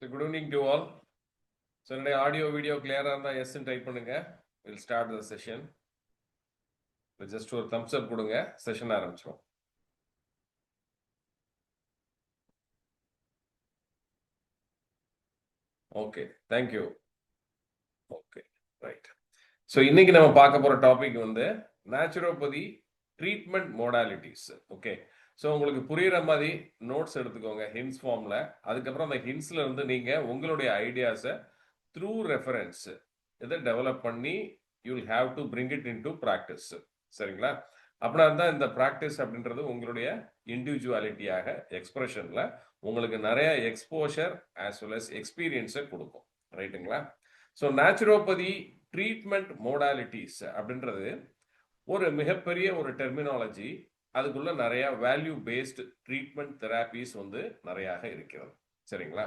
So good evening to all. So என்னுடைய audio video கிளியரா இருந்தா எஸ் டைப் பண்ணுங்க. We'll start the session. Just ஒரு thumbs up கொடுங்க. செஷன் ஆரம்பிச்சோம். Okay, thank you. Okay, right. So இன்னைக்கு நம்ம பார்க்க போற டாபிக் வந்து நேச்சுரோபதி ட்ரீட்மெண்ட் மோடாலிட்டிஸ். ஓகே, ஸோ உங்களுக்கு புரியுற மாதிரி நோட்ஸ் எடுத்துக்கோங்க ஹின்ஸ் ஃபார்ம்ல. அதுக்கப்புறம் அந்த ஹின்ஸ்ல இருந்து நீங்க உங்களுடைய ஐடியாஸை த்ரூ ரெஃபரன்ஸ் இதை டெவலப் பண்ணி you will have to bring it in to practice. சரிங்களா? அப்படின்னா தான் இந்த ப்ராக்டிஸ் அப்படின்றது உங்களுடைய இண்டிவிஜுவாலிட்டியாக எக்ஸ்பிரஷன்ல உங்களுக்கு நிறைய எக்ஸ்போஷர் ஆஸ் வெல் அஸ் எக்ஸ்பீரியன்ஸை கொடுக்கும். ரைட்டுங்களா? ஸோ நேச்சுரோபதி ட்ரீட்மெண்ட் மோடாலிட்டிஸ் அப்படின்றது ஒரு மிகப்பெரிய ஒரு டெர்மினாலஜி. அதுக்குள்ள நிறைய வேல்யூ பேஸ்டு ட்ரீட்மெண்ட் தெராபிஸ் வந்து நிறைய இருக்கிறது. சரிங்களா?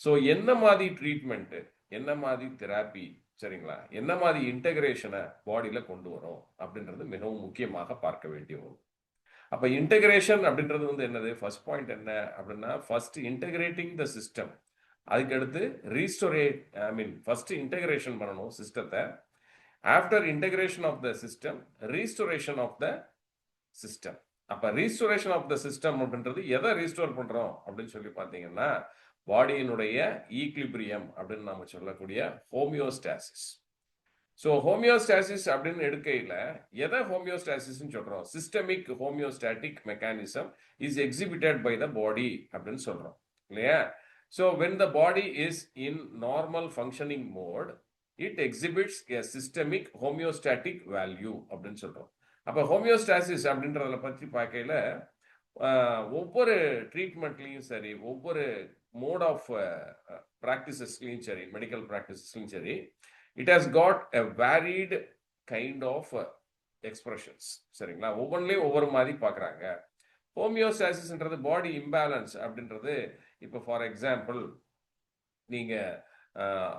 ஸோ என்ன மாதிரி ட்ரீட்மெண்ட், என்ன மாதிரி தெராப்பி, சரிங்களா, என்ன மாதிரி இன்டகிரேஷனை பாடியில கொண்டு வரும் அப்படின்றது மிகவும் முக்கியமாக பார்க்க வேண்டிய ஒன்று. அப்ப இன்டகிரேஷன் அப்படின்றது வந்து என்னது? ஃபர்ஸ்ட் பாயிண்ட் என்ன அப்படின்னா, ஃபர்ஸ்ட் இன்டகிரேட்டிங் த சிஸ்டம். அதுக்கு அடுத்து ஃபர்ஸ்ட் இன்டகிரேஷன் பண்ணணும் சிஸ்டத்தை. After integration of the system, restoration of the system. அப்ப ரீஸ்டோரேஷன் ஆஃப் த சிஸ்டம் அப்படின்றது எதை ரீஸ்டோர் பண்றோம் அப்படின்னு சொல்லி பார்த்தீங்கன்னா, பாடியினுடைய ஈக்லிபிரியம் அப்படின்னு நம்ம சொல்லக்கூடிய ஹோமியோஸ்டாசிஸ். ஸோ ஹோமியோஸ்டாசிஸ் அப்படின்னு எடுக்கையில் எதை ஹோமியோஸ்டாசிஸ் சொல்றோம்? Systemic homeostatic mechanism is exhibited by the body அப்படின்னு சொல்றோம் இல்லையா? So when the body is in normal functioning mode, it exhibits a systemic homeostatic value அப்படின்னு சொல்றோம். அப்போ ஹோமியோஸ்டாசிஸ் அப்படின்றத பற்றி பார்க்கையில ஒவ்வொரு ட்ரீட்மெண்ட்லையும் சரி, ஒவ்வொரு மோட் ஆஃப் ப்ராக்டிசஸ்லையும் சரி, மெடிக்கல் ப்ராக்டிசஸ்லையும் சரி, it has got a varied kind of expressions. சரிங்களா? ஒவ்வொன்றிலையும் ஒவ்வொரு மாதிரி பார்க்குறாங்க. ஹோமியோஸ்டாசிஸ்ன்றது பாடி இம்பேலன்ஸ் அப்படின்றது. இப்போ ஃபார் எக்ஸாம்பிள் நீங்கள்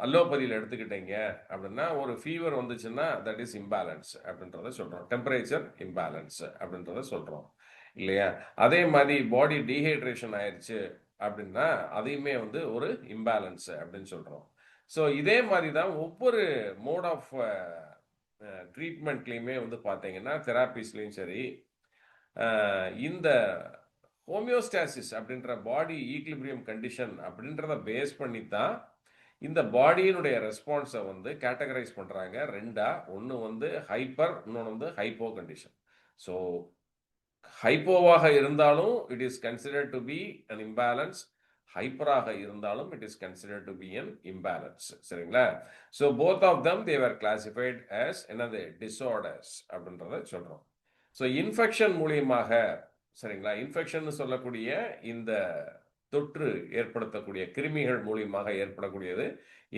அலோபதியில் எடுத்துக்கிட்டீங்க அப்படின்னா, ஒரு ஃபீவர் வந்துச்சுன்னா தட் இஸ் இம்பேலன்ஸ் அப்படின்றத சொல்கிறோம். டெம்பரேச்சர் இம்பேலன்ஸ் அப்படின்றத சொல்கிறோம் இல்லையா? அதே மாதிரி பாடி டீஹைட்ரேஷன் ஆயிடுச்சு அப்படின்னா அதையுமே வந்து ஒரு இம்பேலன்ஸ் அப்படின்னு சொல்கிறோம். ஸோ இதே மாதிரி தான் ஒவ்வொரு மோட் ஆஃப் ட்ரீட்மெண்ட்லேயுமே வந்து பார்த்தீங்கன்னா, தெராப்பிஸ்லையும் சரி, இந்த ஹோமியோஸ்டாசிஸ் அப்படின்ற பாடி ஈக்லிபிரியம் கண்டிஷன் அப்படின்றத பேஸ் பண்ணி தான் இந்த பாடியினுடைய ரெஸ்பான்ஸை வந்து கேட்டகரைஸ் பண்ணுறாங்க ரெண்டா. ஒன்று வந்து ஹைப்பர், இன்னொன்று வந்து ஹைப்போ கண்டிஷன். ஸோ ஹைப்போவாக இருந்தாலும் it is considered to be an imbalance, ஹைப்பராக இருந்தாலும் it is considered to be an imbalance. சரிங்களா? So both of them they were classified as என்னது டிஸார்டர்ஸ் அப்படின்றத சொல்கிறோம். ஸோ இன்ஃபெக்ஷன் மூலியமாக, சரிங்களா, இன்ஃபெக்ஷன் சொல்லக்கூடிய இந்த தொற்று ஏற்படுத்தக்கூடிய கிருமிகள் மூலியமாக ஏற்படக்கூடியது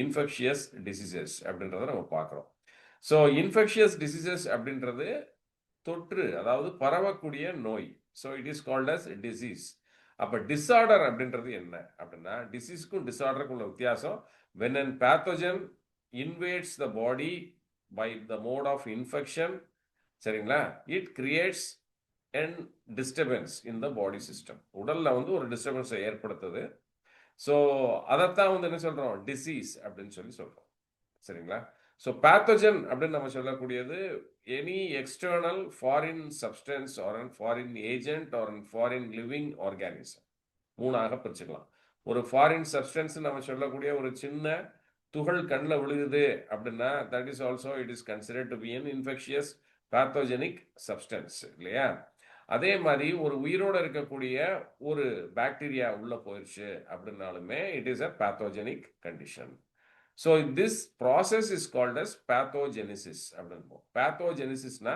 இன்ஃபெக்ஷியஸ் டிசீசஸ் அப்படின்றத நம்ம பார்க்குறோம். ஸோ இன்ஃபெக்ஷியஸ் டிசீசஸ் அப்படின்றது தொற்று, அதாவது பரவக்கூடிய நோய். So it is called as disease. அப்போ டிஸார்டர் அப்படின்றது என்ன அப்படின்னா, டிசீஸ்க்கும் டிஸார்டருக்கும் உள்ள வித்தியாசம். When an pathogen invades the body by the mode of infection, சரிங்களா, it creates and disturbance in the body system. உடல்ல வந்து ஒரு டிஸ்டர்பன்ஸை ஏற்படுத்துது. ஸோ அதைத்தான் வந்து என்ன சொல்றோம்? டிசீஸ் அப்படின்னு சொல்லி சொல்றோம். சரிங்களா? ஸோ பேத்தோஜன் அப்படின்னு நம்ம சொல்லக்கூடியது any external foreign substance or an foreign agent or an foreign living organism. மூணாக பிரிச்சுக்கலாம். ஒரு ஃபாரின் சப்ஸ்டன்ஸ் நம்ம சொல்லக்கூடிய ஒரு சின்ன துகள் கண்ணில் விழுகுது அப்படின்னா that is also it is considered to be an infectious pathogenic substance இல்லையா? அதே மாதிரி ஒரு உயிரோடு இருக்கக்கூடிய ஒரு பாக்டீரியா உள்ள போயிடுச்சு அப்படின்னாலுமே it is a pathogenic condition. So this process is called as pathogenesis அப்படின்னு. பேத்தோஜெனிசிஸ்னா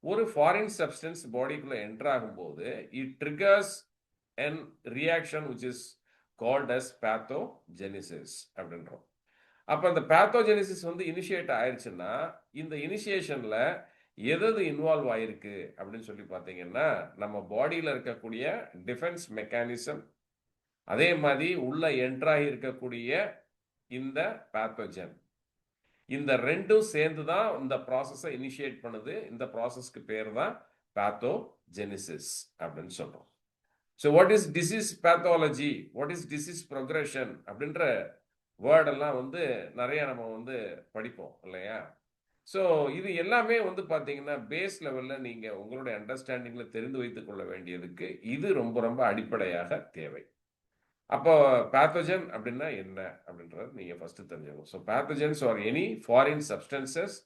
ஒரு ஃபாரின் சப்ஸ்டன்ஸ் பாடிக்குள்ள என்டர் ஆகும்போது it triggers and reaction which is called as pathogenesis அப்படின்றோம். அப்போ அந்த பேத்தோஜெனிசிஸ் வந்து இனிஷியேட் ஆயிடுச்சுன்னா இந்த இனிஷியேஷன்ல எது இன்வால்வ் ஆயிருக்கு அப்படின்னு சொல்லி பார்த்தீங்கன்னா, நம்ம பாடியில் இருக்கக்கூடிய டிஃபென்ஸ் மெக்கானிசம், அதே மாதிரி உள்ள என்ட்ராகி இருக்கக்கூடிய இந்த பேத்தோஜன், இந்த ரெண்டும் சேர்ந்து தான் இந்த ப்ராசஸை இனிஷியேட் பண்ணுது. இந்த ப்ராசஸ்க்கு பேர் தான் பேத்தோஜெனிசிஸ் அப்படின்னு சொல்றோம். So what is disease pathology, what is disease progression அப்படின்ற வேர்டெல்லாம் வந்து நிறைய நம்ம வந்து படிப்போம் இல்லையா? ஸோ இது எல்லாமே வந்து பார்த்தீங்கன்னா பேஸ் லெவலில் நீங்கள் உங்களுடைய அண்டர்ஸ்டாண்டிங்கில் தெரிந்து வைத்துக் கொள்ள வேண்டியதுக்கு இது ரொம்ப ரொம்ப அடிப்படையாக தேவை. அப்போ பேத்தோஜன் அப்படின்னா என்ன அப்படின்றது நீங்கள் ஃபர்ஸ்ட் தெரிஞ்சுக்கணும். So pathogens are any foreign substances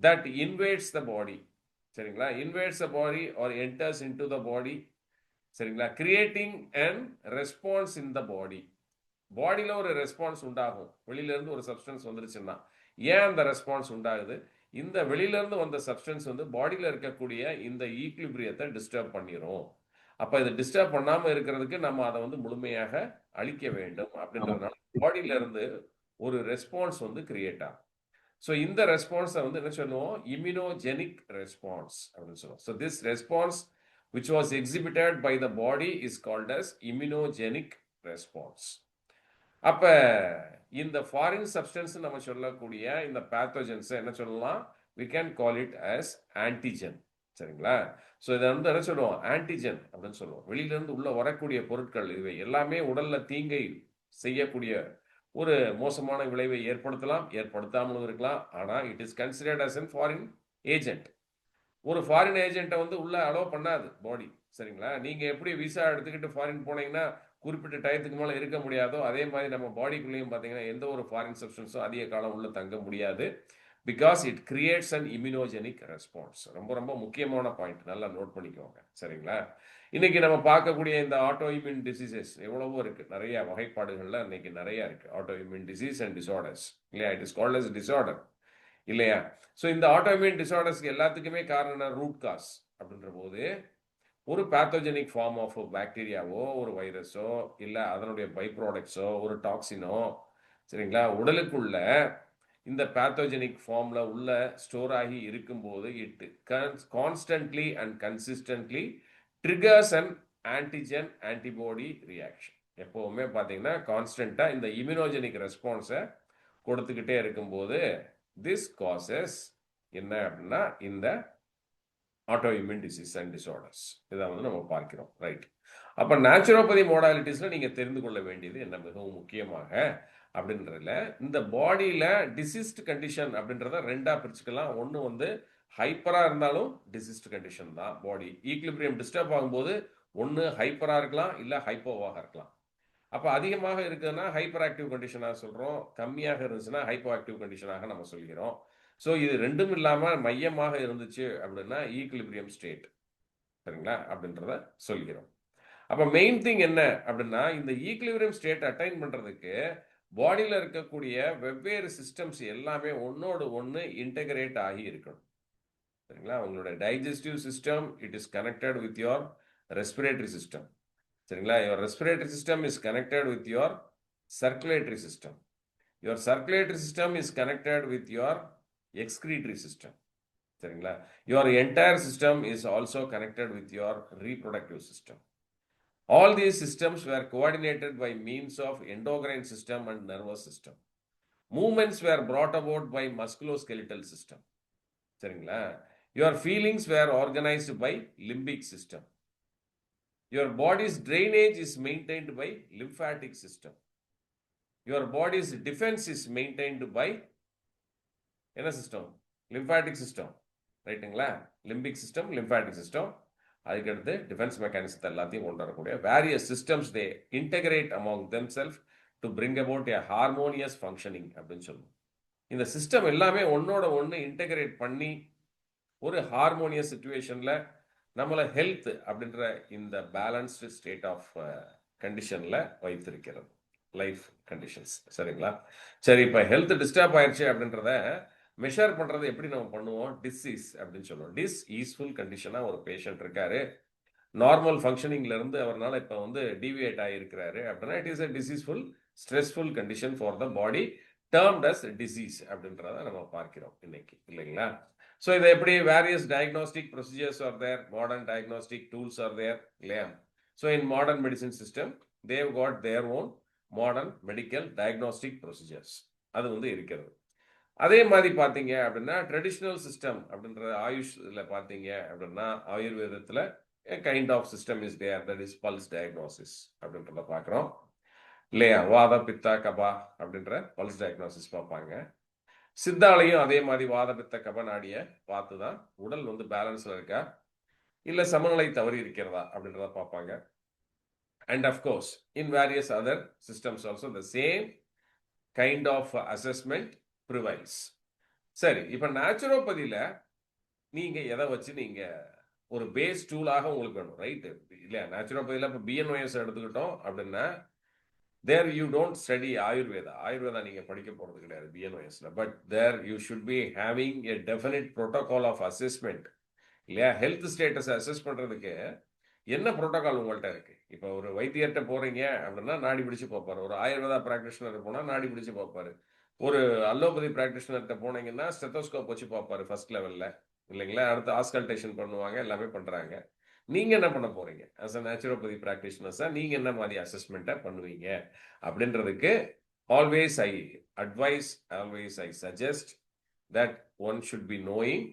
that invades the body, சரிங்களா, invades the body or enters into the body, சரிங்களா, creating and response in the body. பாடியில் ஒரு ரெஸ்பான்ஸ் உண்டாகும். வெளியிலேருந்து ஒரு சப்ஸ்டன்ஸ் வந்துருச்சுன்னா ஏன் அந்த ரெஸ்பான்ஸ் உண்டாகுது? இந்த வெளியிலேருந்து வந்த சப்ஸ்டன்ஸ் வந்து பாடியில் இருக்கக்கூடிய இந்த ஈக்லிபிரியத்தை டிஸ்டர்ப் பண்ணிடும். அப்போ இதை டிஸ்டர்ப் பண்ணாமல் இருக்கிறதுக்கு நம்ம அதை வந்து முழுமையாக அழிக்க வேண்டும் அப்படின்றதுனால பாடியிலேருந்து ஒரு ரெஸ்பான்ஸ் வந்து கிரியேட் ஆகும். ஸோ இந்த ரெஸ்பான்ஸை வந்து என்ன சொல்லுவோம்? இம்யூனோஜெனிக் ரெஸ்பான்ஸ் அப்படின்னு சொல்லுவோம். So this response which was exhibited by the body is called as immunogenic response. அப்ப இந்த ஃபாரின் சப்ஸ்டன்ஸ் நம்ம சொல்லக்கூடிய இந்த பேத்தோஜன்ஸ் என்ன சொல்லலாம்? we can call it as antigen, சரிங்களா? ஸோ இதை வந்து என்ன சொல்லுவோம்? ஆன்டிஜன் அப்படின்னு சொல்லுவோம். வெளியிலிருந்து உள்ள வரக்கூடிய பொருட்கள் இவை எல்லாமே உடல்ல தீங்கை செய்யக்கூடிய ஒரு மோசமான விளைவை ஏற்படுத்தலாம், ஏற்படுத்தாமலும் இருக்கலாம். ஆனால் it is considered as an foreign agent. ஒரு ஃபாரின் ஏஜென்ட்டை வந்து உள்ள அலோவ் பண்ணாது பாடி, சரிங்களா? நீங்க எப்படி விசா எடுத்துக்கிட்டு ஃபாரின் போனீங்கன்னா குறிப்பிட்ட டயத்துக்கு மேலே இருக்க முடியாதோ அதே மாதிரி நம்ம பாடிக்குள்ளேயும் பார்த்தீங்கன்னா எந்த ஒரு ஃபாரின் சப்ஸ்டன்ஸும் அதிக காலம் உள்ள தங்க முடியாது. Because it creates an immunogenic response. ரொம்ப ரொம்ப முக்கியமான பாயிண்ட், நல்லா நோட் பண்ணிக்கோங்க, சரிங்களா? இன்னைக்கு நம்ம பார்க்கக்கூடிய இந்த ஆட்டோ இம்யூன் டிசீசஸ் எவ்வளவோ இருக்கு, நிறைய வகைப்பாடுகள்ல இன்னைக்கு நிறைய இருக்கு. Autoimmune disease and disorders இல்லையா? It is called as disorder இல்லையா? ஸோ இந்த ஆட்டோமியூன் டிசார்டர்ஸ்க்கு எல்லாத்துக்குமே காரணம் ரூட் காஸ் அப்படின்ற போது ஒரு பேத்தோஜெனிக் ஃபார்ம் ஆஃப் பாக்டீரியாவோ ஒரு வைரஸோ இல்லை அதனுடைய பை ப்ராடக்ட்ஸோ ஒரு டாக்ஸினோ, சரிங்களா, உடலுக்குள்ள இந்த பேத்தோஜெனிக் ஃபார்ம்ல உள்ள ஸ்டோர் ஆகி இருக்கும்போது it constantly and consistently triggers and antigen antibody reaction. எப்போவுமே பார்த்தீங்கன்னா கான்ஸ்டன்ட்டாக இந்த இம்யூனோஜெனிக் ரெஸ்பான்ஸை கொடுத்துக்கிட்டே இருக்கும்போது this causes என்ன அப்படின்னா இந்த auto immune disease and disorders இதை வந்து நம்ம பார்க்கிறோம், ரைட்? அப்போ நேச்சுரோபதி மோடாலிட்டிஸில் நீங்கள் தெரிந்து கொள்ள வேண்டியது என்ன மிகவும் முக்கியமாக அப்படின்றதுல இந்த பாடியில் டிசீஸ்டு கண்டிஷன் அப்படின்றத ரெண்டாக பிரிச்சுக்கலாம். ஒன்று வந்து ஹைப்பராக இருந்தாலும் டிசீஸ்டு கண்டிஷன் தான். பாடி ஈக்லிபிரியம் டிஸ்டர்ப் ஆகும்போது ஒன்று ஹைப்பராக இருக்கலாம் இல்லை ஹைப்போவாக இருக்கலாம். அப்போ அதிகமாக இருக்குதுன்னா ஹைப்பர் ஆக்டிவ் கண்டிஷனாக சொல்கிறோம், கம்மியாக இருந்துச்சுன்னா ஹைப்போ ஆக்டிவ் கண்டிஷனாக நம்ம சொல்கிறோம். ஸோ இது ரெண்டும் இல்லாமல் மையமாக இருந்துச்சு அப்படின்னா ஈக்லிபிரியம் ஸ்டேட், சரிங்களா, அப்படின்றத சொல்கிறோம். அப்போ மெயின் திங் என்ன அப்படின்னா இந்த ஈக்லிபிரியம் ஸ்டேட் அட்டைன் பண்ணுறதுக்கு பாடியில் இருக்கக்கூடிய வெவ்வேறு சிஸ்டம்ஸ் எல்லாமே ஒன்னோடு ஒன்று இன்டகிரேட் ஆகி இருக்கணும், சரிங்களா? உங்களோட digestive system it is connected with your respiratory system, சரிங்களா? your respiratory system is connected with your circulatory system. Your circulatory system is connected with your excretory system, சரிங்களா? your entire system is also connected with your reproductive system. All these systems were coordinated by means of endocrine system and nervous system. Movements were brought about by musculoskeletal system, சரிங்களா? your feelings were organized by limbic system. Your body's drainage is maintained by lymphatic system. Your body's defense is maintained by என்ன system? lymphatic system, ரைட்டுங்களா? Limbic system, lymphatic system, அதுக்கடுத்து defence மெக்கானிசத்தை எல்லாத்தையும் கொண்டு வரக்கூடிய various systems they integrate among themself to bring about a harmonious functioning அப்படின்னு சொல்லுவோம். இந்த சிஸ்டம் எல்லாமே ஒன்னோட ஒன்று இன்டகிரேட் பண்ணி ஒரு ஹார்மோனியஸ் சிச்சுவேஷனில் நம்மளை ஹெல்த் அப்படின்ற இந்த பேலன்ஸ்டு ஸ்டேட் ஆஃப் கண்டிஷனில் வைத்திருக்கிறது, லைஃப் கண்டிஷன்ஸ், சரிங்களா? சரி, இப்போ ஹெல்த் டிஸ்டர்ப் ஆயிடுச்சு அப்படின்றத மெஷர் பண்ணுறது எப்படி நம்ம பண்ணுவோம்? டிசீஸ் அப்படின்னு சொல்லுவோம். ஈஸ்ஃபுல் கண்டிஷனாக ஒரு பேஷண்ட் இருக்காரு, நார்மல் ஃபங்க்ஷனிங்லேருந்து அவரால் இப்போ வந்து டீவியேட் ஆகியிருக்கிறாரு அப்படின்னா it is a diseaseful stressful condition for the body termed as disease அப்படின்றத நம்ம பார்க்கிறோம் இன்னைக்கு, இல்லைங்களா? ஸோ இதை எப்படி various diagnostic procedures are there, modern diagnostic tools are there, இல்லையா? So in modern medicine system they've got their own modern medical diagnostic procedures அது வந்து இருக்கிறது. அதே மாதிரி பார்த்தீங்க அப்படின்னா ட்ரெடிஷ்னல் சிஸ்டம் அப்படின்ற ஆயுஷ் இதில் பார்த்தீங்க அப்படின்னா ஆயுர்வேதத்தில் a kind of system is there, that is pulse diagnosis அப்படின்றத பார்க்குறோம் இல்லையா. வாத பித்தா கபா அப்படின்ற பல்ஸ் டயக்னோசிஸ் பார்ப்பாங்க. சித்தாலையும் அதே மாதிரி வாத பித்த கப நாடிய பார்த்து தான் உடல் வந்து பேலன்ஸ்ல இருக்கா இல்லை சமநிலை தவறி இருக்கிறதா அப்படின்றத பார்ப்பாங்க. And of course in various other systems also the same kind of assessment prevails. சரி, இப்போ நேச்சுரோபதியில் நீங்கள் எதை வச்சு நீங்கள் ஒரு பேஸ் டூலாக உங்களுக்கு வேணும், ரைட்டு இல்லையா. நேச்சுரோபதியில் இப்போ பிஎன்ஒஎஸ் எடுத்துக்கிட்டோம் அப்படின்னா there you don't study ayurveda நீங்க படிக்க போறது கிடையாது பிஎன்ஒஎஸ்ல. But there you should be having a definite protocol of assessment இல்லையா. ஹெல்த் ஸ்டேட்டஸ் அசஸ் பண்றதுக்கு என்ன புரோட்டோகால் உங்கள்கிட்ட இருக்கு. இப்போ ஒரு வைத்தியர்கிட்ட போறீங்க அப்படின்னா நாடி பிடிச்சு பார்ப்பாரு. ஒரு ஆயுர்வேதா பிராக்டிஷனர் போனா நாடி பிடிச்சு பார்ப்பாரு. ஒரு அலோபதி பிராக்டிஷனர்கிட்ட போனீங்கன்னா ஸ்டெத்தோஸ்கோப் வச்சு பார்ப்பாரு ஃபர்ஸ்ட் லெவல்ல இல்லைங்களா. அடுத்து ஆஸ்கல்டேஷன் பண்ணுவாங்க, எல்லாமே பண்றாங்க. நீங்க என்ன பண்ண போறீங்க as a நேச்சுரோபதி பிராக்டிஷனர்ஸா, நீங்க என்ன மாதிரி அசஸ்மெண்ட்டை பண்ணுவீங்க அப்படின்றதுக்கு always I suggest that one should be knowing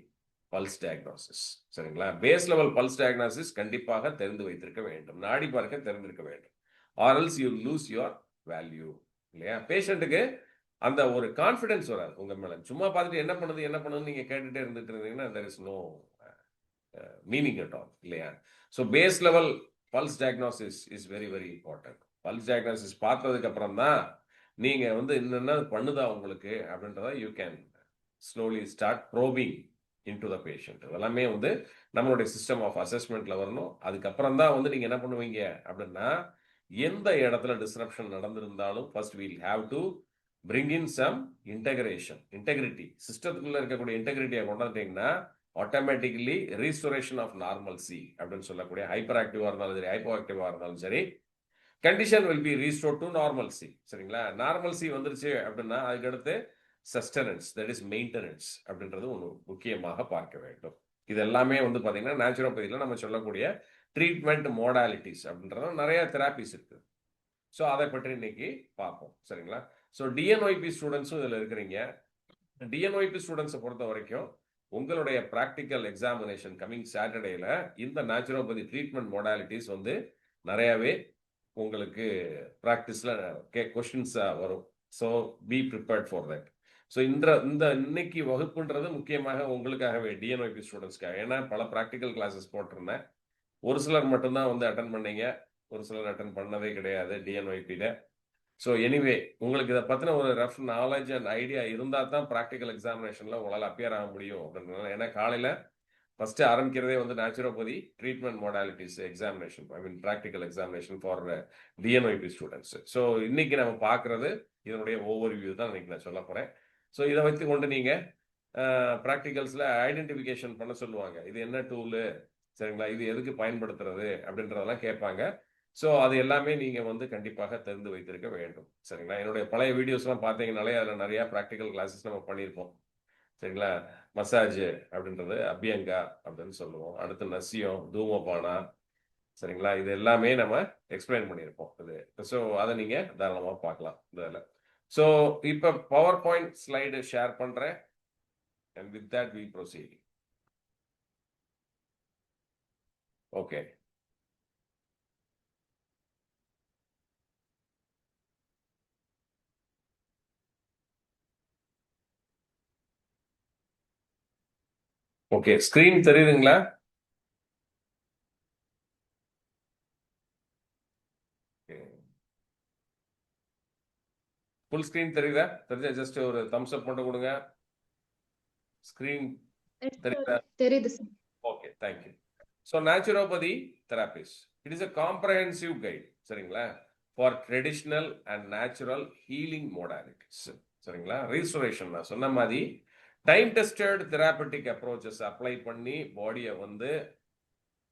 pulse diagnosis. சரிங்களா. பேஸ் லெவல் பல்ஸ் டயக்னோசிஸ் கண்டிப்பாக தெரிந்து வைத்திருக்க வேண்டும், நாடி பார்க்க தெரிந்திருக்க வேண்டும். Or else you lose your value இல்லையா. பேஷண்ட்டுக்கு அந்த ஒரு கான்ஃபிடன்ஸ் வராது உங்க மேல. சும்மா பார்த்துட்டு என்ன பண்ணுதுன்னு நீங்க கேட்டுட்டே இருந்துட்டு இருந்தீங்கன்னா there is no meaning at all இல்லையா. So base level pulse diagnosis is very very important. Pulse diagnosis பார்த்ததுக்கு அப்புறம் தான் நீங்க வந்து என்னென்ன பண்ணுதா உங்களுக்கு அப்படின்றத you can slowly start probing into the patient. இதெல்லாமே வந்து நம்மளுடைய சிஸ்டம் ஆஃப் அசஸ்மெண்ட்ல வரணும். அதுக்கப்புறம் தான் வந்து நீங்க என்ன பண்ணுவீங்க அப்படின்னா, எந்த இடத்துல டிஸ்ரப்ஷன் நடந்திருந்தாலும் first we'll have to bring in some integrity. சிஸ்டத்துக்குள்ள இருக்கக்கூடிய இன்டெகிரிட்டியை கொண்டாந்துட்டீங்கன்னா ஆட்டோமேட்டிக்கலி ரீஸ்டோரேஷன் ஆஃப் நார்மல்சி அப்படின்னு சொல்லக்கூடிய ஹைப்பர் ஆக்டிவா இருந்தாலும் சரி, ஹைப்போ ஆக்டிவா இருந்தாலும் சரி, condition will be restore to normalcy. சரிங்களா. நார்மல்சி வந்துருச்சு அப்படின்னா அதுக்கடுத்து சஸ்டனன்ஸ், தட் இஸ் மெயின்டெனன்ஸ் அப்படின்றது ஒன்று முக்கியமாக பார்க்க வேண்டும். இது எல்லாமே வந்து பார்த்தீங்கன்னா நேச்சுரோபதியில் நம்ம சொல்லக்கூடிய ட்ரீட்மெண்ட் மோடாலிட்டிஸ் அப்படின்றது நிறைய தெராபிஸ் இருக்குது. ஸோ அதை பற்றி இன்னைக்கு பார்ப்போம். சரிங்களா. ஸோ டிஎன்ஒய்பி ஸ்டூடெண்ட்ஸும் இதில் இருக்கிறீங்க. டிஎன்ஒய்பி ஸ்டூடெண்ட்ஸை பொறுத்த வரைக்கும் உங்களுடைய ப்ராக்டிக்கல் எக்ஸாமினேஷன் கமிங் சாட்டர்டேல இந்த நேச்சுரோபதி ட்ரீட்மெண்ட் மோடாலிட்டிஸ் வந்து நிறையவே உங்களுக்கு ப்ராக்டிஸ்ல கொஸ்டின்ஸாக வரும். So be prepared for that. So இன்னைக்கு வகுப்புன்றது முக்கியமாக உங்களுக்காகவே டிஎன்ஒய்பி ஸ்டூடெண்ட்ஸ்க்காக. ஏன்னா பல ப்ராக்டிக்கல் கிளாஸஸ் போட்டிருந்தேன். ஒரு சிலர் மட்டும்தான் வந்து அட்டன் பண்ணீங்க, ஒரு சிலர் அட்டன் பண்ணதே கிடையாது டிஎன்ஒய்பியில். ஸோ எனிவே உங்களுக்கு இதை பற்றின ஒரு ரஃப் நாலேஜ் அண்ட் ஐடியா இருந்தால் தான் ப்ராக்டிக்கல் எக்ஸாமினேஷனில் உங்களால் அப்பியர் ஆக முடியும் அப்படின்றதுனால. ஏன்னா காலையில் ஃபஸ்ட்டு ஆரம்பிக்கிறதே வந்து naturopathy treatment modalities examination, I mean practical examination for DNYP students. So இன்னைக்கு நம்ம பார்க்குறது இதனுடைய ஓவர்வியூ தான் இன்னைக்கு நான் சொல்ல போகிறேன். ஸோ இதை வைத்து கொண்டு நீங்கள் ப்ராக்டிகல்ஸில் ஐடென்டிஃபிகேஷன் பண்ண சொல்லுவாங்க. இது என்ன டூலு, சரிங்களா, இது எதுக்கு பயன்படுத்துறது அப்படின்றதெல்லாம் கேட்பாங்க. ஸோ அது எல்லாமே நீங்கள் வந்து கண்டிப்பாக தெரிந்து வைத்திருக்க வேண்டும். சரிங்களா. என்னுடைய பழைய வீடியோஸ்லாம் பார்த்தீங்கனாலே அதில் நிறையா ப்ராக்டிக்கல் கிளாஸஸ் நம்ம பண்ணியிருப்போம். சரிங்களா. மசாஜ் அப்படின்றது அபியங்கா அப்படின்னு சொல்லுவோம். அடுத்து நசியம், தூமபானா, சரிங்களா, இது எல்லாமே நம்ம எக்ஸ்பிளைன் பண்ணியிருப்போம். இது ஸோ அதை நீங்கள் தாராளமாக பார்க்கலாம் இதில். ஸோ இப்போ பவர் பாயிண்ட் ஸ்லைடு ஷேர் பண்ணுறேன். And with that we proceed. Okay. Okay, screen தெரியுதுங்களா? ஃபுல் ஸ்கிரீன் தெரியுதா? தெரிஞ்சா ஜஸ்ட் ஒரு தம்ஸ் அப் மட்டும் கொடுங்க. ஸ்கிரீன் தெரியுதா? தெரியுது sir. Okay, thank you. So naturopathy therapies it is a comprehensive guide, சரிங்களா, for traditional and natural healing modalities. சரிங்களா. ரீஸ்டோரேஷன் நான் சொன்ன மாதிரி time tested therapeutic approaches apply பண்ணி பாடியை வந்து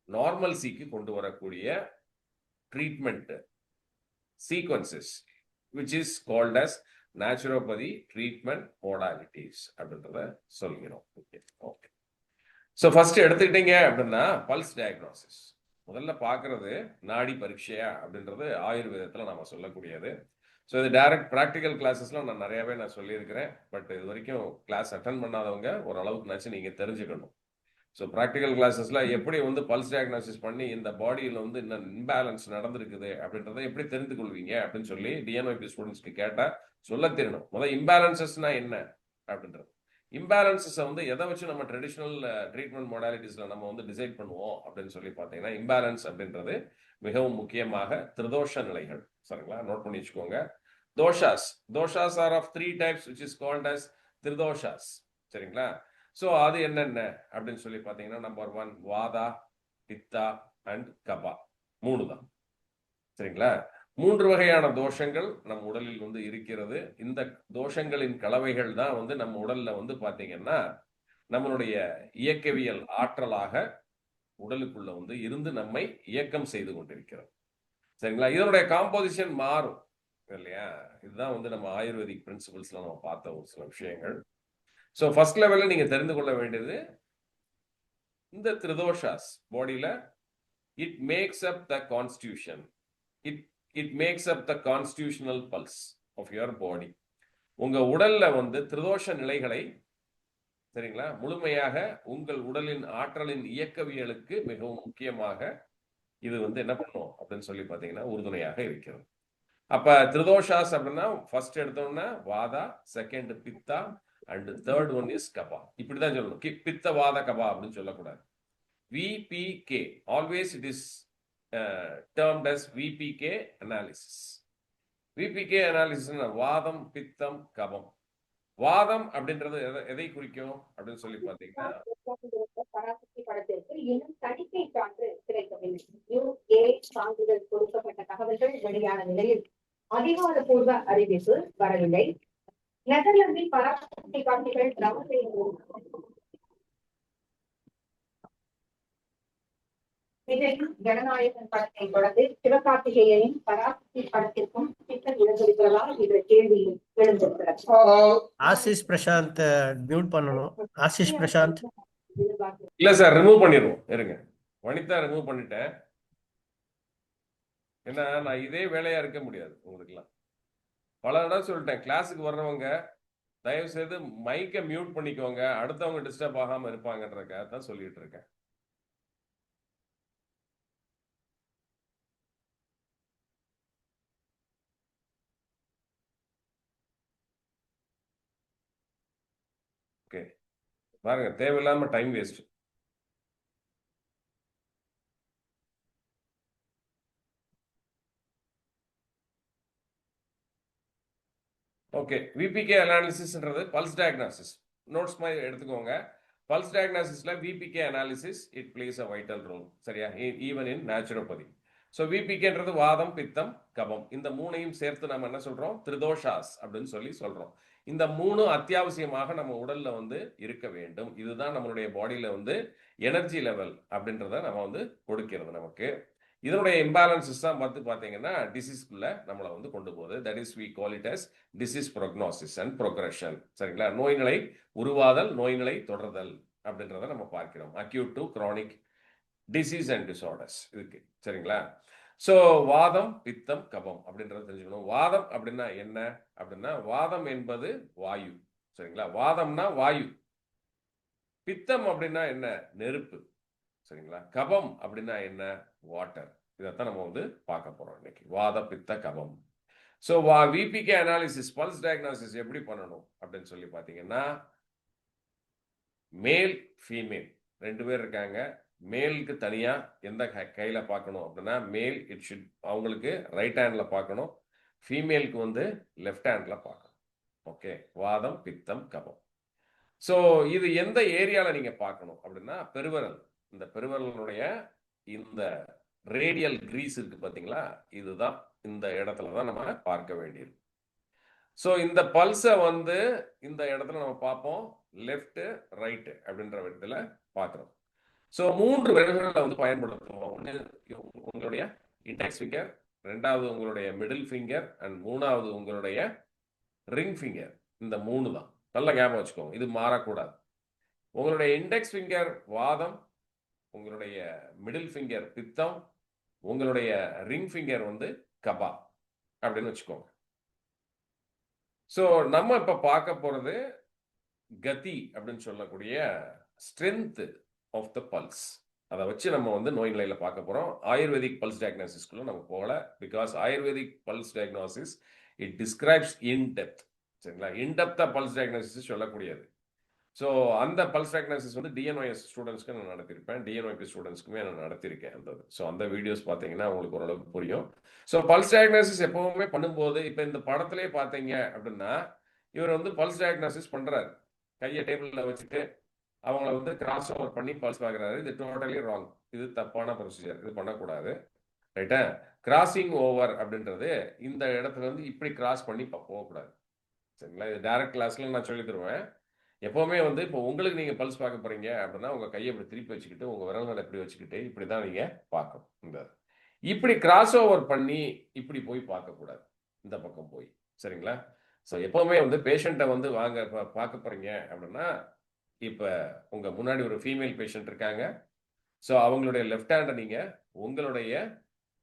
நார்மல்சிக்கு கொண்டு வரக்கூடிய treatment sequences which is called as naturopathy treatment modalities அப்படின்றத சொல்லிக்கிறோம். ஓகே. ஸோ ஃபர்ஸ்ட் எடுத்துக்கிட்டீங்க அப்படின்னா பல்ஸ் டயக்னோசிஸ் முதல்ல பார்க்கறது நாடி பரீட்சையா அப்படின்றது ஆயுர்வேதத்தில் நம்ம சொல்லக்கூடியது. ஸோ இது டைரக்ட் ப்ராக்டிக்கல் கிளாஸஸ்லாம் நான் நிறையாவே நான் சொல்லியிருக்கிறேன். பட் இது வரைக்கும் கிளாஸ் அட்டன் பண்ணாதவங்க ஓரளவுக்குனாச்சும் நீங்கள் தெரிஞ்சுக்கணும். ஸோ ப்ராக்டிக்கல் கிளாஸஸ்ல எப்படி வந்து பல்ஸ் டயக்னாசிஸ் பண்ணி இந்த பாடியில் வந்து என்ன இம்பேலன்ஸ் நடந்திருக்குது அப்படின்றத எப்படி தெரிந்து கொள்வீங்க அப்படின்னு சொல்லி டிஎன்ஒய்பி ஸ்டூடெண்ட்ஸ்க்கு கேட்டால் சொல்ல தெரியணும். முதல் இம்பேலன்சஸ்னா என்ன அப்படின்றது. இம்பேலன்சஸை வந்து எதை வச்சு நம்ம ட்ரெடிஷ்னல் ட்ரீட்மெண்ட் மொடாலிட்டிஸில் நம்ம வந்து டிசைட் பண்ணுவோம் அப்படின்னு சொல்லி பார்த்தீங்கன்னா, இம்பேலன்ஸ் அப்படின்றது மிகவும் முக்கியமாக திரிதோஷ நிலைகள். சரிங்களா, நோட் பண்ணி வச்சுக்கோங்க. Doshas are of 3 types which is called as tridoshas. சரிங்களா, ஸோ அது என்னென்ன அப்படின்னு சொல்லி பார்த்தீங்கன்னா, number 1 Wada, pitta and Kaba. 3 தான். சரிங்களா, 3 வகையான தோஷங்கள் நம் உடலில் வந்து இருக்கிறது. இந்த தோஷங்களின் கலவைகள் தான் வந்து நம்ம உடல்ல வந்து பாத்தீங்கன்னா நம்மளுடைய இயக்கவியல் ஆற்றலாக உடலுக்குள்ள வந்து இருந்து நம்மை இயக்கம் செய்து கொண்டிருக்கிறது. சரிங்களா, இதனுடைய காம்போசிஷன் மாறும் இல்லையா. இதுதான் வந்து நம்ம ஆயுர்வேதிக் பிரின்சிபல்ஸ்ல நம்ம பார்த்த ஒரு சில விஷயங்கள். ஸோ ஃபர்ஸ்ட் லெவல்ல நீங்க தெரிந்து கொள்ள வேண்டியது, இந்த திரிதோஷாஸ் பாடியில it makes up the constitution. It makes up the constitutional pulse of your body. உங்க உடல்ல வந்து திரிதோஷ நிலைகளை, சரிங்களா, முழுமையாக உங்கள் உடலின் ஆற்றலின் இயக்கவியலுக்கு மிகவும் முக்கியமாக இது வந்து என்ன பண்ணும் அப்படின்னு சொல்லி பார்த்தீங்கன்னா உறுதுணையாக இருக்கிறது. அப்ப திரிதோஷாஸ் அப்படின்னா ஃபர்ஸ்ட் எடுத்தோம்னா வாதா, செகண்ட் பித்தா and third one is Kaba. இப்படிதான் சொல்லணும். பித்த வாத கபா அப்படின்னு சொல்லக்கூடாது. VPK always it is termed as VPK analysis. VPK analysis வாதம், பித்தம், கபம். வாதம் அப்படின்றது எதை குறிக்கும் அப்படின்னு சொல்லி பாத்தீங்கன்னா, பராசக்தி படத்திற்கு இன்னும் தணிக்கை சான்று கிடைக்கவில்லை. சான்றிதழ் கொடுக்கப்பட்ட தகவல்கள் வெளியான நிலையில் அதிகாரப்பூர்வ அறிவிப்பு வரவில்லை. நெதர்லாந்தில் பராசக்தி காட்சிகள் ஜனநாயகன் படத்தை தொடர்ந்து சிவகார்த்திகேயனின் பராசக்தி படத்திற்கும் திட்டம் இடம்பெறுகிறதா என்ற கேள்வி எழுந்திருக்கிறது. ஆசிஷ் பிரசாந்த் மியூட் பண்ணணும். ஆசிஷ் பிரசாந்த் இல்ல சார், ரிமூவ் பண்ணிடுவோம். இருங்க, வனிதா ரிமூவ் பண்ணிட்டேன். ஏன்னா நான் இதே வேலையா இருக்க முடியாது உங்களுக்குலாம். பல இடம் சொல்லிட்டேன், கிளாஸுக்கு வர்றவங்க தயவு செய்து மைக்கை மியூட் பண்ணிக்கோங்க, அடுத்தவங்க டிஸ்டர்ப் ஆகாம இருப்பாங்கன்றதுக்காக தான் சொல்லிட்டு இருக்கேன். ஓகே, பாருங்க, தேவையில்லாம டைம் வேஸ்ட். ஓகே, விபிகே அனாலிசிஸ்ன்றது பல்ஸ் டயக்னாசிஸ். நோட்ஸ் மாதிரி எடுத்துக்கோங்க. பல்ஸ் டயக்னாசிஸ்ல VPK analysis it plays a vital role. சரியா, ஈவன் இன் நேச்சுரோபதி. ஸோ விபிகேன்றது வாதம், பித்தம், கபம். இந்த மூணையும் சேர்த்து நம்ம என்ன சொல்றோம், திரிதோஷாஸ் அப்படின்னு சொல்லி சொல்றோம். இந்த 3 அத்தியாவசியமாக நம்ம உடல்ல வந்து இருக்க வேண்டும். இதுதான் நம்மளுடைய பாடியில வந்து எனர்ஜி லெவல் அப்படின்றத நம்ம வந்து கொடுக்கிறது நமக்கு. இதனுடைய இம்பேலன்சஸ் தான் பார்த்து பார்த்தீங்கன்னா டிசீஸ்க்குள்ள நம்மளை வந்து கொண்டு போகுது. That is we call it as disease prognosis and progression. சரிங்களா, நோய்நிலை உருவாதல், நோய்நிலை தொடர்தல் அப்படின்றத நம்ம பார்க்கிறோம். Acute to chronic disease and disorders இதுக்கு. சரிங்களா, ஸோ வாதம், பித்தம், கபம் அப்படின்றத தெரிஞ்சுக்கணும். வாதம் அப்படின்னா என்ன அப்படின்னா, வாதம் என்பது வாயு. சரிங்களா, வாதம்னா வாயு. பித்தம் அப்படின்னா என்ன, நெருப்பு. சரிங்களா, கபம் அப்படின்னா என்ன, வாட்டர். இதைத்தான் நம்ம வந்து பார்க்க போறோம் இன்னைக்கு, வாத, பித்த, கபம். So VPK analysis pulse diagnosis எப்படி பண்ணணும் அப்படின்னு சொல்லி பார்த்தீங்கன்னா, மேல் ஃபீமேல் 2 பேர் இருக்காங்க. மேலுக்கு தனியா எந்த கையில பார்க்கணும் அப்படின்னா, மேல் இட் ஷுட் அவங்களுக்கு ரைட் ஹேண்ட்ல பார்க்கணும், ஃபீமேலுக்கு வந்து லெஃப்ட் ஹேண்ட்ல பார்க்கணும். ஓகே, வாதம், பித்தம், கபம். ஸோ இது எந்த ஏரியால நீங்க பார்க்கணும் அப்படின்னா, பெருவிரல். இந்த பெருவிரலுடைய இந்த ரேடியல் கிரீஸ் இருக்கு பாத்தீங்களா, இதுதான் இந்த இடத்துல தான் நம்ம பார்க்க வேண்டியது. ஸோ இந்த பல்ஸை வந்து இந்த இடத்துல நம்ம பார்ப்போம், லெஃப்ட் ரைட் அப்படின்ற இடத்துல பார்க்குறோம். ஸோ 3 விரல்களை வந்து பயன்படுத்துவோம். ஒன்று உங்களுடைய இண்டெக்ஸ் ஃபிங்கர், 2வது உங்களுடைய மிடில் ஃபிங்கர் அண்ட் 3வது உங்களுடைய ரிங் ஃபிங்கர். இந்த 3 தான். நல்லா ஞாபகம் வச்சுக்கோங்க, இது மாறக்கூடாது. உங்களுடைய இண்டெக்ஸ் ஃபிங்கர் வாதம், உங்களுடைய மிடில் ஃபிங்கர் பித்தம், உங்களுடைய ரிங் ஃபிங்கர் வந்து கபா அப்படின்னு வச்சுக்கோங்க. ஸோ நம்ம இப்ப பார்க்க போறது கதி அப்படின்னு சொல்லக்கூடிய ஸ்ட்ரென்த் ஆஃப் த பல்ஸ். அதை வச்சு நம்ம வந்து நோய் நிலையில பார்க்க போறோம். ஆயுர்வேதிக் பல்ஸ் டயக்னோசிஸ்குள்ள நம்ம போகல. Because ayurvedic pulse diagnosis it describes in depth. சரிங்களா? இன்டெப்தா பல்ஸ் டயக்னோசிஸ் சொல்லக்கூடியது. ஸோ அந்த பல்ஸ் டயக்னோசிஸ் வந்து டிஎன்ஒஎஸ் ஸ்டூடெண்ட்ஸ்க்கு நான் நடத்தியிருப்பேன், டிஎன்ஒய்பி ஸ்டூடெண்ட்ஸ்க்குமே நான் நடத்தியிருக்கேன். அந்த ஸோ அந்த வீடியோஸ் பார்த்தீங்கன்னா உங்களுக்கு ஓரளவுக்கு புரியும். ஸோ பல்ஸ் டயக்னோசிஸ் எப்பவுமே பண்ணும்போது, இப்போ இந்த படத்திலே பார்த்தீங்க அப்படின்னா, இவர் வந்து பல்ஸ் டயக்னோசிஸ் பண்றாரு. கையை டேபிளில் வச்சுட்டு அவங்கள வந்து கிராஸ் ஓவர் பண்ணி பல்ஸ் பார்க்குறாரு. இது டோட்டலி ராங். இது தப்பான ப்ரொசீஜர். இது பண்ணக்கூடாது. ரைட்டா? கிராசிங் ஓவர் அப்படின்றது இந்த இடத்துல வந்து இப்படி கிராஸ் பண்ணி போகக்கூடாது. சரிங்களா? இது டைரக்ட் கிளாஸ்ல நான் சொல்லி தருவேன். எப்பவுமே வந்து இப்போ உங்களுக்கு நீங்க பல்ஸ் பார்க்க போறீங்க அப்படின்னா உங்க கையை இப்படி திருப்பி வச்சுக்கிட்டு உங்க விரல்களை இப்படி வச்சுக்கிட்டு இப்படி தான் நீங்க பார்க்கணும். இந்த இப்படி கிராஸ் ஓவர் பண்ணி இப்படி போய் பார்க்கக்கூடாது. இந்த பக்கம் போய். சரிங்களா? ஸோ எப்பவுமே வந்து பேஷண்ட்டை வந்து வாங்க பார்க்க போறீங்க அப்படின்னா, இப்போ உங்க முன்னாடி ஒரு ஃபீமேல் பேஷண்ட் இருக்காங்க. ஸோ அவங்களுடைய லெஃப்ட் ஹேண்டை நீங்க உங்களுடைய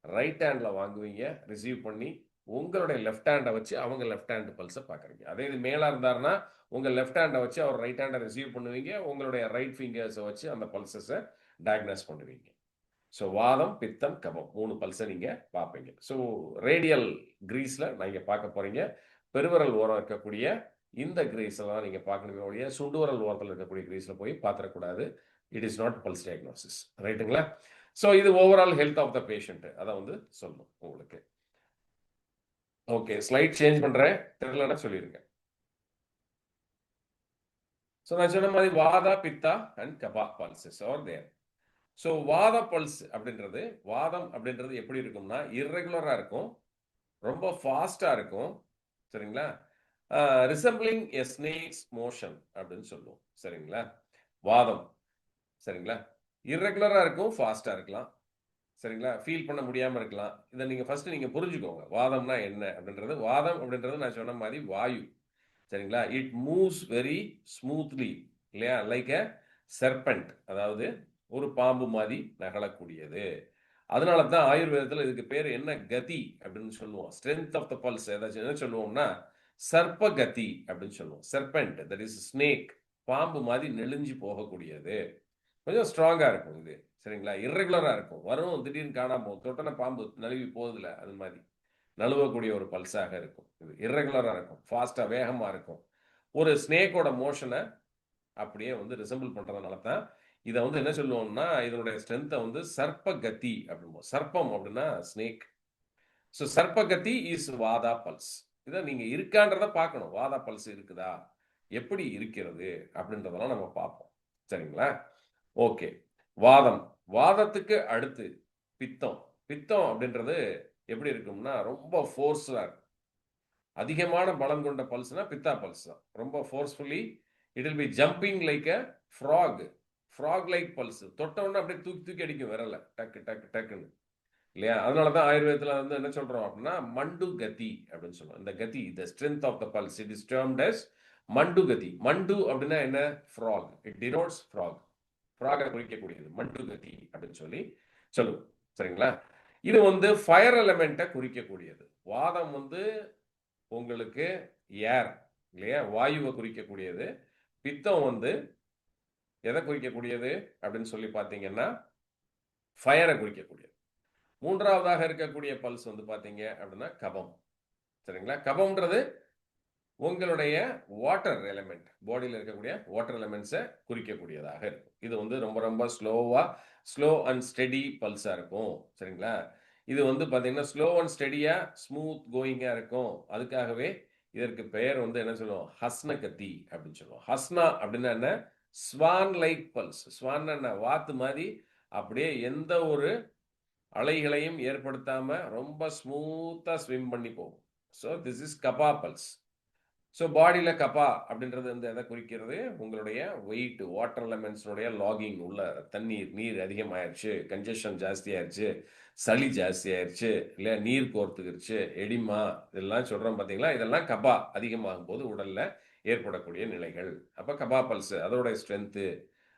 ரைட் ஹேண்ட்ல வாங்குவீங்க, ரிசீவ் பண்ணி உங்களுடைய லெஃப்ட் ஹேண்டை வச்சு அவங்க லெஃப்ட் ஹேண்ட் பல்ஸை பார்க்குறீங்க. அதே இது மேலே இருந்தாருன்னா உங்கள் லெஃப்ட் ஹேண்டை வச்சு அவர் ரைட் ஹேண்டை ரிசீவ் பண்ணுவீங்க, உங்களுடைய ரைட் ஃபிங்கர்ஸை வச்சு அந்த பல்சஸை டயக்னோஸ் பண்ணுவீங்க. ஸோ வாதம், பித்தம், கபம் 3 பல்ஸை நீங்கள் பார்ப்பீங்க. ஸோ ரேடியல் கிரீஸில் நீங்கள் பார்க்க போகிறீங்க. பெருவிரல் ஓரம் இருக்கக்கூடிய இந்த கிரீஸில் தான் நீங்கள் பார்க்கணுமே ஒழிய சுண்டுவரல் ஓரத்தில் இருக்கக்கூடிய கிரீஸில் போய் பார்த்துடக்கூடாது. It is not pulse diagnosis. ரைட்டுங்களா? ஸோ இது overall health of the patient அதை வந்து சொல்லணும் உங்களுக்கு. ஓகே, ஸ்லைட் சேஞ்ச் பண்ணுறேன், தெரியலன்னா சொல்லிடுங்க. ஸோ நான் சொன்ன மாதிரி vata, pitta and kapha pulses are there. So vata pulse அப்படின்றது, வாதம் அப்படின்றது எப்படி இருக்கும்னா இர்ரெகுலராக இருக்கும், ரொம்ப ஃபாஸ்டாக இருக்கும். சரிங்களா? ரிசம்பிளிங் எ ஸ்னேக்ஸ் மோஷன் அப்படின்னு சொல்லுவோம். சரிங்களா? வாதம். சரிங்களா? இர்ரெகுலராக இருக்கும், ஃபாஸ்டாக இருக்கலாம். சரிங்களா? ஃபீல் பண்ண முடியாமல் இருக்கலாம். இதை நீங்கள் ஃபர்ஸ்ட் நீங்கள் புரிஞ்சுக்கோங்க. வாதம்னா என்ன அப்படின்றது. வாதம் அப்படின்றது நான் சொன்ன மாதிரி வாயு. சரிங்களா? இட் மூவ்ஸ் வெரி ஸ்மூத்லி, இல்லையா? லைக் எ செர்பென்ட், அதாவது ஒரு பாம்பு மாதிரி நகலக்கூடியது. அதனால தான் ஆயுர்வேதத்தில் இதுக்கு பேர் என்ன கதி அப்படின்னு சொல்லுவோம். ஸ்ட்ரென்த் ஆஃப் த பல்ஸ் ஏதாச்சும் என்ன சொல்லுவோம்னா சர்ப்ப கதி அப்படின்னு சொல்லுவோம். செர்பென்ட், தட் இஸ் ஸ்னேக், பாம்பு மாதிரி நெளிஞ்சு போகக்கூடியது. கொஞ்சம் ஸ்ட்ராங்காக இருக்கும் இது. சரிங்களா? இர்ரெகுலராக இருக்கும், வரும் திடீர்னு காணாம போகும், தொட்டன பாம்பு நழுவி போகுதுல அது மாதிரி நழுவக்கூடிய ஒரு பல்ஸாக இருக்கும். இது இர்ரெகுலராக இருக்கும், ஃபாஸ்ட்டாக வேகமாக இருக்கும். ஒரு ஸ்னேக்கோட மோஷனை அப்படியே வந்து ரிசம்பிள் பண்ணுறதுனால தான் இதை வந்து என்ன சொல்லுவோம்னா இதனுடைய ஸ்ட்ரென்த்தை வந்து சர்ப்பகதி அப்படிம்போம். சர்ப்பம் அப்படின்னா ஸ்னேக். ஸோ சர்ப்பகதி இஸ் வாதா பல்ஸ். இதை நீங்கள் இருக்கான்றத பார்க்கணும். வாதா பல்ஸ் இருக்குதா, எப்படி இருக்கிறது அப்படின்றதெல்லாம் நம்ம பார்ப்போம். சரிங்களா? ஓகே, வாதம். வாதத்துக்கு அடுத்து பித்தம். பித்தம் அப்படின்றது எப்படி இருக்கும்னா ரொம்ப ஃபோர்ஸாக இருக்கும். அதிகமான பலம் கொண்ட பல்ஸ்னா பித்தா பல்ஸ் தான். ரொம்ப forcefully it will be jumping like a frog. Frog like pulse. தொட்டவுடனே அப்படியே தூக்கி தூக்கி அடிக்கும் விரல, டக்கு டக்கு டக்குன்னு, இல்லையா? அதனால தான் ஆயுர்வேதத்தில் வந்து என்ன சொல்கிறோம் அப்படின்னா மண்டு கதி அப்படின்னு சொல்லுவோம். இந்த கதி, the strength of the pulse, it is termed as மண்டு கதி. மண்டு அப்படின்னா என்ன? ஃப்ராக். It denotes frog. ஃப்ராகை குறிக்கக்கூடியது மண்டு கதி அப்படின்னு சொல்லி சொல்லுவோம். சரிங்களா? இது வந்து ஃபயர் எலமெண்ட்டை குறிக்கக்கூடியது. வாதம் வந்து உங்களுக்கு ஏர், இல்லையா? வாயுவை குறிக்கக்கூடியது. பித்தம் வந்து எதை குறிக்கக்கூடியது அப்படின்னு சொல்லி பார்த்தீங்கன்னா ஃபயரை குறிக்கக்கூடியது. மூன்றாவதாக இருக்கக்கூடிய பல்ஸ் வந்து பார்த்தீங்க அப்படின்னா கபம். சரிங்களா? கபம்ன்றது உங்களுடைய வாட்டர் எலிமெண்ட், பாடியில் இருக்கக்கூடிய வாட்டர் எலிமெண்ட்ஸை குறிக்கக்கூடியதாக இருக்கும். இது வந்து ரொம்ப ரொம்ப ஸ்லோ அண்ட் ஸ்டெடி பல்ஸாக இருக்கும். சரிங்களா? இது வந்து பார்த்தீங்கன்னா ஸ்லோ அண்ட் ஸ்டெடியாக ஸ்மூத் கோயிங்காக இருக்கும். அதுக்காகவே இதற்கு பெயர் வந்து என்ன சொல்லுவோம்? ஹஸ்ன கத்தி அப்படின்னு சொல்லுவோம். ஹஸ்னா அப்படின்னா என்ன? Swan like pulse. ஸ்வான் என்ன? வாத்து மாதிரி அப்படியே எந்த ஒரு அலைகளையும் ஏற்படுத்தாம ரொம்ப ஸ்மூத்தாக ஸ்விம் பண்ணி போகும். So this is kapha pulse. So பாடியில் கபா அப்படின்றது வந்து எதை குறிக்கிறது? உங்களுடைய வெயிட், வாட்டர் எலமெண்ட்ஸுடைய லாகிங், உள்ள நீர் அதிகமாகிடுச்சு, கன்ஜெஷன் ஜாஸ்தி ஆயிடுச்சு, சளி ஜாஸ்தி ஆயிடுச்சு, இல்லையா? நீர் கோர்த்துக்கிடுச்சு, எடிமா, இதெல்லாம் சொல்கிறோம் பார்த்தீங்களா? இதெல்லாம் கபா அதிகமாகும் போது உடலில் ஏற்படக்கூடிய நிலைகள். அப்போ கபா பல்ஸ், அதோடைய ஸ்ட்ரென்த்து,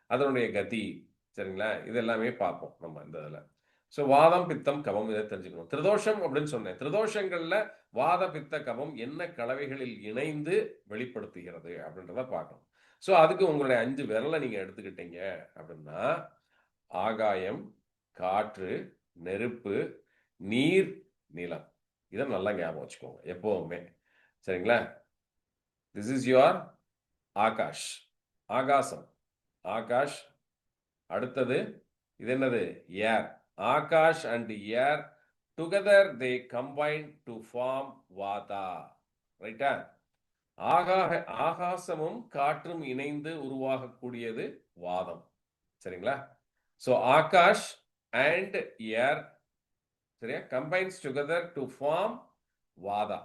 அதனுடைய கதி. சரிங்களா? இதெல்லாமே பார்ப்போம் நம்ம இந்த இதில். ஸோ வாதம், பித்தம், கபம், இதை தெரிஞ்சுக்கணும். திரிதோஷம் அப்படின்னு சொன்னேன். திரிதோஷங்களில் வாத, பித்த, கபம் என்ன கலவைகளில் இணைந்து வெளிப்படுத்துகிறது அப்படின்றத பார்க்கணும். ஸோ அதுக்கு உங்களுடைய 5 விரலை நீங்க எடுத்துக்கிட்டீங்க அப்படின்னா ஆகாயம், காற்று, நெருப்பு, நீர், நிலம். இதை நல்லா ஞாபகம் வச்சுக்கோங்க எப்பவுமே. சரிங்களா? திஸ் இஸ் யுவர் ஆகாஷ், ஆகாசம், ஆகாஷ். அடுத்தது இது என்னது? ஏர். ஆகாஷ் and air together they combine to form vata. ரைட்டா? ஆகாசமும் காற்றும் இணைந்து உருவாகக்கூடியது வாதம். சரிங்களா? ஸோ ஆகாஷ் அண்ட் ஏர் சரியா combines together to form vata.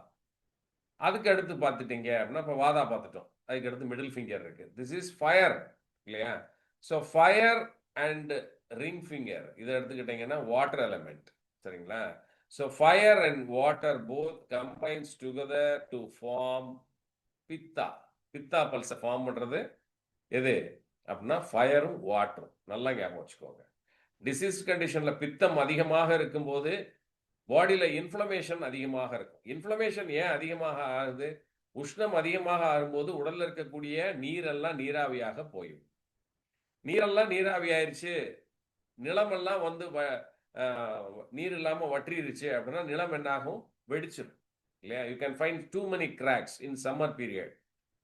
அதுக்கு அடுத்து பார்த்துட்டீங்க அப்படின்னா இப்போ வாதா பார்த்துட்டோம். அதுக்கு அடுத்து மிடில் ஃபிங்கர் இருக்கு. திஸ் இஸ் ஃபயர் இல்லையா? So fire and ring finger இதை எடுத்துக்கிட்டீங்கன்னா வாட்டர் எலமெண்ட். சரிங்களா? So fire and water both combines together to form pitta. Pitta பல்ஸை form பண்றது எது அப்படின்னா ஃபயரும் வாட்டரும். நல்லா ஞாபகம் வச்சுக்கோங்க. டிசீஸ் கண்டிஷன்ல பித்தம் அதிகமாக இருக்கும்போது பாடியில இன்ஃப்ளமேஷன் அதிகமாக இருக்கும். இன்ஃப்ளமேஷன் ஏன் அதிகமாக ஆகுது? உஷ்ணம் அதிகமாக ஆகும்போது உடல்ல இருக்கக்கூடிய நீரெல்லாம் நீராவியாக போயிடும். நீரெல்லாம் நீராவி ஆயிடுச்சு, நிலமெல்லாம் வந்து நீர் இல்லாம வற்றிருச்சு அப்படின்னா நிலம் என்னாகும்? வெடிச்சிடும் இல்லையா? You can find too many cracks in summer period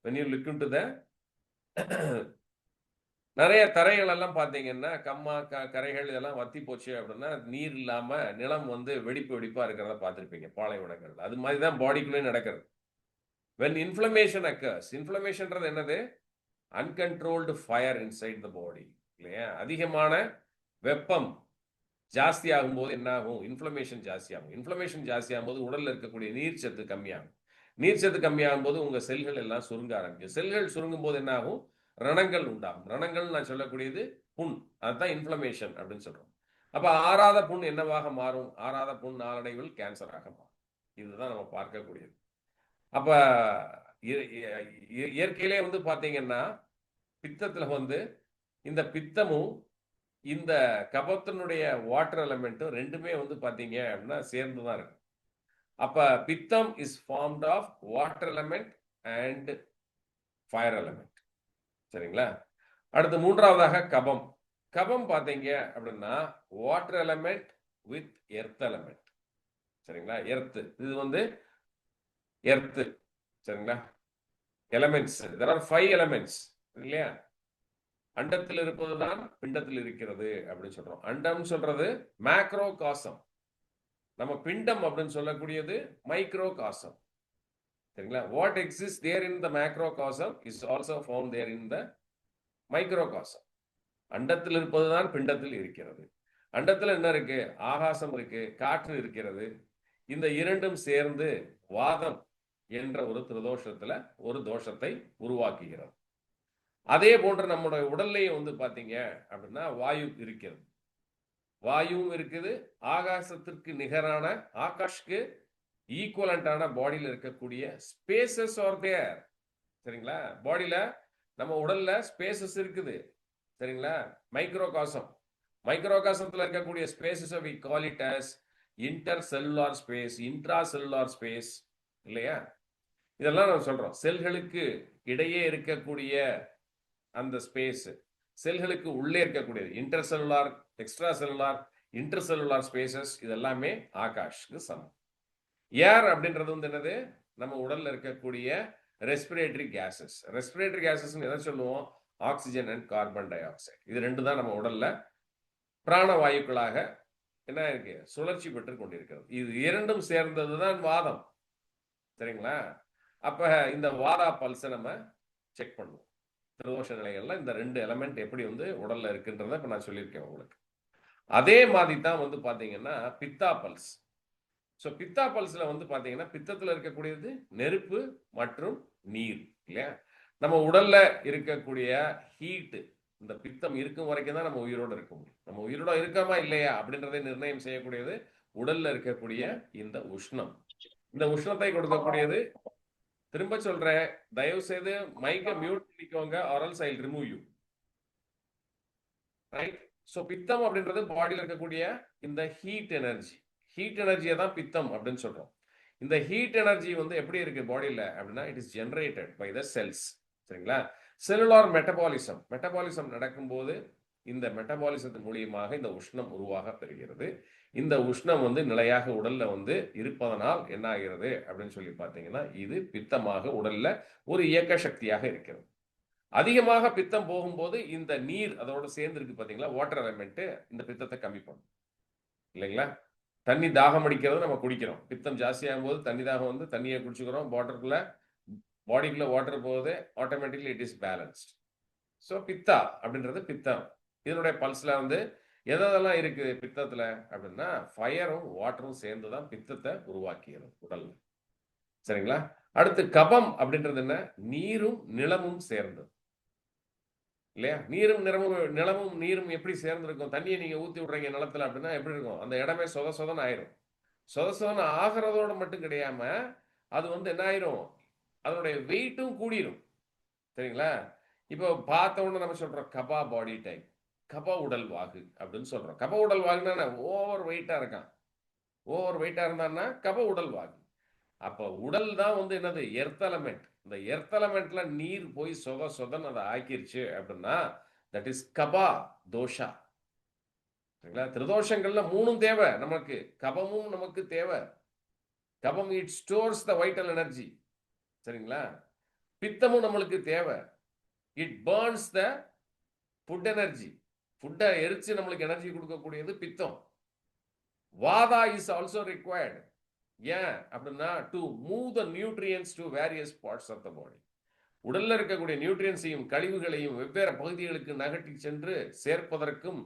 when you look into the நிறைய தரைகள் எல்லாம் பார்த்தீங்கன்னா கரைகள் இதெல்லாம் வத்தி போச்சு அப்படின்னா நீர் இல்லாம நிலம் வந்து வெடிப்பா இருக்கிறத பார்த்துருப்பீங்க பாலைவனங்கள். அது மாதிரி தான் பாடிக்குள்ளே நடக்கிறது. when inflammation occurs, இன்ஃப்ளமேஷன்றது என்னது? அன்கண்ட்ரோல்டு ஃபயர் இன்சைட் த பாடி இல்லையா? அதிகமான வெப்பம் ஜாஸ்தி ஆகும்போது என்ன ஆகும்? இன்ஃப்ளமேஷன் ஜாஸ்தி ஆகும். இன்ஃப்ளமேஷன் ஜாஸ்தி ஆகும்போது உடல்ல இருக்கக்கூடிய நீர் சத்து கம்மியாகும். நீர் சத்து கம்மியாகும் போது உங்க செல்கள் எல்லாம் சுருங்க ஆரம்பிக்கும். செல்கள் சுருங்கும் போது என்ன ஆகும்? ரணங்கள் உண்டாகும். ரணங்கள் நான் சொல்லக்கூடியது புண். அதுதான் இன்ஃப்ளமேஷன் அப்படின்னு சொல்றோம். அப்ப ஆறாத புண் என்னவாக மாறும்? ஆறாத புண் நாளடைவில் கேன்சராக மாறும். இதுதான் நம்ம பார்க்கக்கூடியது. அப்ப இயற்கையிலே வந்து பாத்தீங்கன்னா பித்தத்துல வந்து இந்த பித்தமும் இந்த கபத்தினுடைய வாட்டர் எலமெண்ட்டும் ரெண்டுமே வந்து பாத்தீங்க அப்படின்னா சேர்ந்துதான் இருக்கு. அப்ப பித்தம் is formed of water element and fire element. சரிங்களா? அடுத்து மூன்றாவதாக கபம். கபம் பாத்தீங்க அப்படின்னா water element with earth element. சரிங்களா? எர்த் இது வந்து எர்த். சரிங்களா? எலமெண்ட்ஸ் there are 5 எலமெண்ட்ஸ் இல்லையா? அண்டத்தில் இருப்பதுதான் பிண்டத்தில் இருக்கிறது அப்படின்னு சொல்றோம். அண்டம் சொல்றது மேக்ரோ காசம். நம்ம பிண்டம் அப்படின்னு சொல்லக்கூடியது மைக்ரோ காசம். சரிங்களா? What exist there in the macrocosm is also found there in the microcosm. அண்டத்தில் இருப்பதுதான் பிண்டத்தில் இருக்கிறது. அண்டத்தில் என்ன இருக்கு? ஆகாசம் இருக்கு, காற்று இருக்கிறது. இந்த இரண்டும் சேர்ந்து வாதம் என்ற ஒரு திரிதோஷத்துல ஒரு தோஷத்தை உருவாக்குகிறது. அதே போன்று நம்முடைய உடல்லையும் வந்து பாத்தீங்க அப்படின்னா வாயு இருக்கிறது. வாயுவும் இருக்குது. ஆகாசத்திற்கு நிகரான ஆகாஷ்க்கு ஈக்குவலண்டான பாடியில இருக்கக்கூடிய ஸ்பேசஸ் ஆர் தேர். சரிங்களா? பாடியில நம்ம உடல்ல ஸ்பேசஸ் இருக்குது. சரிங்களா? மைக்ரோகாசம். மைக்ரோகாசத்துல இருக்கக்கூடிய spaces we call it as intercellular space, intracellular space இல்லையா? இதெல்லாம் நம்ம சொல்றோம். செல்களுக்கு இடையே இருக்கக்கூடிய அந்த ஸ்பேஸ், செல்களுக்கு உள்ளே இருக்கக்கூடியது intercellular, extra cellular, intercellular spaces இதெல்லாமே ஆகாஷ்க்கு சமம். ஏர் அப்படின்றது வந்து என்னது? நம்ம உடல்ல இருக்கக்கூடிய ரெஸ்பிரேட்டரி கேசஸ். ரெஸ்பிரேட்டரி கேசஸ் எதை சொல்லுவோம்? Oxygen and carbon di oxide. இது ரெண்டு தான் நம்ம உடல்ல பிராணவாயுக்களாக என்ன இருக்கு? சுழற்சி பெற்று கொண்டிருக்கிறது. இது இரண்டும் சேர்ந்ததுதான் வாதம். சரிங்களா? அப்ப இந்த வாதா பல்ஸை நம்ம செக் பண்ணுவோம். திரிதோஷ நிலைகள்ல இந்த 2 எலமெண்ட் எப்படி வந்து உடல்ல இருக்குன்றத இப்ப நான் சொல்லியிருக்கேன் உங்களுக்கு. அதே மாதிரி தான் வந்து பாத்தீங்கன்னா பித்தா பல்ஸ். ஸோ பித்தா பல்ஸ்ல வந்து பாத்தீங்கன்னா பித்தத்துல இருக்கக்கூடியது நெருப்பு மற்றும் நீர் இல்லையா? நம்ம உடல்ல இருக்கக்கூடிய ஹீட், இந்த பித்தம் இருக்கும் வரைக்கும் தான் நம்ம உயிரோட இருக்க முடியும். நம்ம உயிரோட இருக்கமா இல்லையா அப்படின்றதை நிர்ணயம் செய்யக்கூடியது உடல்ல இருக்கக்கூடிய இந்த உஷ்ணம். இந்த உஷ்ணத்தை கொடுக்கக்கூடியது, திரும்ப சொல்றேன், தயவு செய்து மைக்க மியூட் பண்ணிக்கோங்க or else I'll remove you. Right? So பித்தம் அப்படின்றது பாடியில இருக்கக்கூடிய இந்த ஹீட் எனர்ஜி. ஹீட் எனர்ஜியை தான் பித்தம் அப்படின்னு சொல்றோம். இந்த ஹீட் எனர்ஜி வந்து எப்படி இருக்கு பாடியில அப்படின்னா it is generated by the cells. சரிங்களா? செல்லுலார் மெட்டபாலிசம் நடக்கும்போது இந்த மெட்டபாலிசத்தின் மூலியமாக இந்த உஷ்ணம் உருவாக பெறுகிறது. இந்த உஷ்ணம் வந்து நிலையாக உடல்ல வந்து இருப்பதனால் என்ன ஆகிறது அப்படின்னு சொல்லி பார்த்தீங்கன்னா, இது பித்தமாக உடல்ல ஒரு இயக்க சக்தியாக இருக்கிறது. அதிகமாக பித்தம் போகும்போது இந்த நீர் அதோட சேர்ந்து இருக்கு பார்த்தீங்களா, வாட்டர் எலிமெண்ட் இந்த பித்தத்தை கம்மி பண்ணும் இல்லைங்களா? தண்ணி தாகம் அடிக்கிறது நம்ம குடிக்கிறோம். பித்தம் ஜாஸ்தியாகும் போது தண்ணி தாகம் வந்து தண்ணியை குடிச்சுக்கிறோம். பாடிக்குள்ள வாட்டர் போகுது, automatically it is balanced. So பித்தா அப்படின்றது பித்தம். இதனுடைய பல்ஸ்ல வந்து எதெல்லாம் இருக்கு பித்தத்துல அப்படின்னா, ஃபயரும் வாட்டரும் சேர்ந்து தான் பித்தத்தை உருவாக்கியது உடல்ல. சரிங்களா? அடுத்து கபம் அப்படின்றது என்ன? நீரும் நிலமும் சேர்ந்தது இல்லையா? நிலமும் நீரும் எப்படி சேர்ந்திருக்கும்? தண்ணியை நீங்க ஊத்தி விடுறீங்க நிலத்துல அப்படின்னா எப்படி இருக்கும்? அந்த இடமே சொத சொதன்னு ஆயிரும். சொத சொதன்னு ஆகிறதோட மட்டும் கிடையாம அது வந்து என்ன ஆயிரும்? அதனுடைய வெயிட்டும் கூடிரும். சரிங்களா? இப்போ பார்த்த உடனே நம்ம சொல்றோம் கபா பாடி டைப், கப உடல் வாகு அப்படின்னு சொல்றோம். கப உடல் வாகுன்னா ஓவர் வெயிட்டா இருக்கான். ஓவர் வெயிட்டா இருந்தான்னா கப உடல் வாகு. அப்போ உடல் தான் வந்து என்னது? Earth element. இந்த எர்த் எலமெண்ட்ல நீர் போய் சொதன்னு அதை ஆக்கிருச்சு அப்படின்னா தட் இஸ் கபா தோஷா. சரிங்களா? திரிதோஷங்கள்ல 3ம் தேவை நமக்கு. கபமும் நமக்கு தேவை. கபம் it stores the vital energy. சரிங்களா? பித்தமும் நம்மளுக்கு தேவை. It burns the food energy. ஃபுட்டை எரிச்சு நம்மளுக்கு எனர்ஜி கொடுக்கக்கூடியது பித்தம். Vata is also required. ஏன் அப்படின்னா to move the nutrients to various parts of the body. உடல்ல இருக்கக்கூடிய நியூட்ரியன்ஸையும் கழிவுகளையும் வெவ்வேறு பகுதிகளுக்கு நகர்த்தி சென்று சேர்ப்பதற்கும்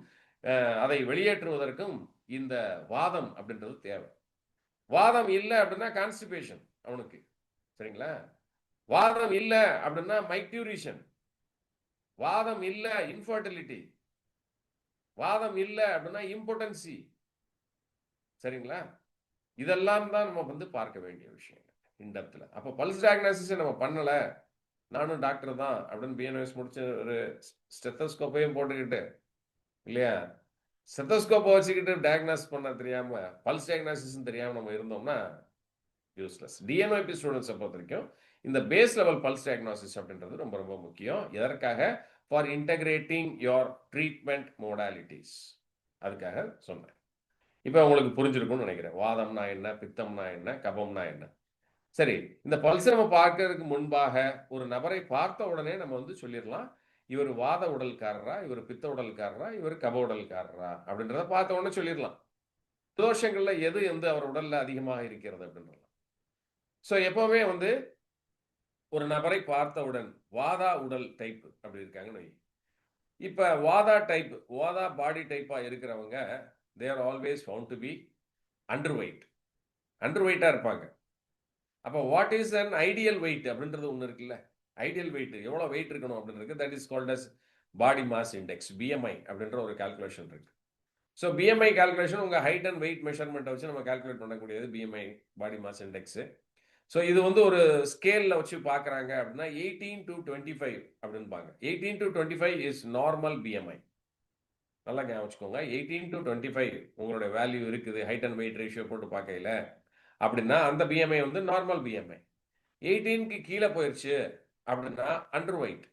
அதை வெளியேற்றுவதற்கும் இந்த வாதம் அப்படின்றது தேவை. வாதம் இல்லை அப்படின்னா கான்ஸ்டிபேஷன் அவனுக்கு. சரிங்களா? வாதம் இல்லை அப்படின்னா மைக்டியூரிஷன். வாதம் இல்லை இன்ஃபர்டிலிட்டி. வாதம் இல்லை அப்படின்னா இம்பார்ட்டன்சி. சரிங்களா? இதெல்லாம் தான் நம்ம வந்து பார்க்க வேண்டிய விஷயம் இன்டெப்த்ல. அப்போ பல்ஸ் டயக்னாசிஸ் நம்ம பண்ணல, நானும் டாக்டர் தான் அப்படின்னு பிஎன்எஸ் முடிச்சு ஒரு ஸ்டெத்தோஸ்கோப்பையும் போட்டுக்கிட்டு இல்லையா, ஸ்டெத்தோஸ்கோப்பை வச்சுக்கிட்டு டயக்னாஸ் பண்ண தெரியாம பல்ஸ் டயக்னாசிஸ் தெரியாம நம்ம இருந்தோம்னா யூஸ்லெஸ். டிஎன்ஓபி ஸ்டூடெண்ட்ஸை பொறுத்த வரைக்கும் இந்த பேஸ் லெவல் பல்ஸ் டயக்னாசிஸ் அப்படின்றது ரொம்ப ரொம்ப முக்கியம். எதற்காக? For integrating your treatment modalities. அதுக்காக சொன்னேன். இப்போ உங்களுக்கு புரிஞ்சிருக்கும்னு நினைக்கிறேன். வாதம்னா என்ன, பித்தம்னா என்ன, கபம்னா என்ன. சரி, இந்த பல்ஸ் நம்ம பார்க்கறதுக்கு முன்பாக ஒரு நபரை பார்த்த உடனே நம்ம வந்து சொல்லிடலாம், இவர் வாத உடல்காரரா, இவர் பித்த உடல்காரரா, இவர் கப உடல்காரரா அப்படின்றத பார்த்த உடனே சொல்லிடலாம். தோஷங்கள்ல எது வந்து அவர் உடல்ல அதிகமாக இருக்கிறது அப்படின்றலாம். ஸோ எப்பவுமே வந்து ஒரு நபரை பார்த்தவுடன் வாதா உடல் டைப் அப்படி இருக்காங்கன்னு வை. இப்போ வாதா பாடி டைப்பா இருக்கிறவங்க they are always found to be underweight. அண்டர்வெயிட்டா இருப்பாங்க. அப்போ what is an ideal weight அப்படின்றது ஒன்று இருக்குல்ல. ஐடியல் வெயிட் எவ்வளோ வெயிட் இருக்கணும் அப்படின்றது that is called as body mass index, BMI அப்படின்ற ஒரு கால்குலேஷன் இருக்கு. ஸோ பிஎம்ஐ கால்குலேஷன் உங்கள் ஹைட் அண்ட் வெயிட் மெஷர்மெண்ட்டை வச்சு நம்ம கால்குலேட் பண்ணக்கூடியது BMI, body mass index. So இது வந்து ஒரு ஸ்கேலில் வச்சு பார்க்குறாங்க அப்படின்னா 18 to 25 அப்படின்பாங்க. 18 to 25 இஸ் நார்மல் பிஎம்ஐ. நல்லா ஞாபகம் வச்சுக்கோங்க. 18 to 25 உங்களுடைய வேல்யூ இருக்குது ஹைட் அண்ட் வெயிட் ரேஷியோ போட்டு பார்க்கல அப்படின்னா அந்த பிஎம்ஐ வந்து நார்மல் பிஎம்ஐ. 18க்கு கீழே போயிடுச்சு அப்படின்னா அண்டர் வெயிட்.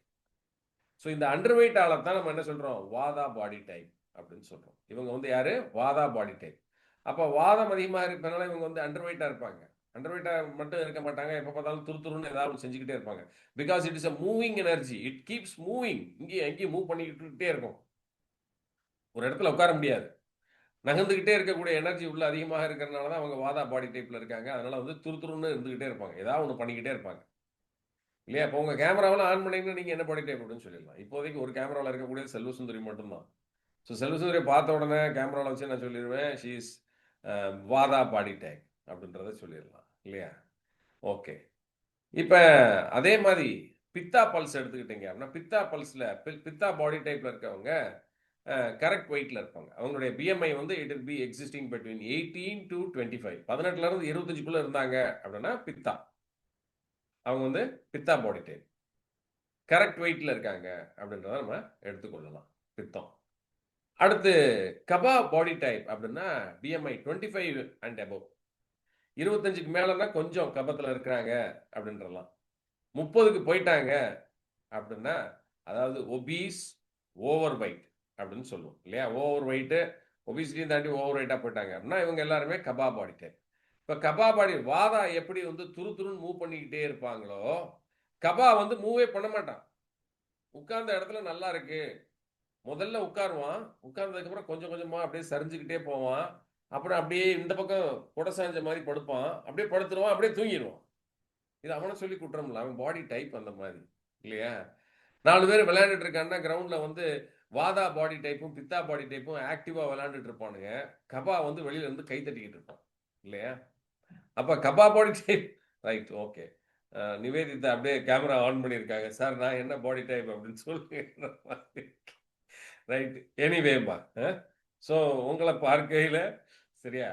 ஸோ இந்த அண்டர் வெயிட்டால தான் நம்ம என்ன சொல்றோம்? வாதா பாடி டைப் அப்படின்னு சொல்றோம். இவங்க வந்து யாரு? வாதா பாடி டைப். அப்போ வாதம் அதிகமாக இருப்பதனால இவங்க வந்து அண்டர் வெயிட்டா இருப்பாங்க. அண்டர் வெயிட்டா மட்டும் இருக்க மாட்டாங்க, எப்போ பார்த்தாலும் துருத்துருன்னு ஏதாவது செஞ்சுக்கிட்டே இருப்பாங்க. Because it is a moving energy. It keeps moving. இங்கேயும் எங்கேயும் மூவ் பண்ணிக்கிட்டே இருக்கும். ஒரு இடத்துல உட்கார முடியாது. நகர்ந்துகிட்டே இருக்கக்கூடிய எனர்ஜி உள்ள அதிகமாக இருக்கிறதுனால தான் அவங்க வாதா பாடி டைப்ல இருக்காங்க. அதனால வந்து துருத்துருன்னு இருந்துகிட்டே இருப்பாங்க. ஏதாவது ஒன்று பண்ணிக்கிட்டே இருப்பாங்க இல்லையா? இப்போ உங்க கேமராவெல்லாம் ஆன் பண்ணீங்கன்னா நீங்க என்ன பாடி டைப் அப்படின்னு சொல்லிடலாம். இப்போதைக்கு ஒரு கேமராவில் இருக்கக்கூடிய செல்வசுந்தரி மட்டும்தான். ஸோ செல்வசுந்தரி பார்த்த உடனே கேமராவில் வச்சு நான் சொல்லிடுவேன் she is Wada body type அப்படின்றத சொல்லிடலாம் இல்லையா? ஓகே. இப்போ அதே மாதிரி பித்தா பல்ஸ் எடுத்துக்கிட்டீங்க அப்படின்னா பித்தா பல்ஸ்ல பித்தா பாடி டைப்ல இருக்கவங்க கரெக்ட் வெயிட்ல இருப்பாங்க. அவங்களுடைய பிஎம்ஐ வந்து it will B existing between 18 to 25. 18ல இருந்து 25க்குள்ள இருந்தாங்க அப்படின்னா பித்தா. அவங்க வந்து பித்தா பாடி டைப். கரெக்ட் வெயிட்ல இருக்காங்க அப்படின்றத நம்ம எடுத்துக்கொள்ளலாம் பித்தம். அடுத்து கபா பாடி டைப் அப்படின்னா பிஎம்ஐ 25 அண்ட் அபவ். 25க்கு மேலன்னா கொஞ்சம் கபத்தில் இருக்கிறாங்க அப்படின்றலாம். 30க்கு போயிட்டாங்க அப்படின்னா அதாவது ஒபீஸ், ஓவர் வெயிட் அப்படின்னு சொல்லுவோம் இல்லையா? ஓவர் வெயிட்டு, ஒபிசிட்டியும் தாண்டி ஓவர் வெயிட்டாக போயிட்டாங்க அப்படின்னா இவங்க எல்லாருமே கபா பாடி டைப். இப்போ கபா பாடி வாதா எப்படி வந்து துரு துருன்னு மூவ் பண்ணிக்கிட்டே இருப்பாங்களோ, கபா வந்து மூவே பண்ண மாட்டான். உட்கார்ந்த இடத்துல நல்லா இருக்கு, முதல்ல உட்காருவான், உட்கார்ந்ததுக்கப்புறம் கொஞ்சம் கொஞ்சமாக அப்படியே சரிஞ்சுக்கிட்டே போவான், அப்புறம் அப்படியே இந்த பக்கம் குடை சாஞ்ச மாதிரி படுப்பான், அப்படியே படுத்துருவான், அப்படியே தூங்கிடுவான். இது அவனை சொல்லி குற்றமில்ல, அவன் பாடி டைப் அந்த மாதிரி இல்லையா? 4 பேர் விளையாண்டுட்டு இருக்காங்கன்னா கிரவுண்ட்ல வந்து வாதா பாடி டைப்பும் பித்தா பாடி டைப்பும் ஆக்டிவா விளையாண்டுட்டு இருப்பானுங்க. கபா வந்து வெளியில இருந்து கை தட்டிக்கிட்டு இருப்பான் இல்லையா? அப்ப kapha body type right, okay. Nivedita அப்படியே கேமரா ஆன் பண்ணியிருக்காங்க. சார் நான் என்ன பாடி டைப் அப்படின்னு சொல்லுங்க. ரைட், எனிவேமா. ஸோ உங்களை பார்க்கையில் சரியா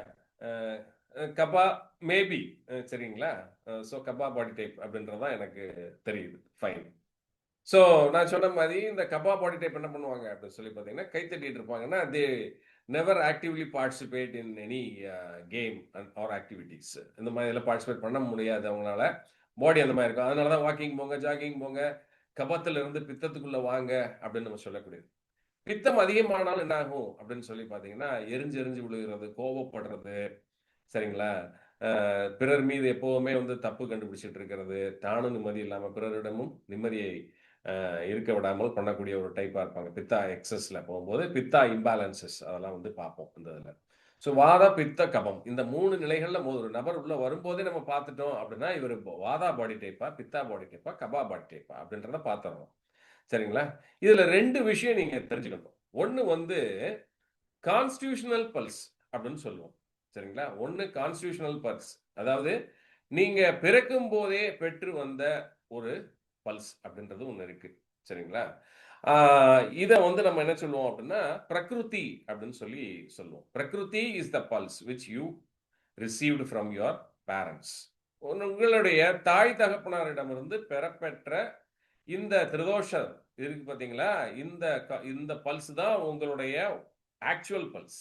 கபா மேபி சரிங்களா? ஸோ கபா பாடி டைப் அப்படின்றதான் எனக்கு தெரியுது. ஃபைன். ஸோ நான் சொன்ன மாதிரி இந்த கபா பாடி டைப் என்ன பண்ணுவாங்க அப்படின்னு சொல்லி பார்த்தீங்கன்னா கை தட்டிட்டு இருப்பாங்கன்னா they never actively participate in any game or activities. இந்த மாதிரி எல்லாம் பார்ட்டிசிபேட் பண்ண முடியாது அவங்களால. பாடி அந்த மாதிரி இருக்கும். அதனால தான் வாக்கிங் போங்க, ஜாகிங் போங்க, கபத்துல இருந்து பித்தத்துக்குள்ள வாங்க அப்படின்னு நம்ம சொல்லக்கூடியது. பித்தம் அதிகமானாலும் என்ன ஆகும் அப்படின்னு சொல்லி பார்த்தீங்கன்னா எரிஞ்சு எரிஞ்சு விழுகிறது, கோபப்படுறது சரிங்களா? பிறர் மீது எப்போவுமே வந்து தப்பு கண்டுபிடிச்சிட்டு இருக்கிறது, தானும் நிம்மதி இல்லாமல் பிறரிடமும் நிம்மதியை இருக்க விடாமல் பண்ணக்கூடிய ஒரு டைப்பாக இருப்பாங்க. பித்தா எக்ஸஸ்ல போகும்போது பித்தா இம்பேலன்சஸ் அதெல்லாம் வந்து பார்ப்போம் இந்த இதில். ஸோ வாதா பித்த கபம் இந்த 3 நிலைகள்ல ஒரு நபர் உள்ள வரும்போதே நம்ம பார்த்துட்டோம் அப்படின்னா இவர் வாதா பாடி டைப்பா, பித்தா பாடி டைப்பா, கபா பாடி டைப்பா அப்படின்றத பார்த்துடணும். சரிங்களா? இதுல 2 விஷயம் நீங்க தெரிஞ்சுக்கணும். ஒன்று வந்து கான்ஸ்டியூஷனல் பல்ஸ் அப்படின்னு சொல்லுவோம். சரிங்களா? ஒன்று கான்ஸ்டியூஷனல் பல்ஸ், அதாவது நீங்க பிறக்கும் போதே பெற்று வந்த ஒரு பல்ஸ் அப்படின்றது ஒன்று இருக்கு. சரிங்களா? இதை வந்து நம்ம என்ன சொல்லுவோம் அப்படின்னா பிரகிருதி அப்படின்னு சொல்லி சொல்லுவோம். பிரகிருதி is the pulse which you received from your parents. உங்களுடைய தாய் தகப்பனாரிடமிருந்து பெறப்பெற்ற இந்த திரிதோஷம் இருக்கு பார்த்தீங்களா? இந்த பல்ஸ் தான் உங்களுடைய ஆக்சுவல் பல்ஸ்.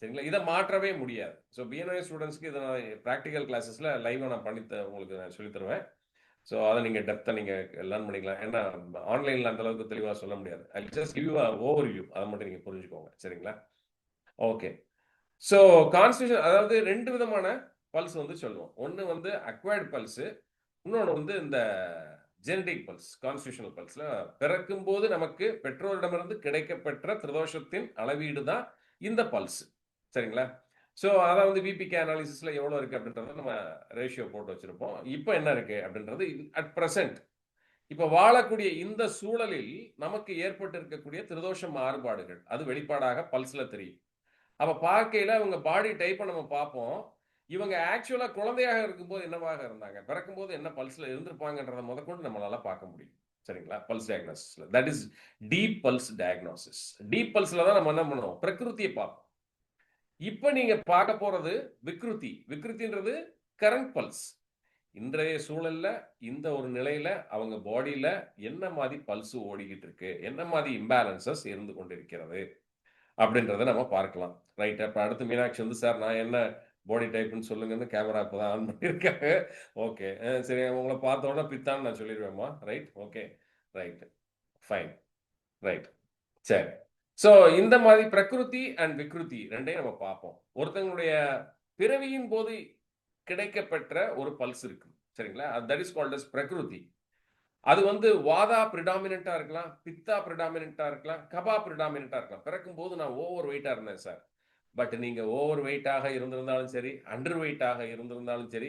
சரிங்களா? இதை மாற்றவே முடியாது. ஸோ பிஎன்ஐ ஸ்டூடெண்ட்ஸ்க்கு இதை நான் ப்ராக்டிக்கல் கிளாஸஸில் லைவாக நான் உங்களுக்கு நான் சொல்லித் தருவேன். ஸோ அதை நீங்கள் டெப்த்தாக நீங்கள் லேர்ன் பண்ணிக்கலாம். ஏன்னா ஆன்லைனில் அந்த அளவுக்கு தெளிவாக சொல்ல முடியாது. I just give you over view, அதை மட்டும் நீங்கள் புரிஞ்சுக்கோங்க. சரிங்களா? ஓகே. ஸோ கான்ஸ்டியூஷன் அதாவது 2 விதமான பல்ஸ் வந்து சொல்லுவோம். ஒன்று வந்து அக்வயர்ட் பல்ஸு, இன்னொன்று வந்து இந்த ஜெனடிக் பல்ஸ். கான்ஸ்டியூஷனல் பல்ஸ்ல பிறக்கும் போது நமக்கு பெற்றோரிடமிருந்து கிடைக்கப்பெற்ற திரிதோஷத்தின் அளவீடு தான் இந்த பல்ஸ். சரிங்களா? ஸோ அதாவது விபிகே அனாலிசிஸ்ல எவ்வளோ இருக்கு அப்படின்றத நம்ம ரேஷியோ போட்டு வச்சிருப்போம். இப்போ என்ன இருக்கு அப்படின்றது அட் பிரசன்ட் இப்போ வாழக்கூடிய இந்த சூழலில் நமக்கு ஏற்பட்டு இருக்கக்கூடிய திரிதோஷ மாறுபாடுகள் அது வெளிப்பாடாக பல்ஸ்ல தெரியும். அப்ப பார்க்கையில அவங்க பாடி டைப்பை நம்ம பார்ப்போம். இவங்க ஆக்சுவலா குழந்தையாக இருக்கும்போது என்னவாக இருந்தாங்க, பிறக்கும்போது என்ன பல்ஸ்ல இருந்திருப்பாங்கன்றத முதற்கொண்டு நம்மளால பார்க்க முடியும். சரிங்களா? பல்ஸ் டயக்னோசிஸ்ல that is deep pulse diagnosis. Deep பல்ஸ்ல தான் நம்ம என்ன பண்ணுவோம், பிரகிருதியை பார்ப்போம். இப்ப நீங்க பார்க்க போறது விக்ருதி. விக்ருதின்றது கரண்ட் பல்ஸ். இன்றைய சூழல்ல இந்த ஒரு நிலையில அவங்க பாடியில என்ன மாதிரி பல்ஸ் ஓடிக்கிட்டு இருக்கு, என்ன மாதிரி இம்பேலன்சஸ் இருந்து கொண்டிருக்கிறது அப்படின்றத நம்ம பார்க்கலாம். ரைட். அப்ப அடுத்து மீனாட்சி வந்து சார் நான் என்ன பாடி டைப்னு சொல்லுங்கன்னு கேமரா இப்பதான் ஆன் பண்ணியிருக்காங்க. ஓகே, சரி. உங்களை பார்த்த உடனே பித்தான்னு நான் சொல்லிடுவேம்மா. Right, okay, right, fine, right, சரி. ஸோ இந்த மாதிரி பிரகிருதி அண்ட் விக்ருதி ரெண்டையும் நம்ம பார்ப்போம். ஒருத்தங்களுடைய பிறவியின் போது கிடைக்கப்பெற்ற ஒரு பல்ஸ் இருக்கு. சரிங்களா? தட் இஸ் கால்ட் அஸ் பிரகிருதி. அது வந்து வாதா பிரிடாமினண்டா இருக்கலாம், பித்தா பிரிடாமினண்டா இருக்கலாம், கபா பிரிடாமினண்டா இருக்கலாம். பிறக்கும் போது நான் ஓவர் வெயிட்டா இருந்தேன் சார். பட் நீங்க ஓவர் வெயிட்டாக இருந்திருந்தாலும் சரி, அண்டர் வெயிட்டாக இருந்திருந்தாலும் சரி,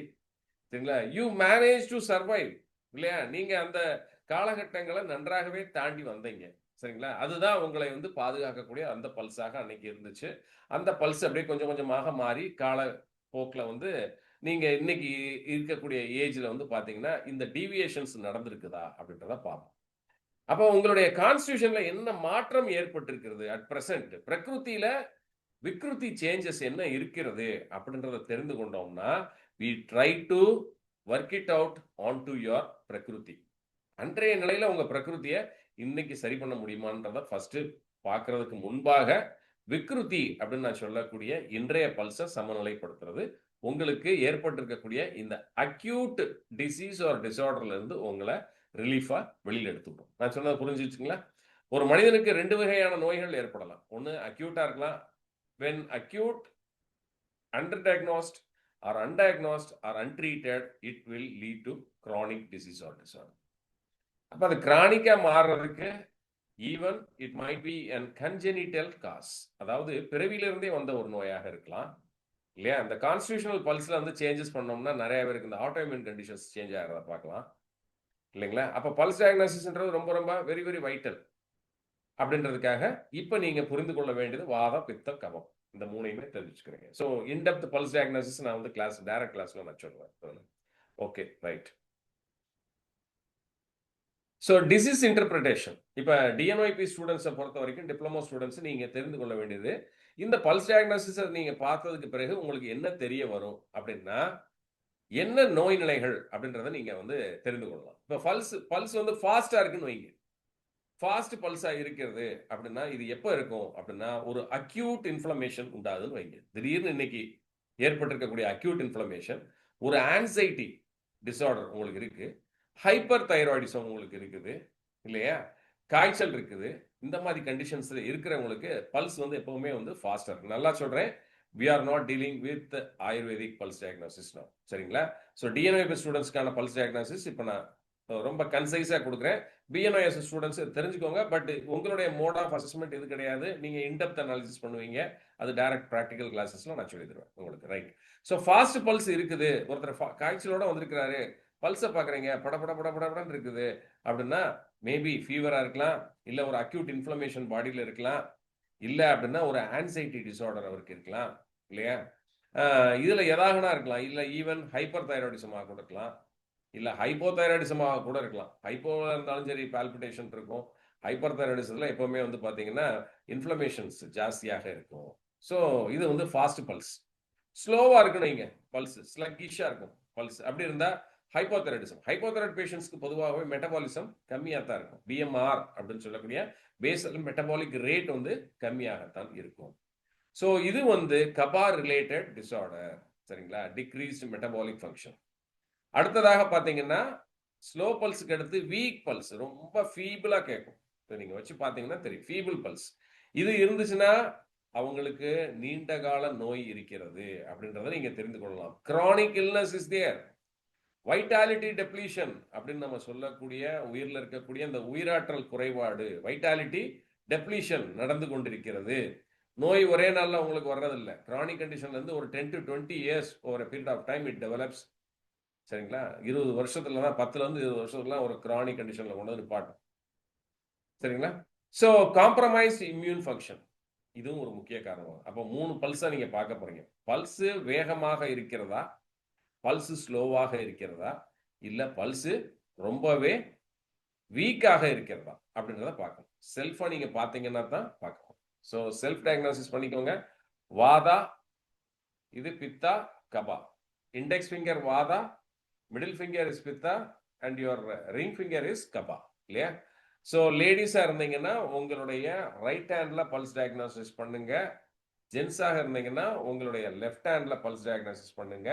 சரிங்களா, யூ மேனேஜ் டு சர்வைவ் இல்லையா? நீங்க அந்த காலகட்டங்களை நன்றாகவே தாண்டி வந்தீங்க. சரிங்களா? அதுதான் உங்களை வந்து பாதுகாக்கக்கூடிய அந்த பல்ஸாக அன்னைக்கு இருந்துச்சு. அந்த பல்ஸ் அப்படியே கொஞ்சம் கொஞ்சமாக மாறி கால போக்கில் வந்து நீங்க இன்னைக்கு இருக்கக்கூடிய ஏஜ்ல வந்து பாத்தீங்கன்னா இந்த டீவியேஷன்ஸ் நடந்திருக்குதா அப்படின்றத பார்ப்போம். அப்போ உங்களுடைய கான்ஸ்டியூஷன்ல என்ன மாற்றம் ஏற்பட்டிருக்கிறது அட் பிரசன்ட், பிரகிருதியில விக்ருதி சேஞ்சஸ் என்ன இருக்கிறது அப்படின்றத தெரிந்து கொண்டோம்னா we try to work it out onto your பிரகிருதி. அன்றைய நிலையில உங்க பிரகிருதியை இன்னைக்கு சரி பண்ண முடியுமான்றத ஃபர்ஸ்ட் பார்க்கறதுக்கு முன்பாக விக்ருதி அப்படின்னு நான் சொல்லக்கூடிய இன்றைய பல்ஸை சமநிலைப்படுத்துறது உங்களுக்கு ஏற்பட்டிருக்கக்கூடிய இந்த அக்யூட் டிசீஸ் ஆர் டிசார்டர்ல இருந்து உங்களை ரிலீஃபா வெளியில எடுத்துவிடும். நான் சொன்னது புரிஞ்சுச்சுங்களா? ஒரு மனிதனுக்கு 2 வகையான நோய்கள் ஏற்படலாம். ஒன்னு அக்யூட்டா இருக்கலாம். when acute, underdiagnosed or undiagnosed or untreated, it will lead to chronic disease or disorder. அப்ப அது கிரானிக்கா மாறுறதுக்கு even it might be an congenital cause, அதாவது பிறவியிலிருந்தே வந்த ஒரு நோயாக இருக்கலாம் இல்லையா? இந்த கான்ஸ்டிடியூஷனல் பல்ஸ்ல வந்து சேஞ்சஸ் பண்ணோம்னா நிறைய பேருக்கு இந்த ஆட்டோஇம்யூன் கண்டிஷன்ஸ் சேஞ்ச் ஆகிறத பார்க்கலாம் இல்லைங்களா? அப்ப பல்ஸ் டயக்னோசிஸ்ன்றது ரொம்ப ரொம்ப வெரி வெரி வைட்டல். அப்படின்றதுக்காக இப்ப நீங்க புரிந்து கொள்ள வேண்டியது வாதம், பித்தம், கபம், இந்த மூணையுமே தெரிஞ்சுக்கிறீங்க. ஸோ இன்டெப்த் பல்ஸ் டயக்னோசிஸ் நான் வந்து டைரக்ட் கிளாஸ்ல நான் சொல்லுவேன். Okay, right. So disease interpretation, இப்போ டிஎன்ஒய்பி ஸ்டூடெண்ட்ஸை பொறுத்த வரைக்கும், டிப்ளமோ ஸ்டூடெண்ட்ஸ் நீங்கள் தெரிந்து கொள்ள வேண்டியது, இந்த பல்ஸ் டயக்னோசிஸை நீங்கள் பார்த்ததுக்கு பிறகு உங்களுக்கு என்ன தெரிய வரும் அப்படின்னா, என்ன நோய் நிலைகள் அப்படின்றத நீங்கள் வந்து தெரிந்து கொள்ளலாம். இப்போ பல்ஸ் வந்து ஃபாஸ்ட்டாக இருக்குன்னு வைங்க. ஃபாஸ்ட் பல்ஸாக இருக்கிறது அப்படின்னா இது எப்போ இருக்கும் அப்படின்னா, ஒரு அக்யூட் இன்ஃப்ளமேஷன் உண்டாதுன்னு வைங்க. திடீர்னு இன்னைக்கு ஏற்பட்டிருக்கக்கூடிய அக்யூட் இன்ஃப்ளமேஷன், ஒரு ஆன்சைட்டி டிஸார்டர் உங்களுக்கு இருக்கு, ஹைப்பர் தைராய்டிசம் உங்களுக்கு இருக்குது இல்லையா, காய்ச்சல் இருக்குது, இந்த மாதிரி கண்டிஷன்ஸ்ல இருக்கிறவங்களுக்கு பல்ஸ் வந்து எப்பவுமே வந்து ஃபாஸ்டா இருக்கு. நல்லா சொல்றேன், we are not dealing with ayurvedic pulse diagnosis now. சரிங்களா? ஸோ டிஎன்ஒய்பி ஸ்டூடெண்ட்ஸ்க்கான பல்ஸ் டயக்னோசிஸ் இப்போ நான் ரொம்ப கன்சைஸாக கொடுக்குறேன். பிஎன்ஒஎஸ் ஸ்டூடெண்ட்ஸ் தெரிஞ்சுக்கோங்க. பட் உங்களுடைய மோட் ஆஃப் அசஸ்மெண்ட் இது கிடையாது. நீங்கள் இன்டெப்த் அனாலிசிஸ் பண்ணுவீங்க. அது டைரக்ட் ப்ராக்டிக்கல் கிளாஸஸ்ல நான் சொல்லி தருவேன் உங்களுக்கு. ரைட். ஸோ ஃபாஸ்ட் பல்ஸ் இருக்குது, ஒருத்தர் காய்ச்சலோட வந்திருக்கிறாரு, பல்ஸை பார்க்குறீங்க, படப்படன்னு இருக்குது அப்படின்னா, மேபி ஃபீவராக இருக்கலாம், இல்லை ஒரு அக்யூட் இன்ஃப்ளமேஷன் பாடியில் இருக்கலாம், இல்லை அப்படின்னா ஒரு ஆன்சைட்டி டிஸார்டர் அவருக்கு இருக்கலாம் இல்லையா? இதில் எதாகனா இருக்கலாம், இல்லை ஈவன் ஹைப்பர் தைராய்டிசமாக கூட இருக்கலாம், இல்லை ஹைப்போ தைராய்டிசமாக கூட இருக்கலாம். ஹைப்போ இருந்தாலும் சரி பால்பிட்டேஷன் இருக்கும். ஹைப்பர் தைராய்டிசத்தில் எப்போவுமே வந்து பார்த்தீங்கன்னா இன்ஃப்ளமேஷன்ஸ் ஜாஸ்தியாக இருக்கும். ஸோ இது வந்து ஃபாஸ்ட் பல்ஸ். ஸ்லோவாக இருக்குன்னு வைங்க, பல்ஸ் ஸ்லக்கிஷாக இருக்கும் பல்ஸ். அப்படி இருந்தால் ஹைப்போதைராய்டிசம். ஹைப்போதைராய்டு பேஷண்ட்ஸ்க்கு பொதுவாகவே மெட்டபாலிசம் கம்மியாக தான் இருக்கும். பிஎம்ஆர் அப்படின்னு சொல்லக்கூடிய பேசல் மெட்டபாலிக் ரேட் வந்து கம்மியாகத்தான் இருக்கும். ஸோ இது வந்து கபா ரிலேட்டட் டிஸார்டர். சரிங்களா? Decreased metabolic function. அடுத்ததாக பார்த்தீங்கன்னா ஸ்லோ பல்ஸுக்கு அடுத்து வீக் பல்ஸ், ரொம்ப ஃபீபிளாக கேட்கும். நீங்க வச்சு பார்த்தீங்கன்னா தெரியும், ஃபீபிள் பல்ஸ். இது இருந்துச்சுன்னா அவங்களுக்கு நீண்ட கால நோய் இருக்கிறது அப்படின்றத நீங்க தெரிந்து கொள்ளலாம். Chronic illness is there. Vitality depletion அப்படின்னு நம்ம சொல்லக்கூடிய உயிரில் இருக்கக்கூடிய அந்த உயிராற்றல் குறைபாடு, வைட்டாலிட்டி டெப்ளீஷன் நடந்து கொண்டிருக்கிறது. நோய் ஒரே நாளில் உங்களுக்கு வர்றதில்லை. கிரானிக் கண்டிஷன்ல இருந்து ஒரு 10 to 20 years over period of time it develops. சரிங்களா? 20 வருஷத்துல தான், 10ல இருந்து 20 வருஷத்துல ஒரு கிரானிக் கண்டிஷன்ல கொண்டு வந்து நிப்பாட்டும். சரிங்களா? ஸோ காம்ப்ரமைஸ் இம்யூன் ஃபங்க்ஷன், இதுவும் ஒரு முக்கிய காரணம். அப்போ 3 பல்ஸை நீங்க பார்க்க போறீங்க. பல்ஸ் வேகமாக இருக்கிறதா, பல்ஸ் ஸ்லோவாக இருக்கிறதா, இல்ல பல்ஸ் ரொம்பவே வீக்காக இருக்கிறதா அப்படின்றத பார்க்கணும். செல்ஃபா நீங்க பார்த்தீங்கன்னா தான் பார்க்கணும். ஸோ செல்ஃப் டயக்னோசிஸ் பண்ணிக்கோங்க. வாதா, இது pitta, kapha. Index finger vata, middle finger is pitta and your ring finger is kapha இல்லையா? ஸோ லேடிஸா இருந்தீங்கன்னா உங்களுடைய ரைட் ஹேண்ட்ல பல்ஸ் டயக்னோசிஸ் பண்ணுங்க. ஜென்ஸாக இருந்தீங்கன்னா உங்களுடைய லெஃப்ட் ஹேண்ட்ல பல்ஸ் டயக்னோசிஸ் பண்ணுங்க.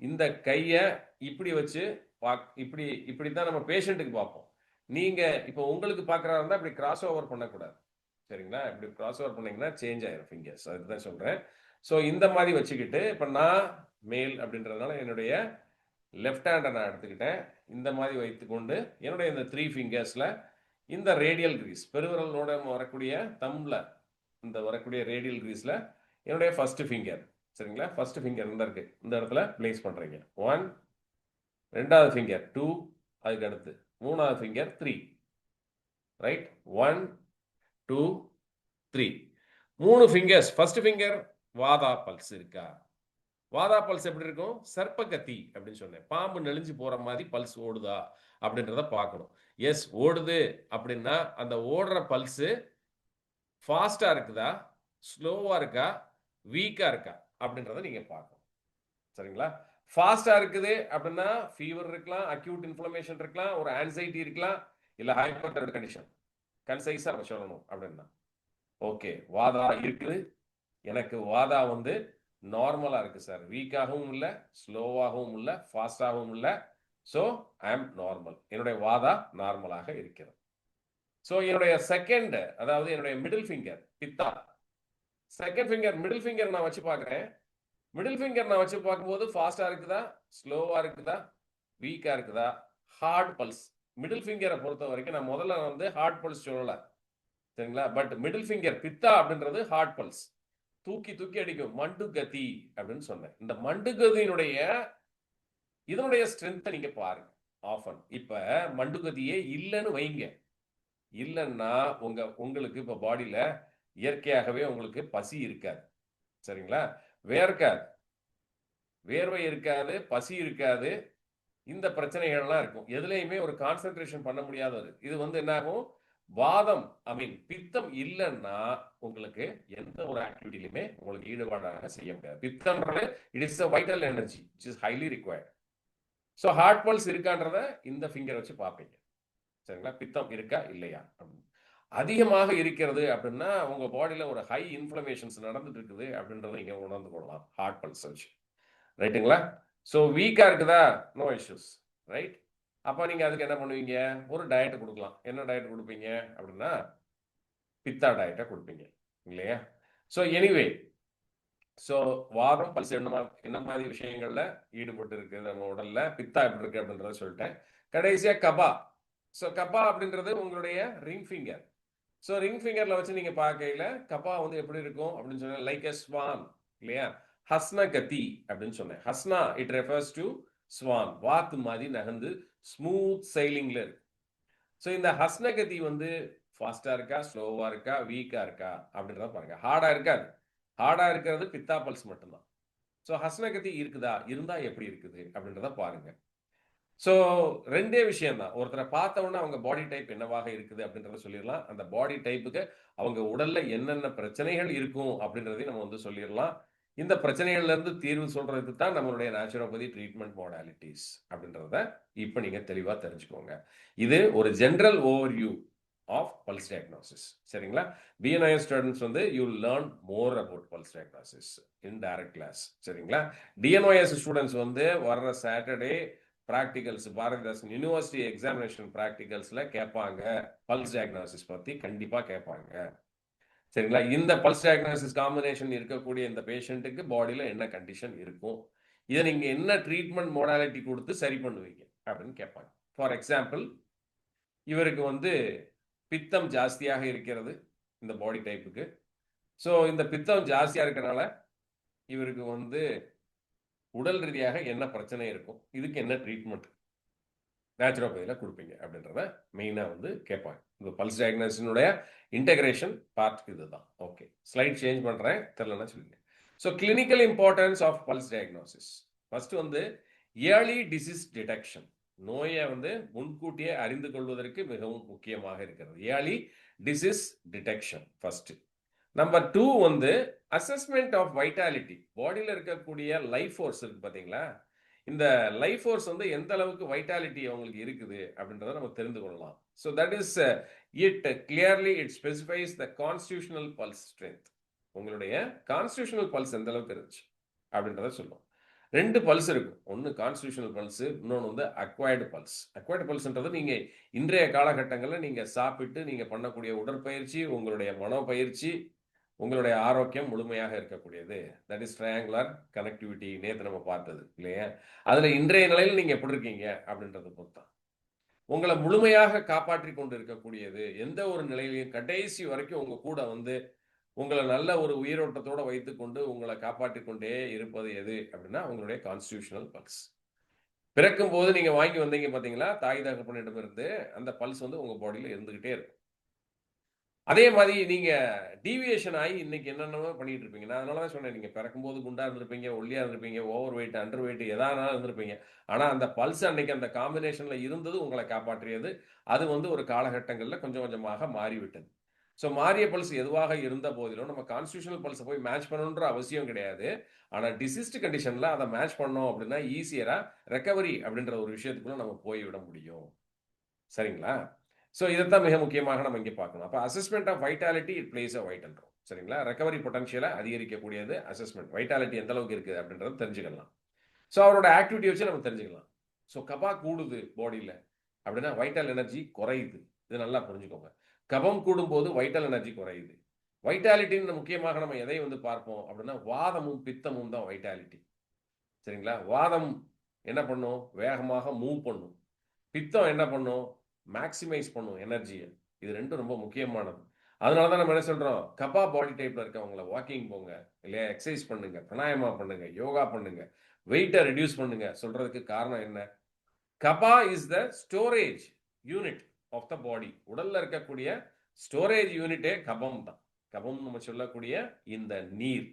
இந்த கையை இப்படி வச்சு இப்படி தான் நம்ம பேஷண்ட்டுக்கு பார்ப்போம். நீங்க இப்போ உங்களுக்கு பார்க்கறதா இருந்தால் இப்படி கிராஸ் ஓவர் பண்ணக்கூடாது. சரிங்களா? இப்படி கிராஸ் ஓவர் பண்ணீங்கன்னா சேஞ்ச் ஆயிரும் ஃபிங்கர்ஸ். அதுதான் சொல்றேன். ஸோ இந்த மாதிரி வச்சுக்கிட்டு இப்போ நான் மேல் அப்படின்றதுனால என்னுடைய லெஃப்ட் ஹேண்டை நான் எடுத்துக்கிட்டேன். இந்த மாதிரி வைத்துக்கொண்டு என்னுடைய இந்த 3 ஃபிங்கர்ஸ்ல இந்த ரேடியல் கிரீஸ், பெருவிரலோட வரக்கூடிய தம்ல இந்த வரக்கூடிய ரேடியல் கிரீஸ்ல என்னுடைய ஃபர்ஸ்ட் ஃபிங்கர், சரிங்களா? ஃபர்ஸ்ட் ஃபிங்கர் இந்த இருக்கு, இந்த இடத்துல பிளேஸ் பண்றீங்க. 1, ரெண்டாவது ஃபிங்கர் 2, அதுக்கு அடுத்து மூணாவது finger 3. Right? 1, 2, 3. 3 fingers. First finger vata pulse இருக்கா? வாதா பல்ஸ் எப்படி இருக்கும்? சர்ப்பகத்தி அப்படின்னு சொன்னேன். பாம்பு நெளிஞ்சு போற மாதிரி பல்ஸ் ஓடுதா அப்படின்றத பார்க்கணும். எஸ், ஓடுது அப்படின்னா அந்த ஓடுற பல்ஸ் ஃபாஸ்டா இருக்குதா, ஸ்லோவா இருக்கா, வீக்கா இருக்கா அப்படின்றத நீங்க பார்க்கணும். சரிங்களா? ஃபாஸ்டா இருக்குது அப்படின்னா ஃபீவர் இருக்கலாம், அக்யூட் இன்ஃப்ளமேஷன் இருக்கலாம், ஒரு ஆன்சைட்டி இருக்கலாம், இல்ல ஹைப்பர் கண்டிஷன். கன்சைஸா சொல்லணும் அப்படின்னா ஓகே, வாதா இருக்குது, எனக்கு வாதா வந்து நார்மலா இருக்கு சார், வீக்காகவும் இல்லை, ஸ்லோவாகவும் இல்லை, ஃபாஸ்டாகவும் இல்லை, ஸோ ஐ ஆம் நார்மல், என்னுடைய வாதா நார்மலாக இருக்கிறது. ஸோ என்னுடைய செகண்ட், அதாவது என்னுடைய மிடில் ஃபிங்கர் பித்தா, செகண்ட் ஃபிங்கர் மிடில் ஃபிங்கர் நான் வச்சு பார்க்குறேன். மிடில் ஃபிங்கர் நான் வச்சு பார்க்கும்போது ஃபாஸ்டா இருக்குதா, ஸ்லோவா இருக்குதா, வீக்கா இருக்குதா, ஹார்ட் பல்ஸ். மிடில் ஃபிங்கரை பொறுத்த வரைக்கும் நான் முதல்ல வந்து ஹார்ட் பல்ஸ் சொல்லல, சரிங்களா? பட் மிடில் ஃபிங்கர் பித்தா அப்படின்றது ஹார்ட் பல்ஸ், தூக்கி தூக்கி அடிக்கும், மண்டு கதி அப்படின்னு சொன்னேன். இந்த மண்டு கதியினுடைய இதனுடைய ஸ்ட்ரென்த்தை நீங்க பாருங்க. ஆஃபன் இப்ப மண்டு கதியே இல்லைன்னு வைங்க, இல்லைன்னா உங்களுக்கு இப்ப பாடியில இயற்கையாகவே உங்களுக்கு பசி இருக்காது, சரிங்களா? வேர்க்காது, வேர்வை இருக்காது, பசி இருக்காது, இந்த பிரச்சனைகள்லாம் இருக்கும். எதுலையுமே ஒரு கான்சென்ட்ரேஷன் பண்ண முடியாதது. இது வந்து என்ன ஆகும், வாதம் ஐ மீன் பித்தம் இல்லைன்னா உங்களுக்கு எந்த ஒரு ஆக்டிவிட்டிலுமே உங்களுக்கு ஈடுபாடாக செய்ய முடியாது. பித்தம்ன்றது it is a vital energy which is highly required. So heart pulse இருக்கான்றத இந்த ஃபிங்கர் வச்சு பார்ப்பீங்க, சரிங்களா? பித்தம் இருக்கா இல்லையா. அதிகமாக இருக்கிறது அப்படின்னா உங்க பாடியில ஒரு ஹை இன்ஃப்ளமேஷன்ஸ் நடந்துட்டு இருக்குது அப்படின்றத நீங்க உணர்ந்து கொள்ளலாம் ஹார்ட் பல்ஸ் வச்சு, ரைட்டுங்களா? ஸோ வீக்கா இருக்குதா, நோ இஷ்யூஸ், ரைட்? அப்போ நீங்க அதுக்கு என்ன பண்ணுவீங்க, ஒரு டயட் கொடுக்கலாம். என்ன டயட் கொடுப்பீங்க அப்படின்னா பித்தா டயட்டை கொடுப்பீங்க, இல்லையா? ஸோ எனிவே, ஸோ வாதம் பல்ஸ் என்ன மாதிரி விஷயங்கள்ல ஈடுபட்டு இருக்கு நம்ம உடல்ல, பித்தா எப்படி இருக்கு அப்படின்றத சொல்லிட்டேன். கடைசியா கபா. ஸோ கபா அப்படின்றது உங்களுடைய ரிங் ஃபிங்கர். ஸோ ரிங் ஃபிங்கர்ல வச்சு நீங்க பார்க்கையில கபா வந்து எப்படி இருக்கும் அப்படின்னு சொன்னா லைக் எ ஸ்வான், இல்லையா? ஹஸ்ன கதி அப்படின்னு சொன்னேன். Husna it refers to Swan, வாத்து மாதிரி நகர்ந்து ஸ்மூத் சைலிங்ல இருக்கு. ஸோ இந்த ஹஸ்ன கதி வந்து ஃபாஸ்டா இருக்கா, ஸ்லோவா இருக்கா, வீக்கா இருக்கா அப்படின்றத பாருங்க. ஹார்டா இருக்காது, ஹார்டா இருக்கிறது பித்தா பல்ஸ் மட்டும்தான். ஸோ ஹஸ்னகதி இருக்குதா, இருந்தா எப்படி இருக்குது அப்படின்றத பாருங்க. ஸோ ரெண்டே விஷயம் தான், ஒருத்தரை பார்த்த உடனே அவங்க பாடி டைப் என்னவாக இருக்குது அப்படின்றத சொல்லிடலாம். அந்த பாடி டைப்புக்கு அவங்க உடல்ல என்னென்ன பிரச்சனைகள் இருக்கும் அப்படின்றதையும் நம்ம வந்து சொல்லிடலாம். இந்த பிரச்சனைகள்ல இருந்து தீர்வு சொல்றதுக்கு தான் நம்மளுடைய நேச்சுரோபதி ட்ரீட்மெண்ட் மோடாலிட்டிஸ் அப்படின்றத இப்ப நீங்க தெளிவா தெரிஞ்சுக்கோங்க. இது ஒரு general overview of pulse diagnosis, சரிங்களா? BNIS ஸ்டூடெண்ட்ஸ் வந்து you learn more about pulse diagnosis in direct class, சரிங்களா? DNIS ஸ்டூடெண்ட்ஸ் வந்து வர்ற Saturday practicals, Bharathidasan university examination ப்ராக்டிகல்ஸ்ல கேட்பாங்க, பல்ஸ் டயக்னோசிஸ் பத்தி கண்டிப்பா கேட்பாங்க, சரிங்களா? இந்த பல்ஸ் டயக்னோசிஸ் காம்பினேஷன் இருக்கக்கூடிய இந்த பேஷண்ட்டுக்கு பாடியில என்ன கண்டிஷன் இருக்கும், இதை நீங்க என்ன ட்ரீட்மெண்ட் மோடாலிட்டி கொடுத்து சரி பண்ணுவீங்க அப்படின்னு கேட்பாங்க. ஃபார் எக்ஸாம்பிள், இவருக்கு வந்து பித்தம் ஜாஸ்தியாக இருக்கிறது இந்த பாடி டைப்புக்கு. ஸோ இந்த பித்தம் ஜாஸ்தியா இருக்கிறனால இவருக்கு வந்து உடல் ரீதியாக என்ன பிரச்சனை இருக்கும், இதுக்கு என்ன ட்ரீட்மெண்ட் நேச்சுரோபதியில் கொடுப்பீங்க அப்படின்றத மெயினாக வந்து கேட்பாங்க. இந்த பல்ஸ் டயக்னோசிஸினுடைய இன்டகிரேஷன் பார்ட் இதுதான். ஓகே, ஸ்லைட் சேஞ்ச் பண்ணுறேன், தெரியலன்னா சொல்லுங்க. So clinical importance of pulse diagnosis. First வந்து ஏர்லி டிசீஸ் டிடெக்ஷன், நோயை வந்து முன்கூட்டியே அறிந்து கொள்வதற்கு மிகவும் முக்கியமாக இருக்கிறது. Early disease detection first. Number 2 வந்து அசஸ்மெண்ட் ஆஃப் வைட்டாலிட்டி, பாடியில் இருக்கக்கூடிய லைஃப் ஃபோர்ஸ் இருக்கு பார்த்தீங்களா, இந்த லைஃப் ஃபோர்ஸ் வந்து எந்த அளவுக்கு வைட்டாலிட்டி அவங்களுக்கு இருக்குது அப்படின்றத நம்ம தெரிந்து கொள்ளலாம். So that is it clearly it specifies the constitutional pulse strength. உங்களுடைய கான்ஸ்டியூஷனல் பல்ஸ் எந்த அளவுக்கு இருந்துச்சு அப்படின்றத சொல்லும். 2 பல்ஸ் இருக்கும், ஒன்று கான்ஸ்டியூஷனல் பல்ஸ், இன்னொன்று வந்து அக்வயர்டு பல்ஸ். அக்வயர்டு பல்ஸ்ன்றது நீங்க இன்றைய காலகட்டங்களில் நீங்க சாப்பிட்டு நீங்க பண்ணக்கூடிய உடற்பயிற்சி, உங்களுடைய மனோபயிற்சி, உங்களுடைய ஆரோக்கியம் முழுமையாக இருக்கக்கூடியது. தட் இஸ் ட்ரையாங்குலர் கனெக்டிவிட்டி, நேற்று நம்ம பார்த்தது இல்லையா? அதுல இன்றைய நிலையில் நீங்க எப்படி இருக்கீங்க அப்படின்றது பொறுத்தான் உங்களை முழுமையாக காப்பாற்றி கொண்டு இருக்கக்கூடியது. எந்த ஒரு நிலையிலையும் கடைசி வரைக்கும் உங்க கூட வந்து உங்களை நல்ல ஒரு உயிரோட்டத்தோட வைத்துக்கொண்டு உங்களை காப்பாற்றி கொண்டே இருப்பது எது அப்படின்னா உங்களுடைய கான்ஸ்டியூஷனல் பல்ஸ். பிறக்கும் போது நீங்க வாங்கி வந்தீங்க பாத்தீங்களா, தாய் தகப்பனிடம் இருந்து அந்த பல்ஸ் வந்து உங்க பாடியில இருந்துகிட்டே இருக்கும். அதே மாதிரி நீங்க டீவியேஷன் ஆகி இன்னைக்கு என்னென்னமோ பண்ணிட்டு இருப்பீங்க. நான் அதனால தான் சொன்னேன், நீங்க பிறக்கும்போது குண்டா இருந்திருப்பீங்க, ஒல்லியா இருந்திருப்பீங்க, ஓவர் வெயிட், அண்டர் வெயிட், எதானாலும் இருந்திருப்பீங்க. ஆனா அந்த பல்ஸ் அன்னைக்கு அந்த காம்பினேஷன்ல இருந்தது உங்களை காப்பாற்றியது. அது வந்து ஒரு காலகட்டங்கள்ல கொஞ்சம் கொஞ்சமாக மாறிவிட்டது. ஸோ மாறிய பல்ஸ் எதுவாக இருந்த போதிலும் நம்ம கான்ஸ்டியூஷனல் பல்ஸை போய் மேட்ச் பண்ணணுன்ற அவசியம் கிடையாது. ஆனா டிசீஸ்டு கண்டிஷன்ல அதை மேட்ச் பண்ணோம் அப்படின்னா ஈஸியரா ரெக்கவரி அப்படின்ற ஒரு விஷயத்துக்குள்ள நம்ம போய்விட முடியும், சரிங்களா? ஸோ இதைத்தான் மிக முக்கியமாக நம்ம இங்கே பார்க்கணும். அப்போ assessment of vitality it plays a vital role, சரிங்களா? ரெக்கவரி பொட்டன்ஷியலை அதிகரிக்கக்கூடியது அசஸ்மெண்ட். வைட்டாலிட்டி எந்த அளவுக்கு இருக்குது அப்படின்றத தெரிஞ்சுக்கலாம். ஸோ அவரோட ஆக்டிவிட்டி வச்சு நம்ம தெரிஞ்சுக்கலாம். ஸோ கபா கூடுது பாடியில் அப்படின்னா வைட்டல் எனர்ஜி குறையுது. இது நல்லா புரிஞ்சுக்கோங்க. கபம் கூடும்போது வைட்டல் எனர்ஜி குறையுது. வைட்டாலிட்டின்னு முக்கியமாக நம்ம எதை வந்து பார்ப்போம் அப்படின்னா வாதமும் பித்தமும் தான் வைட்டாலிட்டி. சரிங்களா? வாதம் என்ன பண்ணும்? வேகமாக மூவ் பண்ணும். பித்தம் என்ன பண்ணும்? மேக்சிமைஸ் பண்ணும் எனர்ஜியை. இது ரெண்டும் ரொம்ப முக்கியமானது. அதனால தான் நம்ம என்ன சொல்றோம்? கபா பாடி டைப்ல இருக்கவங்கள வாக்கிங் போங்க, இல்லையா எக்ஸசைஸ் பண்ணுங்க, பிராணாயாமா பண்ணுங்க, யோகா பண்ணுங்க, வெயிட்டை ரெடியூஸ் பண்ணுங்க சொல்றதுக்கு காரணம் என்ன? Kapha is the storage unit of the body. உடல்ல இருக்கக்கூடிய ஸ்டோரேஜ் யூனிட்டே கபம் தான். கபம் நம்ம சொல்லக்கூடிய இந்த நீர்,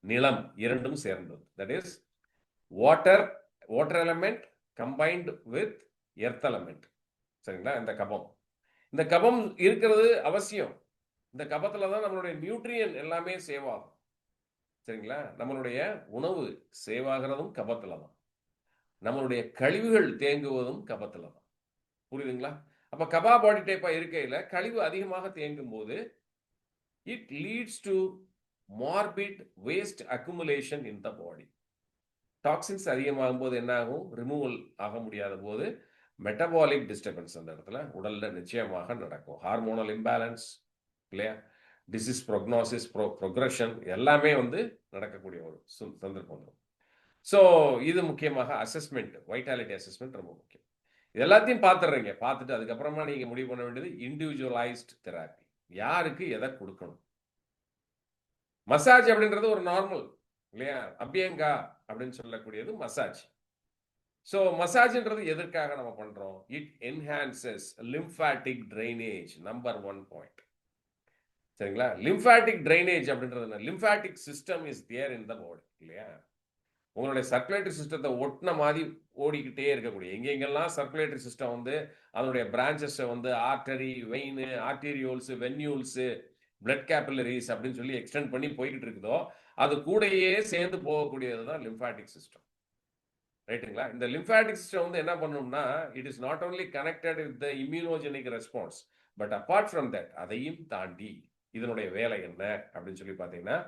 நிலம் இரண்டும் சேர்ந்தது. That is water element combined with earth element. சரிங்களா? இந்த கபம் இருக்கிறது அவசியம். இந்த கபத்துல தான் நம்மளுடைய நியூட்ரியன் எல்லாமே சேவ் ஆகும். சரிங்களா? நம்மளுடைய உணவு சேவ் ஆகிறதும் கபத்துல தான். நம்மளுடைய கழிவுகள் தேங்குவதும் கபத்துல தான். புரியுதுங்களா? அப்ப கபா பாடி டைப்பா இருக்கையில கழிவு அதிகமாக தேங்கும் போது it leads to morbid waste accumulation in the body. Toxins அதிகமாகும் போது என்ன ஆகும்? ரிமூவல் ஆக முடியாத போது மெட்டபாலிக் டிஸ்டர்பன்ஸ் அந்த இடத்துல உடல்ல நிச்சயமாக நடக்கும். ஹார்மோனல் இம்பேலன்ஸ், இல்லையா, டிசீஸ் ப்ரோக்னோசிஸ், ப்ரோக்ரஷன் எல்லாமே வந்து நடக்கக்கூடிய ஒரு சந்தர்ப்பம். ஸோ இது முக்கியமாக அசஸ்மெண்ட், வைட்டாலிட்டி அசஸ்மெண்ட் ரொம்ப முக்கியம். இது எல்லாத்தையும் பார்த்துடுறீங்க. பார்த்துட்டு அதுக்கப்புறமா நீங்கள் முடிவு பண்ண வேண்டியது இண்டிவிஜுவலைஸ்ட் தெராப்பி. யாருக்கு எதை கொடுக்கணும்? மசாஜ் அப்படின்றது ஒரு நார்மல், இல்லையா? அபியங்கா அப்படின்னு சொல்லக்கூடியது மசாஜ். ஸோ மசாஜ்ன்றது எதற்காக நம்ம பண்றோம்? It enhances lymphatic drainage. Number 1 point. சரிங்களா? லிம்ஃபாட்டிக் ட்ரைனேஜ் அப்படின்றது lymphatic system is there in the பாடி, இல்லையா? உங்களுடைய சர்க்குலேட்டரி சிஸ்டத்தை ஒட்டின மாதிரி ஓடிக்கிட்டே இருக்கக்கூடிய எங்கெங்கெல்லாம் சர்க்குலேட்டரி சிஸ்டம் வந்து அதனுடைய பிரான்ச்சஸை வந்து ஆர்டரி, வெயின், ஆர்டீரியோல்ஸ், வென்யூல்ஸ், பிளட் கேபிலரிஸ் அப்படின்னு சொல்லி எக்ஸ்டெண்ட் பண்ணி போய்கிட்டு இருக்குதோ அது கூடயே சேர்ந்து போகக்கூடியது தான் லிம்ஃபாட்டிக் சிஸ்டம். ரைட்டுங்களா? இந்த லிம்ஃபாட்டிக் சிஸ்டம் வந்து என்ன பண்ணணும்னா it is not only connected with the immunogenic response, but apart from that அதையும் தாண்டி இதனுடைய வேலை என்ன அப்படின்னு சொல்லி பார்த்தீங்கன்னா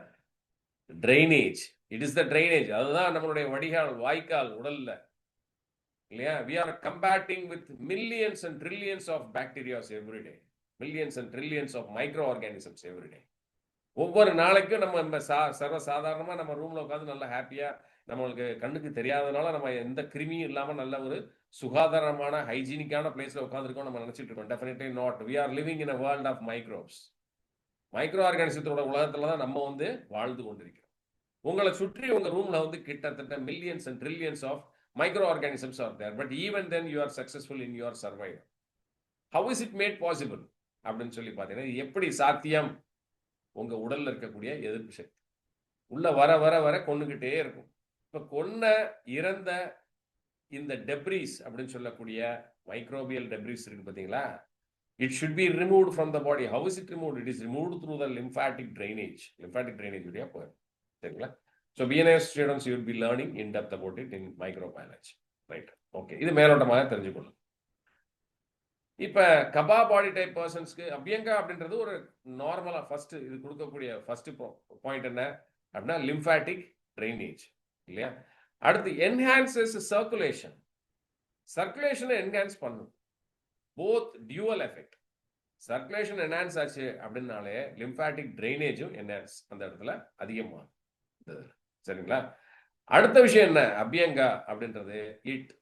drainage. It is the drainage. அதுதான் நம்மளுடைய வடிகால், வாய்க்கால் உடல்ல, இல்லையா? we are combating with millions and trillions of bacteria every day, millions and trillions of microorganisms every day. ஒவ்வொரு நாளைக்கும் நம்ம சர்வ சாதாரணமா நம்ம ரூம்ல உட்காந்து நல்லா ஹாப்பியா நம்மளுக்கு கண்ணுக்கு தெரியாதனால நம்ம எந்த கிருமியும் இல்லாம நல்ல ஒரு சுகாதாரமான ஹைஜீனிக்கான பிளேஸ்ல உட்காந்துருக்கோம் நம்ம நினைச்சிட்டு இருக்கோம். Definitely not. we are living in a world of microbes. மைக்ரோ ஆர்கானிசத்தோட உலகத்துல தான் நம்ம வந்து வாழ்ந்து கொண்டிருக்கிறோம். உங்களை சுற்றி உங்க ரூம்ல வந்து கிட்டத்தட்ட millions and trillions of micro organisms are there. But even then you are successful in your survival. How is it made possible அப்படின்னு சொல்லி பார்த்தீங்கன்னா எப்படி சாத்தியம்? உங்க உடல்ல இருக்கக்கூடிய எதிர்ப்பு சக்தி உள்ள வர வர வர கொண்டுகிட்டே இருக்கும். இப்ப இறந்த இந்த டெப்ரிஸ் அப்படின்னு சொல்லக்கூடிய மைக்ரோபியல் டெப்ரிஸ் இருக்கு பார்த்தீங்களா? It should be removed from the body. How is it removed? It is removed through the lymphatic drainage. Lymphatic drainage உடைய போய் சரிங்களா? So BNS students you will be learning in depth about it in microbiology. Right. Okay. இது மேலோட்டமாக தெரிஞ்சுக்கணும். இப்ப Kaba body type பர்சன்ஸ்க்கு Abhyanga அப்படின்றது ஒரு நார்மலா ஃபர்ஸ்ட் இது கொடுக்கக்கூடிய ஃபர்ஸ்ட் பாயிண்ட் என்ன அப்படின்னா லிம்ஃபாட்டிக் ட்ரைனேஜ், இல்லையா? அடுத்து என்ஹான்சஸ் சர்க்குலேஷன். சர்க்குலேஷனை என்ஹான்ஸ் பண்ணும். Both dual effect. Circulation enhance ஆச்சு அப்படின்னாலே லிம்ஃபாட்டிக் ட்ரைனேஜும் என்ஹான்ஸ் அந்த இடத்துல அதிகமாகும். சரிங்களா? அடுத்த விஷயம் என்ன அபியங்கா அப்படின்றது? It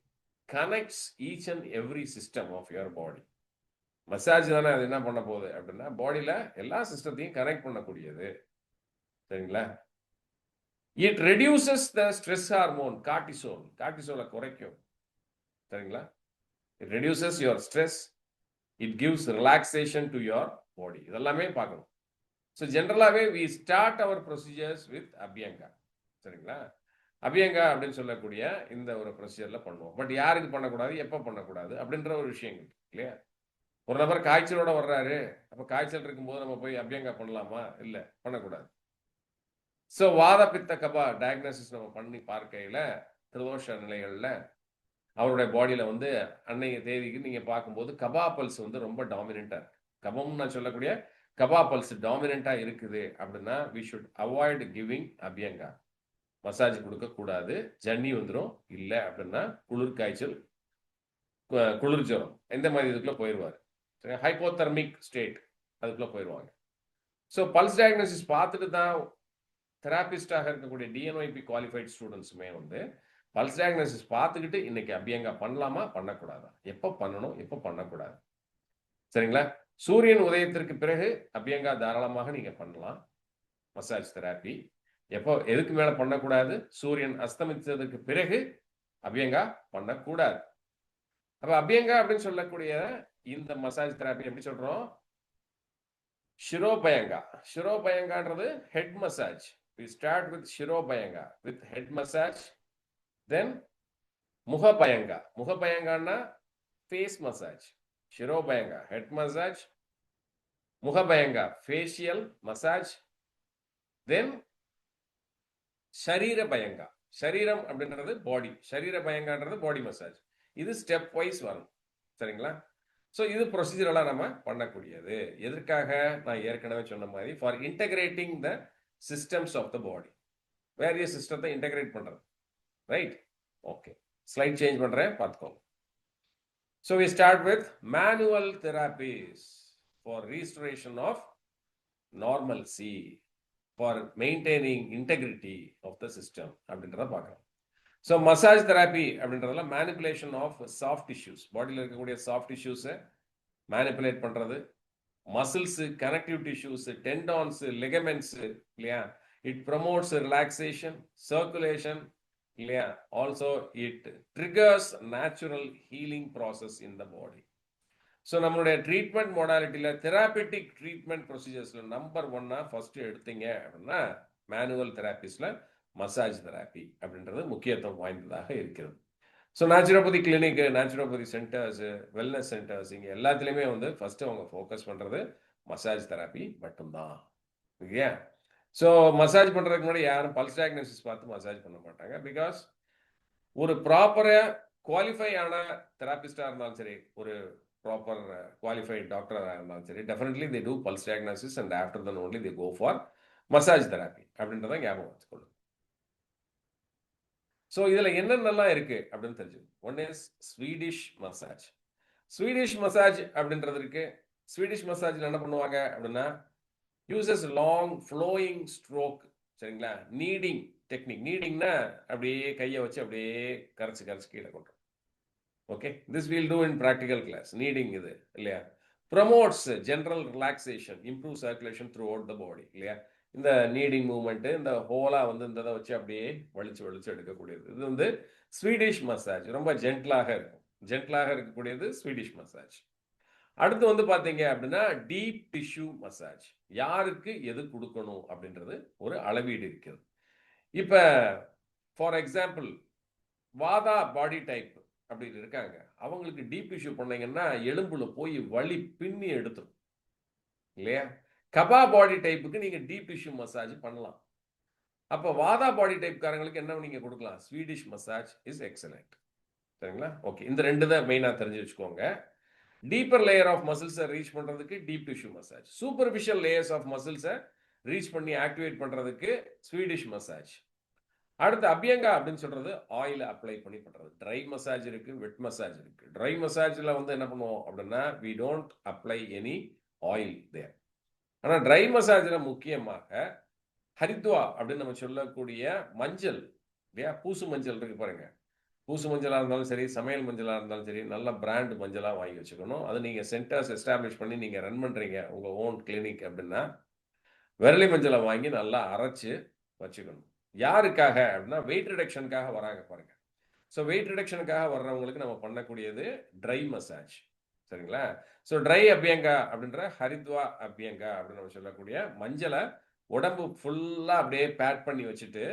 connects each and every system of your body. Massage தானே அது என்ன பண்ண போகுது அப்படின்னா பாடியில எல்லா சிஸ்டத்தையும் கனெக்ட் பண்ணக்கூடியது. சரிங்களா? It reduces the stress hormone cortisol. கார்டிசோலை குறைக்கும். சரிங்களா? It reduces your stress. It gives relaxation to your body. இதெல்லாமே பார்க்கணும். ஸோ ஜென்ரலாகவே we start our procedures with Abhyanga. சரிங்களா? அபியங்கா அப்படின்னு சொல்லக்கூடிய இந்த ஒரு ப்ரொசீஜரில் பண்ணுவோம். பட் யாருக்கு பண்ணக்கூடாது, எப்போ பண்ணக்கூடாது அப்படின்ற ஒரு விஷயங்கள், இல்லையா? ஒரு நபர் காய்ச்சலோட வர்றாரு, அப்போ காய்ச்சல் இருக்கும்போது நம்ம போய் அபியங்கா பண்ணலாமா? இல்லை, பண்ணக்கூடாது. ஸோ வாத பித்த கபா டயக்னோசிஸ் நம்ம பண்ணி பார்க்கையில் பிரதோஷ நிலைகளில் அவருடைய பாடியில வந்து அன்னைய தேதிக்கு நீங்க பார்க்கும்போது கபா பல்ஸ் வந்து ரொம்ப டாமினண்டா இருக்கு. கபம் நான் சொல்லக்கூடிய கபா பல்ஸ் டாமினண்டா இருக்குது அப்படின்னா we should avoid giving abhyanga. Massage கொடுக்க கூடாது. ஜன்னி வந்துடும். இல்லை அப்படின்னா குளிர் காய்ச்சல் குளிர் ஜுரம் இந்த மாதிரி இதுக்குள்ள போயிடுவார். சரி, ஹைப்போதெர்மிக் ஸ்டேட் அதுக்குள்ள போயிடுவாங்க. ஸோ பல்ஸ் டயக்னோசிஸ் பார்த்துட்டு தான் தெராபிஸ்டாக இருக்கக்கூடிய டிஎன்ஒய்பி குவாலிஃபைட் ஸ்டூடெண்ட்ஸுமே வந்து பல்ஸ் டயக்னோசிஸ் பார்த்துக்கிட்டு இன்னைக்கு அபியங்கா பண்ணலாமா பண்ணக்கூடாதா, எப்போ பண்ணணும் எப்போ பண்ணக்கூடாது, சரிங்களா? சூரியன் உதயத்திற்கு பிறகு அபியங்கா தாராளமாக நீங்க பண்ணலாம் மசாஜ் தெராப்பி. எப்போ எதுக்கு மேல பண்ணக்கூடாது? சூரியன் அஸ்தமித்ததுக்கு பிறகு அபியங்கா பண்ணக்கூடாது. அப்ப அபியங்கா அப்படின்னு சொல்லக்கூடிய இந்த மசாஜ் தெராப்பி எப்படி சொல்றோம்? ஷிரோபயங்கா. ஷிரோபயங்கான்றது head massage. We start with shirobhyanga with head massage, then mukhabhyanga. முகபயங்கான்னா face massage. Shirobhyanga head massage, mukhabhyanga facial massage, then sharira abhyanga. ஷரீரம் அப்படின்றது பாடி, ஷரீர பயங்கான்றது பாடி மசாஜ். இது ஸ்டெப் வைஸ் வரும், சரிங்களா? ஸோ இது ப்ரொசீஜரெல்லாம் நம்ம பண்ணக்கூடியது. எதற்காக? நான் ஏற்கனவே சொன்ன மாதிரி for integrating the systems of the body, various சிஸ்டத்தை இன்டகிரேட் பண்றது, ரைட்? ஓகே, ஸ்லைட் சேஞ்ச் பண்றேன், பார்த்துக்கோங்க. So we start with manual therapies for restoration of normalcy, for maintaining integrity of the system அப்படின்றத பார்க்கலாம். ஸோ மசாஜ் தெராப்பி அப்படின்றதுல manipulation of soft tissues, பாடியில் இருக்கக்கூடிய soft டிஷ்யூஸை மேனிப்புலேட் பண்ணுறது, muscles, connective tissues, tendons, ligaments, இல்லையா? இட் ப்ரமோட்ஸ் ரிலாக்ஸேஷன், சர்க்குலேஷன், இல்லையா? Also it triggers natural healing process in the body. So நம்மளுடைய ட்ரீட்மெண்ட் மொடாலிட்டியில் தெராபிட்டிக் ட்ரீட்மெண்ட் ப்ரொசீஜர்ஸில் நம்பர் 1 ஃபர்ஸ்ட் எடுத்தீங்க அப்படின்னா மேனுவல் தெராப்பிஸில் மசாஜ் தெராப்பி அப்படின்றது முக்கியத்துவம் வாய்ந்ததாக இருக்கிறது. So naturopathy clinic, naturopathy centres, wellness centres, இங்கே எல்லாத்துலேயுமே வந்து ஃபர்ஸ்ட் அவங்க ஃபோக்கஸ் பண்ணுறது மசாஜ் தெராப்பி மட்டும்தான், இல்லையா? ஸோ மசாஜ் பண்ணுறதுக்கு முன்னாடி யாரும் பல்ஸ் டயக்னோசிஸ் பார்த்து மசாஜ் பண்ண மாட்டாங்க. பிகாஸ் ஒரு ப்ராப்பராக குவாலிஃபை ஆன தெராபிஸ்டாக இருந்தாலும் சரி, ஒரு ப்ராப்பர் குவாலிஃபைட் டாக்டராக இருந்தாலும் சரி, definitely they do pulse diagnosis and after then only they go for massage therapy அப்படின்றத ஞாபகம் வச்சுக்கணும். ஸோ இதில் என்னென்னலாம் இருக்கு அப்படின்னு தெரிஞ்சுக்கணும். One is Swedish massage. Swedish massage அப்படின்றது இருக்கு. ஸ்வீடிஷ் மசாஜில் என்ன பண்ணுவாங்க அப்படின்னா யூசஸ் லாங் ஃப்ளோயிங் ஸ்ட்ரோக், சரிங்களா? Kneading technique. நீடிங்னா அப்படியே கையை வச்சு அப்படியே கரைச்சி கரைச்சி கீழே கொண்டுரும். Okay, this will do in practical class. Kneading இது, இல்லையா? Promotes general relaxation, improve circulation through out the பாடி, இல்லையா? இந்த நீடிங் மூவ்மெண்ட்டு, இந்த ஹோலாக வந்து இந்த இதை வச்சு அப்படியே வலிச்சு எடுக்கக்கூடியது. இது வந்து ஸ்வீடிஷ் மசாஜ். ரொம்ப ஜென்டலாக இருக்கும், ஜென்டலாக இருக்கக்கூடியது ஸ்வீடிஷ் மசாஜ். அடுத்து வந்து பார்த்தீங்க அப்படின்னா டீப் டிஷ்யூ மசாஜ். யாருக்கு எது கொடுக்கணும் அப்படின்றது ஒரு அளவீடு இருக்கிறது. இப்போ for example Wada body type அப்படி இருக்காங்க, அவங்களுக்கு டீப் டிஷ்யூ பண்ணீங்கன்னா எலும்புல போய் வலி பின்னி எடுத்துரும், இல்லையா? கபா பாடி டைப்புக்கு நீங்க டீப் டிஷ்யூ மசாஜ் பண்ணலாம். அப்போ வாதா பாடி டைப்காரங்களுக்கு என்ன நீங்க கொடுக்கலாம்? ஸ்வீடிஷ் மசாஜ் இஸ் எக்ஸலென்ட், சரிங்களா? ஓகே, இந்த ரெண்டு தான் மெயினாக தெரிஞ்சு வச்சுக்கோங்க. டீப்பர் லேயர் ஆஃப் மசில்ஸை ரீச் பண்ணுறதுக்கு deep tissue massage, superficial layers of மசில்ஸை ரீச் பண்ணி ஆக்டிவேட் பண்ணுறதுக்கு ஸ்வீடிஷ் மசாஜ். அடுத்து அபியங்கா அப்படின்னு சொல்றது ஆயில் அப்ளை பண்ணி பண்ணுறது. ட்ரை மசாஜ் இருக்கு, வெட் மசாஜ் இருக்கு. ட்ரை மசாஜில் வந்து என்ன பண்ணுவோம் அப்படின்னா we don't apply any oil there. ஆனால் ட்ரை மசாஜில் முக்கியமாக ஹரித்வா அப்படின்னு நம்ம சொல்லக்கூடிய மஞ்சள், இல்லையா? பூசு மஞ்சள் இருக்கு பாருங்க. பூசு மஞ்சளாக இருந்தாலும் சரி, சமையல் மஞ்சளாக இருந்தாலும் சரி, நல்ல பிராண்ட் மஞ்சளாக வாங்கி வச்சுக்கணும். அது நீங்கள் சென்டர்ஸ் எஸ்டாப்ளிஷ் பண்ணி நீங்கள் ரன் பண்ணுறீங்க உங்கள் ஓன் கிளினிக் அப்படின்னா விரலி மஞ்சளை வாங்கி நல்லா அரைச்சு வச்சுக்கணும். யாருக்காக அப்படின்னா வெயிட் ரிடக்ஷனுக்காக வராங்க பாருங்க. ஸோ வெயிட் ரிடக்ஷனுக்காக வர்றவங்களுக்கு நம்ம பண்ணக்கூடியது ட்ரை மசாஜ், சரிங்களா? ஸோ ட்ரை அபியங்கா அப்படின்ற ஹரித்வா அபியங்கா அப்படின்னு நம்ம சொல்லக்கூடிய மஞ்சளை உடம்பு ஃபுல்லாக அப்படியே பேக் பண்ணி வச்சுட்டு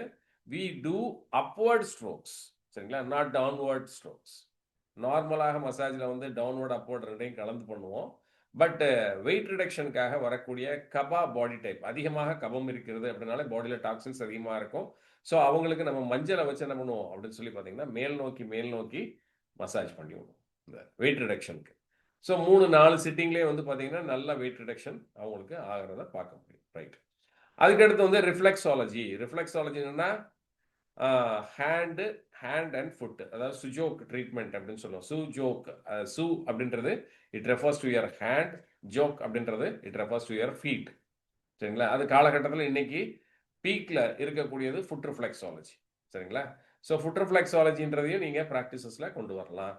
வி டூ அப்வர்ட் ஸ்ட்ரோக்ஸ், சரிங்களா? Not downward strokes. நார்மலாக மசாஜில் வந்து டவுன்வர்ட் அப்வர்ட் ரெண்டையும் கலந்து பண்ணுவோம். பட் வெயிட் ரிடக்ஷனுக்காக வரக்கூடிய கபா பாடி டைப், அதிகமாக கபம் இருக்கிறது அப்படின்னாலே பாடியில் டாக்ஸின்ஸ் அதிகமாக இருக்கும். ஸோ அவங்களுக்கு நம்ம மஞ்சளை வச்சு என்ன பண்ணுவோம் அப்படின்னு சொல்லி பார்த்தீங்கன்னா மேல் நோக்கி மசாஜ் பண்ணி விடுவோம் இந்த வெயிட் ரிடக்ஷனுக்கு. ஸோ 3-4 சிட்டிங்லேயே வந்து பார்த்தீங்கன்னா நல்ல வெயிட் ரிடக்ஷன் அவங்களுக்கு ஆகிறத பார்க்க முடியும், ரைட்? அதுக்கடுத்து வந்து ரிஃப்ளெக்ஸாலஜி. ரிஃப்ளெக்ஸாலஜி என்னன்னா ஹேண்ட் அண்ட் ஃபுட், அதாவது சுஜோக் ட்ரீட்மெண்ட் அப்படின்னு சொல்லுவோம். சுஜோக், சு அப்படின்றது it refers to your hand, ஜோக் அப்படின்றது it refers to your feet. சரிங்களா? அது காலகட்டத்தில் இன்னைக்கு பீக்ல இருக்கக்கூடியது ஃபுட் ரிஃப்ளெக்ஸாலஜி. சரிங்களா? ஸோ ஃபுட் ரிஃப்ளெக்ஸாலஜின்றதையும் நீங்கள் ப்ராக்டிசஸில் கொண்டு வரலாம்.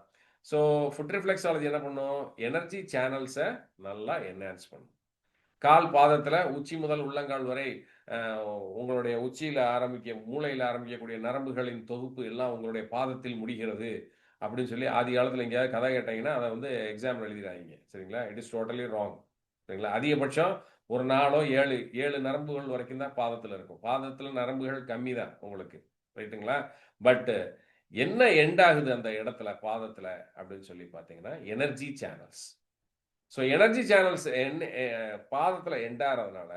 ஸோ ஃபுட் ரிஃப்ளெக்ஸாலஜி என்ன பண்ணும்? எனர்ஜி சேனல்ஸை நல்லா என்ஹான்ஸ் பண்ணும். கால் பாதத்தில் உச்சி முதல் உள்ளங்கால் வரை உங்களுடைய உச்சியில் மூளையில் ஆரம்பிக்கக்கூடிய நரம்புகளின் தொகுப்பு எல்லாம் உங்களுடைய பாதத்தில் முடிகிறது அப்படின்னு சொல்லி ஆதி காலத்தில் எங்கேயாவது கதை கேட்டீங்கன்னா அதை வந்து எக்ஸாம் எழுதிடாதீங்க. சரிங்களா? It is totally wrong. சரிங்களா? அதிகபட்சம் ஒரு நாளோ 7 நரம்புகள் வரைக்கும் தான் பாதத்தில் இருக்கும். பாதத்தில் நரம்புகள் கம்மி தான் உங்களுக்கு, ரைட்டுங்களா? பட் என்ன எண்ட் ஆகுது அந்த இடத்துல பாதத்தில் அப்படின்னு சொல்லி பார்த்தீங்கன்னா energy channels. So energy channels பாதத்தில் எண்ட் ஆகிறதுனால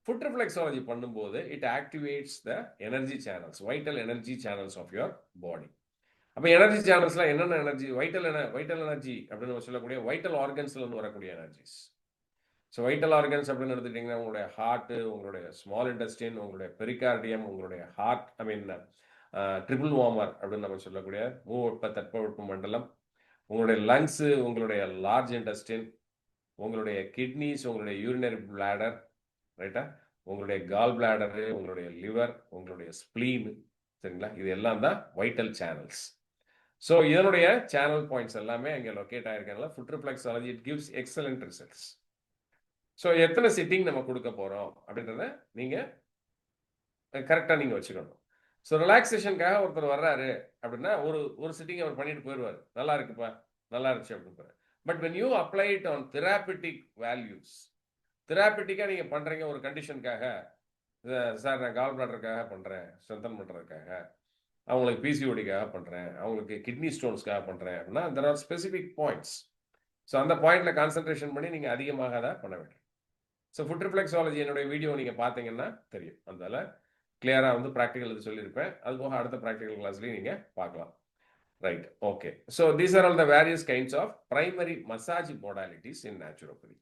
ஃபுட் ரிஃப்ளெக்ஸாலஜி பண்ணும்போது it activates the energy channels, vital energy channels of your body. அப்போ எனர்ஜி சேனல்ஸ்லாம் என்னென்ன எனர்ஜி? வைட்டல் எனர்ஜி அப்படின்னு சொல்லக்கூடிய வைட்டல் ஆர்கன்ஸ்லேருந்து வரக்கூடிய எனர்ஜிஸ். ஸோ வைட்டல் ஆர்கன்ஸ் அப்படின்னு எடுத்துக்கிட்டிங்கன்னா உங்களுடைய ஹார்ட்டு, உங்களுடைய ஸ்மால் இன்டெஸ்டின், உங்களுடைய பெரிகார்டியம், உங்களுடைய ஹார்ட், ட்ரிபிள் வார்மர் அப்படின்னு நம்ம சொல்லக்கூடிய தட்பவெப்ப மண்டலம், உங்களுடைய லங்ஸு, உங்களுடைய லார்ஜ் இன்டெஸ்டின், உங்களுடைய கிட்னிஸ், உங்களுடைய யூரினரி பிளாடர், ரைட்டா, உங்களுடைய கால் பிளாடரு, உங்களுடைய லிவர், உங்களுடைய ஸ்ப்ளீன். சரிங்களா? இது எல்லாம் தான் வைட்டல் சேனல்ஸ். ஸோ இதனுடைய சேனல் பாயிண்ட்ஸ் எல்லாமே அங்கே லொக்கேட் ஆயிருக்கனால foot reflexology it gives excellent results. So எத்தனை சிட்டிங் நம்ம கொடுக்க போகிறோம் அப்படின்றத நீங்கள் கரெக்டாக நீங்கள் வச்சுக்கணும். ஸோ ரிலாக்ஸேஷனுக்காக ஒருத்தர் வர்றாரு அப்படின்னா ஒரு சிட்டிங் அவர் பண்ணிட்டு போயிடுவார். நல்லா இருக்குப்பா, நல்லா இருந்துச்சு அப்படின்னு. But when you apply it on therapeutic values, தெராபிட்டிக்காக நீங்கள் பண்ணுறீங்க ஒரு கண்டிஷனுக்காக, சார் நான் கால் பிளாடருக்காக பண்ணுறேன், ஸ்ட்ரென்தன் பண்ணுறதுக்காக, அவங்களுக்கு பிசிஓடிக்காக பண்ணுறேன், அவங்களுக்கு கிட்னி ஸ்டோன்ஸ்க்காக பண்ணுறேன் அப்படின்னா there are specific points. So அந்த பாயிண்ட்ல கான்சன்ட்ரேஷன் பண்ணி நீங்கள் அதிகமாக அதை பண்ண வேண்டும். ஸோ ஃபுட் ரிஃப்ளெக்ஸாலஜி என்னுடைய வீடியோ நீங்கள் பார்த்தீங்கன்னா தெரியும். அதனால கிளியராக வந்து ப்ராக்டிக்கல் இது சொல்லியிருப்பேன். அது போக அடுத்த ப்ராக்டிக்கல் கிளாஸ்லையும் நீங்கள் பார்க்கலாம். Right, okay. So these are all the various kinds of primary massage modalities in naturopathy.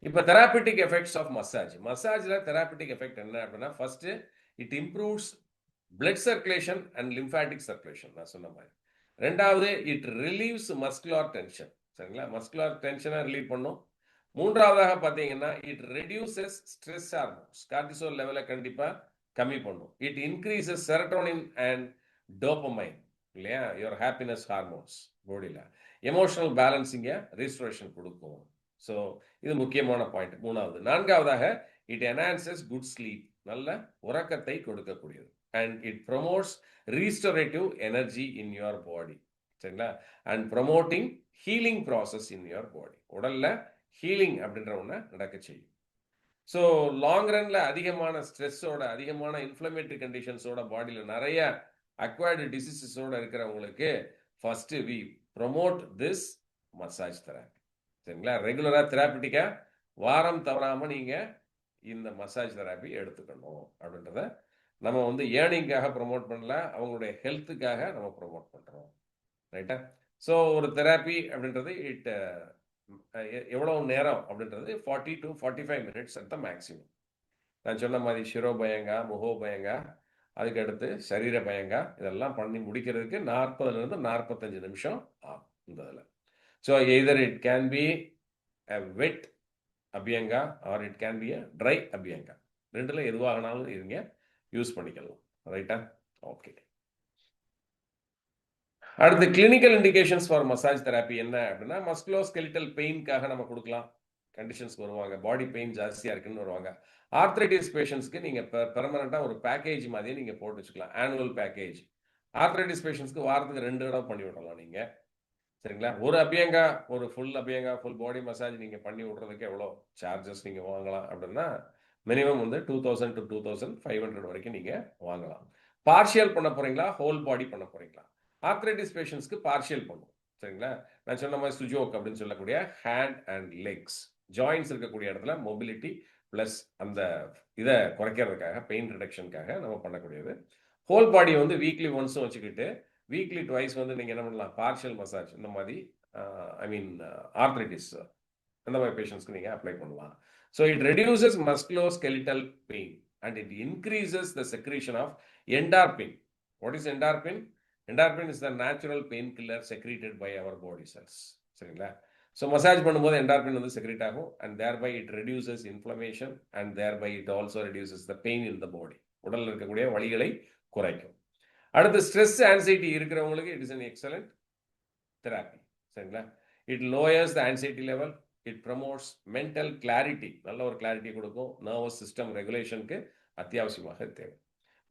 இப்போ தெராபிட்டிக் எஃபெக்ட்ஸ் ஆஃப் மசாஜில் தெராபிட்டிக் எஃபெக்ட் என்ன அப்படின்னா, first it improves blood circulation and lymphatic circulation, நான் சொன்ன மாதிரி. ரெண்டாவது இட் ரிலீவ்ஸ் மஸ்குலார் டென்ஷன். சரிங்களா? Muscular டென்ஷனை ரிலீவ் பண்ணும். மூன்றாவதாக பார்த்தீங்கன்னா it reduces stress hormones, cortisol லெவலை கண்டிப்பாக கம்மி பண்ணும். It increases serotonin and dopamine, இல்லையா, யுவர் ஹாப்பினஸ் ஹார்மோன்ஸ் பாடியில். எமோஷனல் பேலன்சிங்கை ரீஸ்டோரேஷன் கொடுக்கும். ஸோ இது முக்கியமான பாயிண்ட். மூணாவது. நான்காவதாக இட் என்ஹான்சஸ் குட் ஸ்லீப், நல்ல உறக்கத்தை கொடுக்கக்கூடியது. And it promotes restorative energy in your body. சரிங்களா? And promoting healing process in your body. உடல்ல ஹீலிங் அப்படின்ற ஒன்று நடக்க செய்யும். ஸோ லாங் ரன்ல அதிகமான ஸ்ட்ரெஸ்ஸோட, அதிகமான இன்ஃப்ளமேட்டரி கண்டிஷன்ஸோட, பாடியில் நிறைய அக்வயர்டு டிசீசஸோட இருக்கிறவங்களுக்கு first we promote this massage therapy. சரிங்களா? ரெகுலராக தெராப்பிட்டிக்காக வாரம் தவறாமல் நீங்கள் இந்த மசாஜ் தெராப்பி எடுத்துக்கணும் அப்படின்றத நம்ம வந்து ஏர்னிங்காக ப்ரொமோட் பண்ணல, அவங்களுடைய ஹெல்த்துக்காக நம்ம ப்ரொமோட் பண்ணுறோம். ரைட்டா? ஸோ ஒரு தெராப்பி அப்படின்றது எவ்வளோ நேரம் அப்படின்றது 40 to 45 minutes at the maximum. நான் சொன்ன மாதிரி சிரோபயங்கா, முகோபயங்கா, அதுக்கடுத்து சரீர பயங்கா, இதெல்லாம் பண்ணி முடிக்கிறதுக்கு 40லேருந்து 45 நிமிஷம் ஆகும் இந்த இதில். So either it can be a wet abhyanga or it can be a dry abhyanga. ரெண்டில் எதுவாகனாலும் இருங்க, யூஸ் பண்ணிக்கலாம். ரைட்டா? ஓகே. அடுத்து clinical indications for massage therapy என்ன அப்படின்னா, மஸ்குலோஸ்கெலிட்டல் பெயின்காக நம்ம கொடுக்கலாம். கண்டிஷன்ஸ்க்கு வருவாங்க, பாடி பெயின் ஜாஸ்தியாக இருக்குன்னு வருவாங்க. ஆர்த்ரைட்டிஸ் பேஷண்ட்ஸ்க்கு நீங்கள் பெர்மனண்ட்டாக ஒரு பேக்கேஜ் மாதிரியே நீங்கள் போட்டு வச்சுக்கலாம், ஆனுவல் பேக்கேஜ். ஆர்த்ரைட்டிஸ் பேஷண்ட்ஸ்க்கு வாரத்துக்கு 2 தடவை பண்ணி விடலாம் நீங்கள். சரிங்களா? ஒரு அபியங்கா, ஒரு full Abhyanga, full body massage நீங்கள் பண்ணி விட்றதுக்கு எவ்வளோ சார்ஜஸ் நீங்கள் வாங்கலாம் அப்படின்னா, மினிமம் வந்து 2000 to 2500 வரைக்கும் நீங்கள் வாங்கலாம். பார்ஷியல் பண்ண போகிறீங்களா, ஹோல் பாடி பண்ண போகிறீங்களா? ஆர்த்ரைட்டிஸ் பேஷண்ட்ஸ்க்கு பார்ஷியல் பண்ணும். சரிங்களா? நான் சொன்ன மாதிரி சுஜோக் அப்படின்னு சொல்லக்கூடிய ஹேண்ட் அண்ட் லெக்ஸ் ஜாயின்ஸ் இருக்கக்கூடிய இடத்துல மொபிலிட்டி ப்ளஸ் அந்த இதை குறைக்கிறதுக்காக, பெயின் ரிடக்ஷனுக்காக நம்ம பண்ணக்கூடியது. ஹோல் பாடி வந்து வீக்லி ஒன்ஸும் வச்சுக்கிட்டு வீக்லி ட்வைஸ் வந்து நீங்கள் என்ன பண்ணலாம், பார்ஷியல் மசாஜ் இந்த மாதிரி ஆர்த்ரைட்டிஸ் அந்த மாதிரி பேஷண்ட்ஸ்க்கு நீங்கள் அப்ளை பண்ணலாம். So it reduces musculoskeletal pain and it increases the secretion of endorphin. What is endorphin? Endorphin is the natural painkiller secreted by our body cells. சரிங்களா? ஸோ மசாஜ் பண்ணும்போது endorphin வந்து செக்ரேட் ஆகும் and thereby it reduces inflammation and thereby it also reduces the pain in the body. உடலில் இருக்கக்கூடிய வலிகளை குறைக்கும். அடுத்து stress anxiety இருக்கிறவங்களுக்கு it is an excellent therapy. சரிங்களா? It lowers the anxiety level, it promotes mental clarity, நல்ல ஒரு clarity கொடுக்கும், நர்வஸ் சிஸ்டம் ரெகுலேஷனுக்கு அத்தியாவசியமாக தேவை.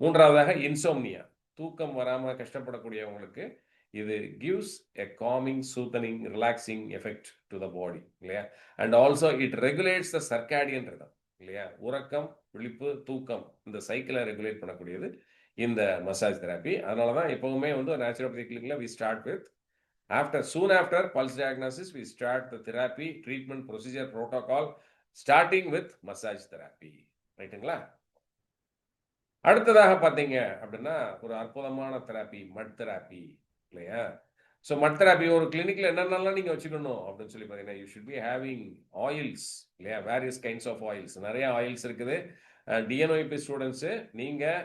மூன்றாவதாக இன்சோம்னியா, தூக்கம் வராமல் கஷ்டப்படக்கூடியவங்களுக்கு இது gives a calming, soothing, relaxing effect to the body இல்லையா? And also it regulates the circadian rhythm இல்லையா? உறக்கம், விழிப்பு, தூக்கம், இந்த சைக்கிளை ரெகுலேட் பண்ணக்கூடியது இந்த மசாஜ் தெராப்பி. அதனால தான் எப்பவுமே வந்து naturopathy கிளினிக்ல we start with soon after pulse diagnosis we start the therapy treatment procedure protocol starting with massage therapy. ரைட்டுங்களா? அடுத்ததாக பார்த்தீங்க அப்படின்னா ஒரு அற்புதமான தெராப்பி மட் தெராப்பி இல்லையா? ஸோ மட் தெராப்பி ஒரு கிளினிக்ல என்னென்னலாம் நீங்கள் வச்சுக்கணும் அப்படின்னு சொல்லி பார்த்தீங்கன்னா you should be having oils இல்லையா? வேரியஸ் கைண்ட்ஸ் ஆஃப் ஆயில்ஸ், நிறைய ஆயில்ஸ் இருக்குது. டிஎன்ஒய்பி ஸ்டூடெண்ட்ஸு நீங்கள்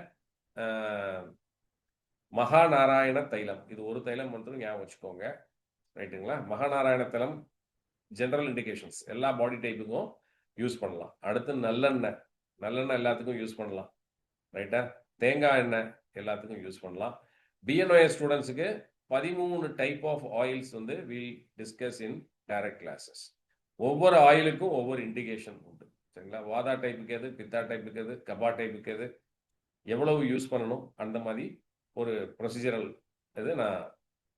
மகாநாராயண தைலம், இது ஒரு தைலம் மட்டும் ஞாபகம் வச்சுக்கோங்க. ரைட்டுங்களா? மகாநாராயண தைலம் ஜென்ரல் இண்டிகேஷன்ஸ் எல்லா பாடி டைப்புக்கும் யூஸ் பண்ணலாம். அடுத்து நல்லெண்ணெய், நல்லெண்ணெய் எல்லாத்துக்கும் யூஸ் பண்ணலாம். ரைட்டா? தேங்காய் எண்ணெய் எல்லாத்துக்கும் யூஸ் பண்ணலாம். பிஎன்ஒஎஸ் ஸ்டூடெண்ட்ஸுக்கு 13 டைப் ஆஃப் ஆயில்ஸ் வந்து will discuss in direct classes. ஒவ்வொரு ஆயிலுக்கும் ஒவ்வொரு இண்டிகேஷன் உண்டு. சரிங்களா? வாதா டைப்புக்கு எது, பித்தா டைப்புக்கு எது, கபா டைப்புக்கு எது, எவ்வளவு யூஸ் பண்ணணும், அந்த மாதிரி ஒரு ப்ரொசீஜரல் இது நான்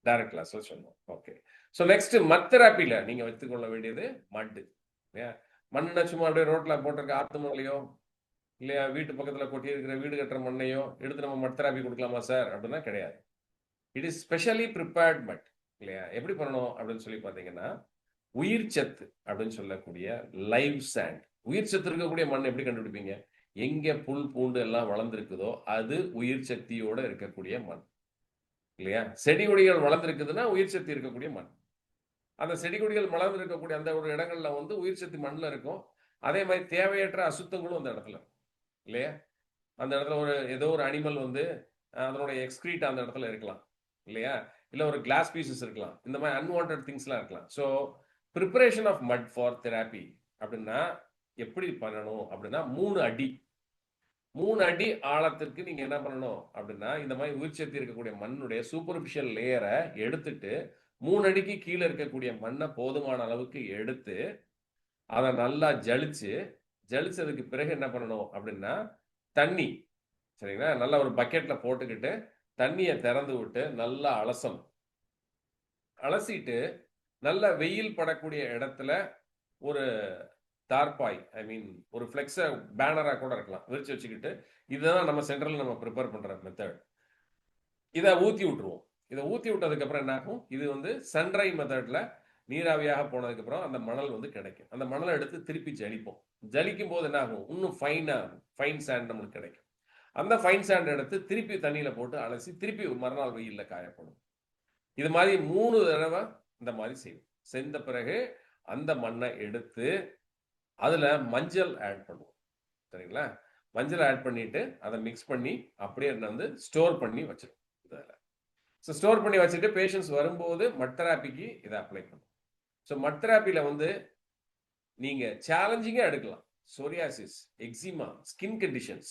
டைரக்ட் கிளாஸில் சொன்னோம். ஓகே. ஸோ நெக்ஸ்ட் மட் தெராப்பியில் நீங்கள் வைத்துக்கொள்ள வேண்டியது மட்டு இல்லையா? மண்ணை சும்மா அப்படியே ரோட்டில் போட்டிருக்க ஆத்து மண்ணையோ இல்லையா வீட்டு பக்கத்தில் கொட்டி இருக்கிற வீடு கட்டுற மண்ணையோ எடுத்து நம்ம மட் தெராப்பி கொடுக்கலாமா சார் அப்படின்னா கிடையாது. இட் இஸ் ஸ்பெஷலி ப்ரிப்பேர்ட் மட் இல்லையா? எப்படி பண்ணணும் அப்படின்னு சொல்லி பார்த்தீங்கன்னா உயிர் சத்து அப்படின்னு சொல்லக்கூடிய லைவ் சாண்ட், உயிர் சத்து இருக்கக்கூடிய மண் எப்படி கண்டுபிடிப்பீங்க? எங்கே புல் பூண்டு எல்லாம் வளர்ந்துருக்குதோ அது உயிர் சக்தியோடு இருக்கக்கூடிய மண் இல்லையா? செடி கொடிகள் வளர்ந்துருக்குதுன்னா உயிர் சக்தி இருக்கக்கூடிய மண். அந்த செடி கொடிகள் வளர்ந்து இருக்கக்கூடிய அந்த ஒரு இடங்கள்ல வந்து உயிர் சக்தி மண்ணில் இருக்கும். அதே மாதிரி தேவையற்ற அசுத்தங்களும் அந்த இடத்துல இல்லையா? அந்த இடத்துல ஒரு ஏதோ ஒரு அனிமல் வந்து அதனுடைய எக்ஸ்கிரீட் அந்த இடத்துல இருக்கலாம் இல்லையா? இல்லை ஒரு கிளாஸ் பீசஸ் இருக்கலாம். இந்த மாதிரி அன்வான்ட் திங்ஸ்லாம் இருக்கலாம். ஸோ ப்ரிப்பரேஷன் ஆஃப் மட் ஃபார் தெராப்பி அப்படின்னா எப்படி பண்ணணும் அப்படின்னா 3 அடி ஆழத்திற்கு நீங்க என்ன பண்ணணும் அப்படின்னா இந்த மாதிரி உயிர் சக்தி இருக்கக்கூடிய மண்ணுடைய சூப்பர்ஃபிஷியல் லேயரை எடுத்துட்டு 3 அடிக்கு கீழே இருக்கக்கூடிய மண்ணை போதுமான அளவுக்கு எடுத்து அதை நல்லா ஜலிச்சதுக்கு பிறகு என்ன பண்ணணும் அப்படின்னா தண்ணி, சரிங்களா, நல்லா ஒரு பக்கெட்ல போட்டுக்கிட்டு தண்ணியை திறந்து விட்டு நல்லா அலசிட்டு நல்ல வெயில் படக்கூடிய இடத்துல ஒரு தார்பாய், ஐ மீன் ஒரு ஃப்ளெக்ஸை பேனராக கூட இருக்கலாம், விரிச்சு வச்சுக்கிட்டு இதுதான் நம்ம சென்ட்ரல் நம்ம ப்ரிப்பேர் பண்ற மெத்தட். இதை ஊற்றி விட்டுருவோம். இதை ஊற்றி விட்டதுக்கப்புறம் என்ன ஆகும்? இது வந்து சன்ட்ரை மெத்தட்ல நீராவியாக போனதுக்கப்புறம் அந்த மணல் வந்து கிடைக்கும். அந்த மணலை எடுத்து திருப்பி ஜலிக்கும் போது என்ன ஆகும்? இன்னும் ஃபைன் சாண்ட் நம்மளுக்கு கிடைக்கும். அந்த ஃபைன் சாண்ட் எடுத்து திருப்பி தண்ணியில் போட்டு அலசி திருப்பி மறுநாள் வெயிலில் காயப்படும். இது மாதிரி 3 தடவை இந்த மாதிரி செய்வோம். செஞ்ச பிறகு அந்த மண்ணை எடுத்து அதில் மஞ்சள் ஆட் பண்ணுவோம். சரிங்களா? மஞ்சள் ஆட் பண்ணிட்டு அதை மிக்ஸ் பண்ணி அப்படியே வந்து ஸ்டோர் பண்ணி வச்சிருவோம். இதில் ஸோ ஸ்டோர் பண்ணி வச்சுட்டு பேஷண்ட்ஸ் வரும்போது மட் தெராப்பிக்கு இதை அப்ளை பண்ணுவோம். ஸோ மட் தெராப்பியில் வந்து நீங்கள் சேலஞ்சிங்காக எடுக்கலாம். சோரியாசிஸ், எக்ஸிமா, ஸ்கின் கண்டிஷன்ஸ்,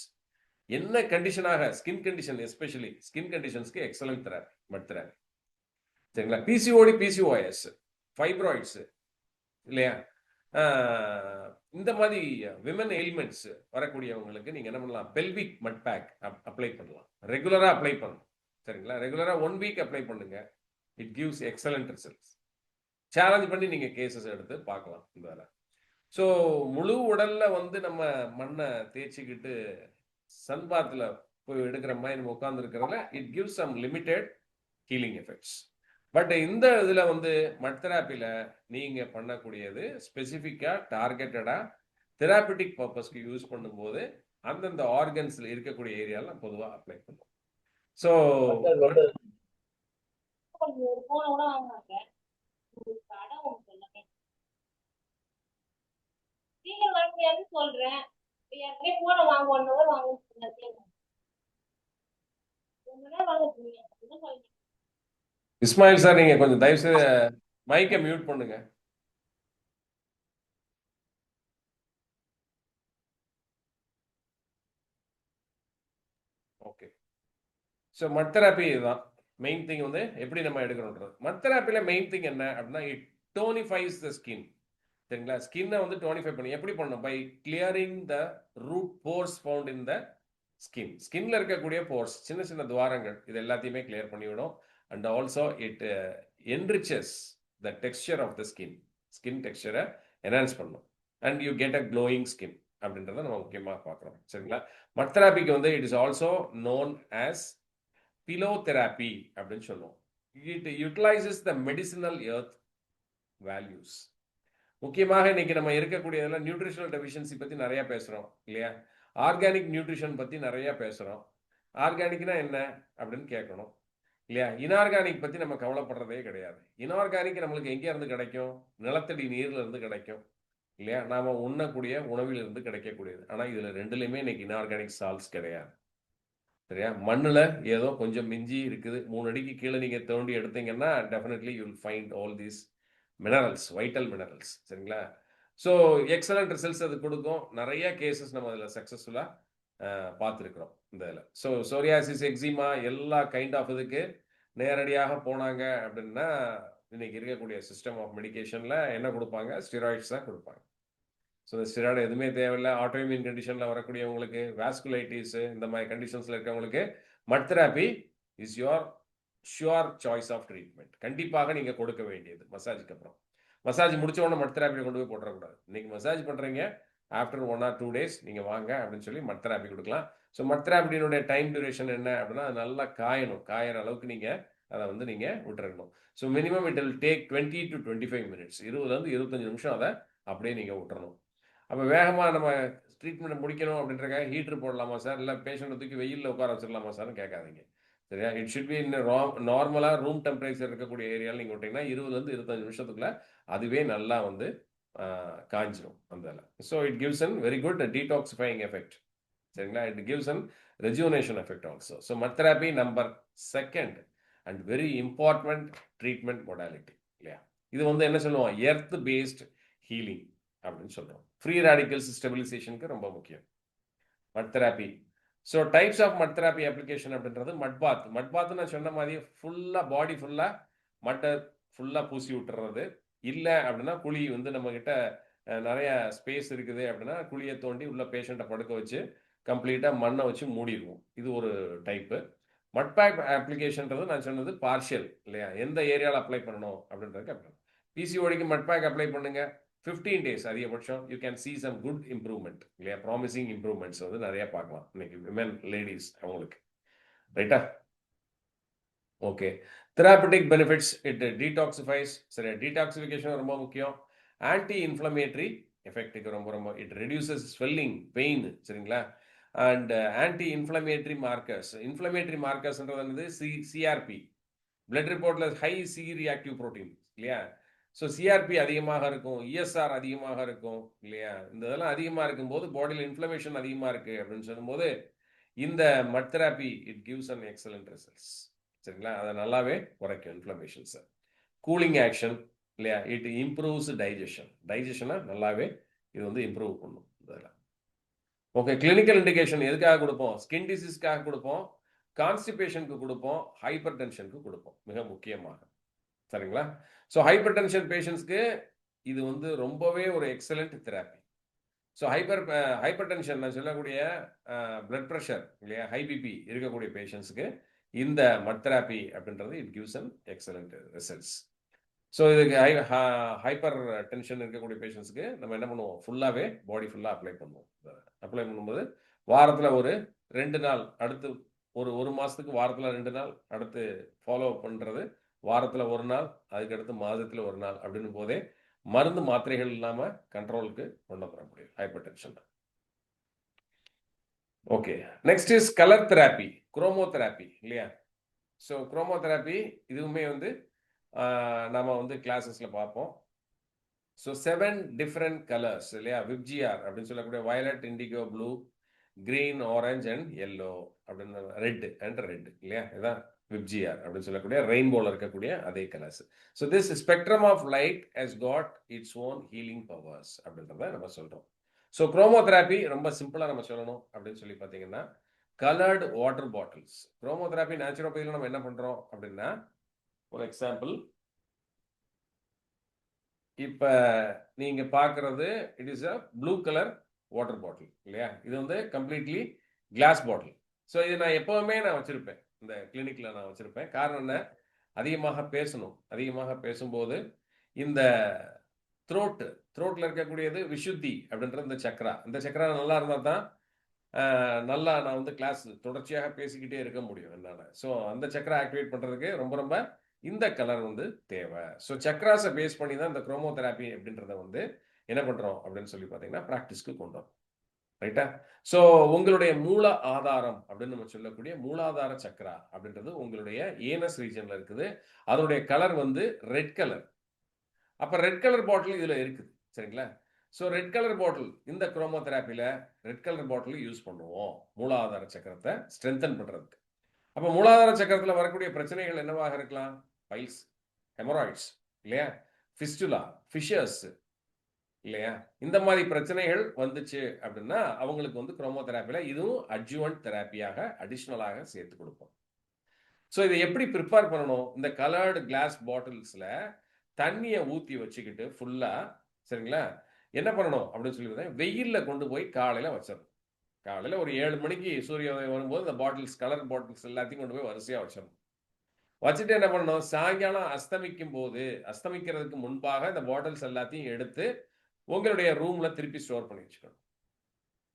என்ன கண்டிஷனாக ஸ்கின் கண்டிஷன், எஸ்பெஷலி ஸ்கின் கண்டிஷன்ஸ்க்கு எக்ஸலன்ட் தெராப்பி மட் தெராப்பி. சரிங்களா? பிசிஓடி, பிசிஓஎஸ், ஃபைப்ராய்ட்ஸ் இல்லையா, இந்த மாதிரி விமன் எலிமெண்ட்ஸ் வரக்கூடியவங்களுக்கு நீங்க என்ன பண்ணலாம்? பெல்விக் மட் பேக் அப்ளை பண்ணலாம். ரெகுலரா அப்ளை பண்ணணும். சரிங்களா? ரெகுலரா 1 வீக் அப்ளை பண்ணுங்க. It gives excellent results. Challenge பண்ணி நீங்க கேசஸ் எடுத்து பார்க்கலாம். இந்த ஸோ முழு உடல்ல வந்து நம்ம மண்ணை தேய்ச்சிக்கிட்டு சன்பாத்தில் போய் எடுக்கிற மாதிரி நம்ம உட்கார்ந்து இருக்கிறதுல it gives some limited healing effects. But இந்த இதுல வந்து மட் தெராப்பியில நீங்க பண்ணக்கூடியது ஸ்பெசிஃபிக்கா டார்கெட்டடா தெராபிட்டிக் பர்பஸ்க்கு யூஸ் பண்ணும்போது அந்தந்த ஆர்கன்ஸ்ல இருக்கக்கூடிய ஏரியால பொதுவாக அப்ளை பண்ணுவோம். ஸோ சொல்றேன் ஏற்கனவே போன வாங்க 1 ஹவர் வாங்க இஸ்மாயில் சார் நீங்க கொஞ்சம் தயவு செய்து மைக்கை மியூட் பண்ணுங்க. ஓகே. ஸோ மட் தெராப்பி இதுதான் மெயின் திங் வந்து எப்படி நம்ம எடுக்கணுன்றது. மட் தெராப்பியில் மெயின் திங் என்ன அப்படின்னா இட் டோனிஃபைஸ் த ஸ்கின். சரிங்களா? ஸ்கின்னை வந்து டோனிஃபை பண்ணி எப்படி பண்ணணும்? By clearing the root pores found in the skin. ஸ்கின்ல இருக்கக்கூடிய போர்ஸ், சின்ன சின்ன துவாரங்கள், இது எல்லாத்தையுமே கிளியர் பண்ணிவிடும். And also it enriches the texture of the skin. Skin டெக்ஸ்சரை என்ஹான்ஸ் பண்ணும். And you get a glowing skin அப்படின்றத நம்ம முக்கியமாக பார்க்குறோம். சரிங்களா? மட் தெராப்பிக்கு வந்து it is also known as pelo therapy அப்படின்னு சொல்லுவோம். It utilises the medicinal earth values. முக்கியமாக இன்னைக்கு நம்ம இருக்கக்கூடியதெல்லாம் நியூட்ரிஷனல் டெஃபிஷியன்சி பற்றி நிறையா பேசுகிறோம் இல்லையா? ஆர்கானிக் நியூட்ரிஷன் பற்றி நிறையா பேசுகிறோம். ஆர்கானிக்னா என்ன அப்படின்னு கேட்கணும் இல்லையா? இன்ஆர்கானிக் பற்றி நம்ம கவலைப்படுறதே கிடையாது. இன்ஆர்கானிக் நம்மளுக்கு எங்கே இருந்து கிடைக்கும்? நிலத்தடி நீர்ல இருந்து கிடைக்கும் இல்லையா? நாம் உண்ணக்கூடிய உணவிலிருந்து கிடைக்கக்கூடியது. ஆனால் இதில் ரெண்டுலேயுமே இன்னைக்கு இன்ஆர்கானிக் சால்ட்ஸ் கிடையாது. சரியா? மண்ணில் ஏதோ கொஞ்சம் மிஞ்சி இருக்குது. 3 அடிக்கு கீழே நீங்கள் தோண்டி எடுத்தீங்கன்னா definitely you will find all these minerals, vital minerals. சரிங்களா? ஸோ எக்ஸலண்ட் ரிசல்ட்ஸ் அது கொடுக்கும். நிறைய கேசஸ் நம்ம அதில் சக்ஸஸ்ஃபுல்லாக பார்த்துருக்குறோம் இந்த இதில். ஸோ சோரியாசிஸ், எக்ஸிமா எல்லா கைண்ட் ஆஃப் இதுக்கு நேரடியாக போனாங்க அப்படின்னா இன்னைக்கு இருக்கக்கூடிய சிஸ்டம் ஆஃப் மெடிக்கேஷனில் என்ன கொடுப்பாங்க? ஸ்டெராய்ட்ஸ் தான் கொடுப்பாங்க. ஸோ இந்த ஸ்டெராய்டு எதுவுமே தேவையில்லை. ஆட்டோஇம்யூன் கண்டிஷனில் வரக்கூடியவங்களுக்கு, வாஸ்குலைட்டிஸ் இந்த மாதிரி கண்டிஷன்ஸில் இருக்கவங்களுக்கு mud therapy is your sure choice of treatment. கண்டிப்பாக நீங்கள் கொடுக்க வேண்டியது மசாஜுக்கு அப்புறம். மசாஜ் முடிச்ச உடனே மட் தெராப்பியை கொண்டு போய் போட்டுறக்கூடாது. இன்னைக்கு மசாஜ் பண்ணுறீங்க, ஆஃப்டர் 1 or 2 days நீங்கள் வாங்க அப்படின்னு சொல்லி மட் தெராப்பி கொடுக்கலாம். ஸோ மட் தெராப்பியினுடைய டைம் டியூரேஷன் என்ன அப்படின்னா அது நல்லா காயணும். காயிற அளவுக்கு நீங்கள் அதை வந்து நீங்கள் விட்டுறணும். So minimum it will take 20 to 25 minutes. 20 to 25 நிமிஷம் அதை அப்படியே நீங்கள் விட்டுறணும். அப்போ வேகமாக நம்ம ட்ரீட்மெண்ட் முடிக்கணும் அப்படின்றக்காக ஹீட்டர் போடலாமா சார், இல்லை பேஷண்ட்டை தூக்கி வெயிலில் உட்கார வச்சிடலாமா சார்னு கேட்காதீங்க. சரியா? இட் ஷுட் பி நார்மலாக ரூம் டெம்பரேச்சர் இருக்கக்கூடிய ஏரியாவில் நீங்கள் விட்டிங்கன்னா 20 to 25 நிமிஷத்துக்குள்ள அதுவே நல்லா வந்து காஞ்சிடும் அந்த. So it gives an very good detoxifying effect. சரிங்களா? It gives an rejuvenation effect also. So mud therapy number 2 and very important treatment modality இல்லையா? இது வந்து என்ன சொல்லுவோம்? எர்த் பேஸ்ட் ஹீலிங் அப்படின்னு சொல்கிறோம். ஃப்ரீ ரேடிக்கல்ஸ் ஸ்டெபிலைசேஷனுக்கு ரொம்ப முக்கியம் மட் தெராப்பி. ஸோ டைப்ஸ் ஆஃப் மட் தெராப்பி அப்ளிகேஷன் அப்படின்றது மட் பாத். மட் பாத் நான் சொன்ன மாதிரி ஃபுல்லாக பாடி ஃபுல்லாக மட்டை ஃபுல்லாக பூசி விட்டுறது. இல்லை அப்படின்னா குழி வந்து நம்மக்கிட்ட நிறைய ஸ்பேஸ் இருக்குது அப்படின்னா குழியை தோண்டி உள்ள பேஷண்ட்டை படுக்க வச்சு கம்ப்ளீட்டாக மண்ணை வச்சு மூடிடுவோம். இது ஒரு டைப்பு. மட் பேக் அப்ளிகேஷன்றது நான் சொன்னது பார்ஷியல் இல்லையா? எந்த ஏரியாவில் அப்ளை பண்ணணும் அப்படின்றதுக்கு அப்ளை. பிசிஓடிக்கு மட் பேக் அப்ளை பண்ணுங்க. 15 days அதிகபட்சம் you can see some good improvement இல்லையா? ப்ராமிசிங் இம்ப்ரூவ்மெண்ட்ஸ் வந்து நிறைய பார்க்கலாம் இன்னைக்கு விமன், லேடிஸ் அவங்களுக்கு. ரைட்டா? Okay. Therapeutic benefits, it detoxifies. சரி, டீடாக்சிஃபிகேஷன் ரொம்ப முக்கியம். ஆன்டி இன்ஃப்ளமேட்டரி எஃபெக்ட்டுக்கு ரொம்ப ரொம்ப இட் ரெடியூசஸ் ஸ்வெல்லிங், பெயின். சரிங்களா? And anti inflammatory markers. Inflammatory மார்க்கர்ஸ்ன்றது வந்து சிஆர்பி, பிளட் ரிப்போர்ட்டில் ஹை சி ரியாக்டிவ் ப்ரோட்டீன் இல்லையா? ஸோ சிஆர்பி அதிகமாக இருக்கும், இஎஸ்ஆர் அதிகமாக இருக்கும் இல்லையா? இந்த இதெல்லாம் அதிகமாக இருக்கும்போது பாடியில் இன்ஃப்ளமேஷன் அதிகமாக இருக்குது அப்படின்னு சொல்லும்போது இந்த mud therapy it gives an excellent results. சரிங்களா? அதை நல்லாவே குறைக்கும் இன்ஃப்ளமேஷன்ஸை. கூலிங் ஆக்ஷன் இல்லையா? It improves digestion. டைஜஷனை நல்லாவே இது வந்து இம்ப்ரூவ் பண்ணும் இதெல்லாம். ஓகே. கிளினிக்கல் இண்டிகேஷன் எதுக்காக கொடுப்போம்? ஸ்கின் டிசீஸ்க்காக கொடுப்போம், கான்ஸ்டிபேஷனுக்கு கொடுப்போம், ஹைப்பர் டென்ஷனுக்கு கொடுப்போம் மிக முக்கியமாக. சரிங்களா? ஸோ ஹைப்பர் டென்ஷன் பேஷண்ட்ஸ்க்கு இது வந்து ரொம்பவே ஒரு excellent therapy. So hyper tension நான் சொல்லக்கூடிய பிளட் ப்ரெஷர் இல்லையா, ஹை பிபி இருக்கக்கூடிய பேஷண்ட்ஸுக்கு இந்த மட் தெராப்பி அப்படின்றது it gives an excellent results. So இதுக்கு ஹைப்பர் டென்ஷன் இருக்கக்கூடிய பேஷண்ட்ஸுக்கு நம்ம என்ன பண்ணுவோம்? ஃபுல்லாகவே பாடி ஃபுல்லாக அப்ளை பண்ணுவோம். அப்ளை பண்ணும்போது வாரத்தில் ஒரு 2 நாள், அடுத்து ஒரு மாதத்துக்கு வாரத்தில் 2 நாள், அடுத்து ஃபாலோ அப் பண்ணுறது வாரத்தில் 1 நாள், அதுக்கடுத்து மாதத்தில் 1 நாள் அப்படின்னு போதே மருந்து மாத்திரைகள் இல்லாமல் கண்ட்ரோலுக்கு கொண்டு வர முடியும் hypertension. Okay. Next is colour therapy, chromo therapy இல்லையா? ஸோ குரோமோ தெராப்பி இதுவுமே வந்து நம்ம வந்து கிளாஸஸில் பார்ப்போம். ஸோ 7 டிஃப்ரெண்ட் கலர்ஸ் இல்லையா, விப்ஜிஆர் அப்படின்னு சொல்லக்கூடிய violet, indigo, blue, green, orange and yellow அப்படின்னு ரெட் இல்லையா, இதான் விப்ஜிஆர் அப்படின்னு சொல்லக்கூடிய ரெயின்போல இருக்கக்கூடிய அதே colours. So this spectrum of light has got its own healing powers அப்படின்றத நம்ம சொல்றோம். ஸோ குரோமோதெராப்பி ரொம்ப சிம்பிளாக நம்ம சொல்லணும் அப்படின்னு சொல்லி பார்த்தீங்கன்னா, கலர்டு வாட்டர் பாட்டில்ஸ். குரோமோதெராப்பி நேச்சுரோபதியில் நம்ம என்ன பண்றோம் அப்படின்னா, ஒரு எக்ஸாம்பிள் இப்ப நீங்க பார்க்கறது it is a blue colour water பாட்டில் இல்லையா, இது வந்து கம்ப்ளீட்லி கிளாஸ் பாட்டில். ஸோ இது நான் எப்பவுமே வச்சிருப்பேன், இந்த கிளினிக்ல நான் வச்சிருப்பேன். காரணம் என்ன, அதிகமாக பேசணும். அதிகமாக பேசும்போது இந்த த்ரோட்ல இருக்கக்கூடியது விஷுத்தி அப்படின்ற இந்த சக்கரா நல்லா இருந்தால் தான் நல்லா நான் வந்து கிளாஸ் தொடர்ச்சியாக பேசிக்கிட்டே இருக்க முடியும் என்னால். ஸோ அந்த சக்கரா ஆக்டிவேட் பண்ணுறதுக்கு ரொம்ப ரொம்ப இந்த கலர் வந்து தேவை. ஸோ சக்ராஸை பேஸ் பண்ணி தான் இந்த குரோமோதெராப்பி அப்படின்றத வந்து என்ன பண்ணுறோம் அப்படின்னு சொல்லி பார்த்தீங்கன்னா ப்ராக்டிஸ்க்கு கொண்டு வரோம். ரைட்டா? ஸோ உங்களுடைய மூல ஆதாரம் அப்படின்னு நம்ம சொல்லக்கூடிய மூலாதார சக்கரா அப்படின்றது உங்களுடைய ஏனஸ் ரீஜன்ல இருக்குது. அதனுடைய கலர் வந்து ரெட் கலர். அப்போ ரெட் கலர் பாட்டில் இதில் இருக்குது. சரிங்களா? ஸோ ரெட் கலர் பாட்டில் இந்த குரோமோதெராப்பியில் ரெட் கலர் பாட்டில் யூஸ் பண்ணுவோம் மூலாதார சக்கரத்தை ஸ்ட்ரென்தன் பண்ணுறதுக்கு. அப்போ மூலாதார சக்கரத்தில் வரக்கூடிய பிரச்சனைகள் என்னவாக இருக்கலாம்? பைல்ஸ், ஹெமராய்ட்ஸ் இல்லையா, ஃபிஸ்டுலா, ஃபிஷர்ஸ் இல்லையா, இந்த மாதிரி பிரச்சனைகள் வந்துச்சு அப்படின்னா அவங்களுக்கு வந்து குரோமோதெராப்பியில் இதுவும் அட்ஜுவன்ட் தெராப்பியாக அடிஷ்னலாக சேர்த்து கொடுப்போம். ஸோ இதை எப்படி ப்ரிப்பேர் பண்ணணும்? இந்த கலர்டு கிளாஸ் பாட்டில்ஸில் தண்ணியை ஊற்றி வச்சுக்கிட்டு ஃபுல்லாக, சரிங்களா, என்ன பண்ணணும் அப்படின்னு சொல்லி வெயிலில் கொண்டு போய் காலையில் வச்சிடணும். காலையில் ஒரு 7 மணிக்கு சூரிய உதயம் வரும்போது இந்த பாட்டில்ஸ், கலர் பாட்டில்ஸ் எல்லாத்தையும் கொண்டு போய் வரிசையாக வச்சிடணும். வச்சுட்டு என்ன பண்ணணும், சாயங்காலம் அஸ்தமிக்கும் போது, அஸ்தமிக்கிறதுக்கு முன்பாக இந்த பாட்டில்ஸ் எல்லாத்தையும் எடுத்து உங்களுடைய ரூமில் திருப்பி ஸ்டோர் பண்ணி வச்சுக்கணும்.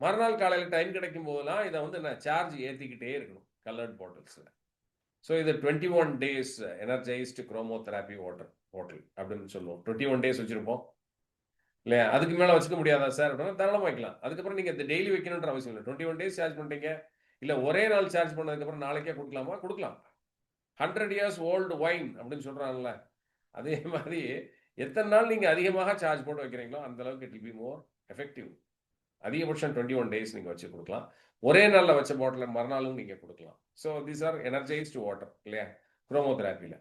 மறுநாள் காலையில் டைம் கிடைக்கும் போதெல்லாம் இதை வந்து நான் சார்ஜ் ஏற்றிக்கிட்டே இருக்கணும் கலர்ட் பாட்டில்ஸில். ஸோ இது 21 டேஸ் எனர்ஜைஸ்டு குரோமோதெராப்பி வாட்டர் பாட்டில் அப்படின்னு சொல்லுவோம். 21 டேஸ் வச்சுருப்போம் இல்லையா. அதுக்கு மேலே வச்சுக்க முடியாதா சார் அப்படின்னா தாராளமாக வைக்கலாம். அதுக்கப்புறம் நீங்கள் இந்த டெய்லி வைக்கணுன்ற அவசியம் இல்லை. 21 டேஸ் சார்ஜ் பண்ணுறீங்க, இல்லை ஒரே நாள் சார்ஜ் பண்ணதுக்கப்புறம் நாளைக்கே கொடுக்கலாமா? கொடுக்கலாம். 100 years ஓல்டு வைன் அப்படின்னு சொல்கிறாங்கல்ல, அதே மாதிரி எத்தனை நாள் நீங்கள் அதிகமாக சார்ஜ் போட்டு வைக்கிறீங்களோ அந்த அளவுக்கு it will be more effective. அதிகபட்சம் 21 டேஸ் நீங்கள் வச்சு கொடுக்கலாம். ஒரே நாளில் வச்ச பாட்டில் மறுநாளும் நீங்கள் கொடுக்கலாம். So these R energised water இல்லையா குரோமோதெராப்பியில்.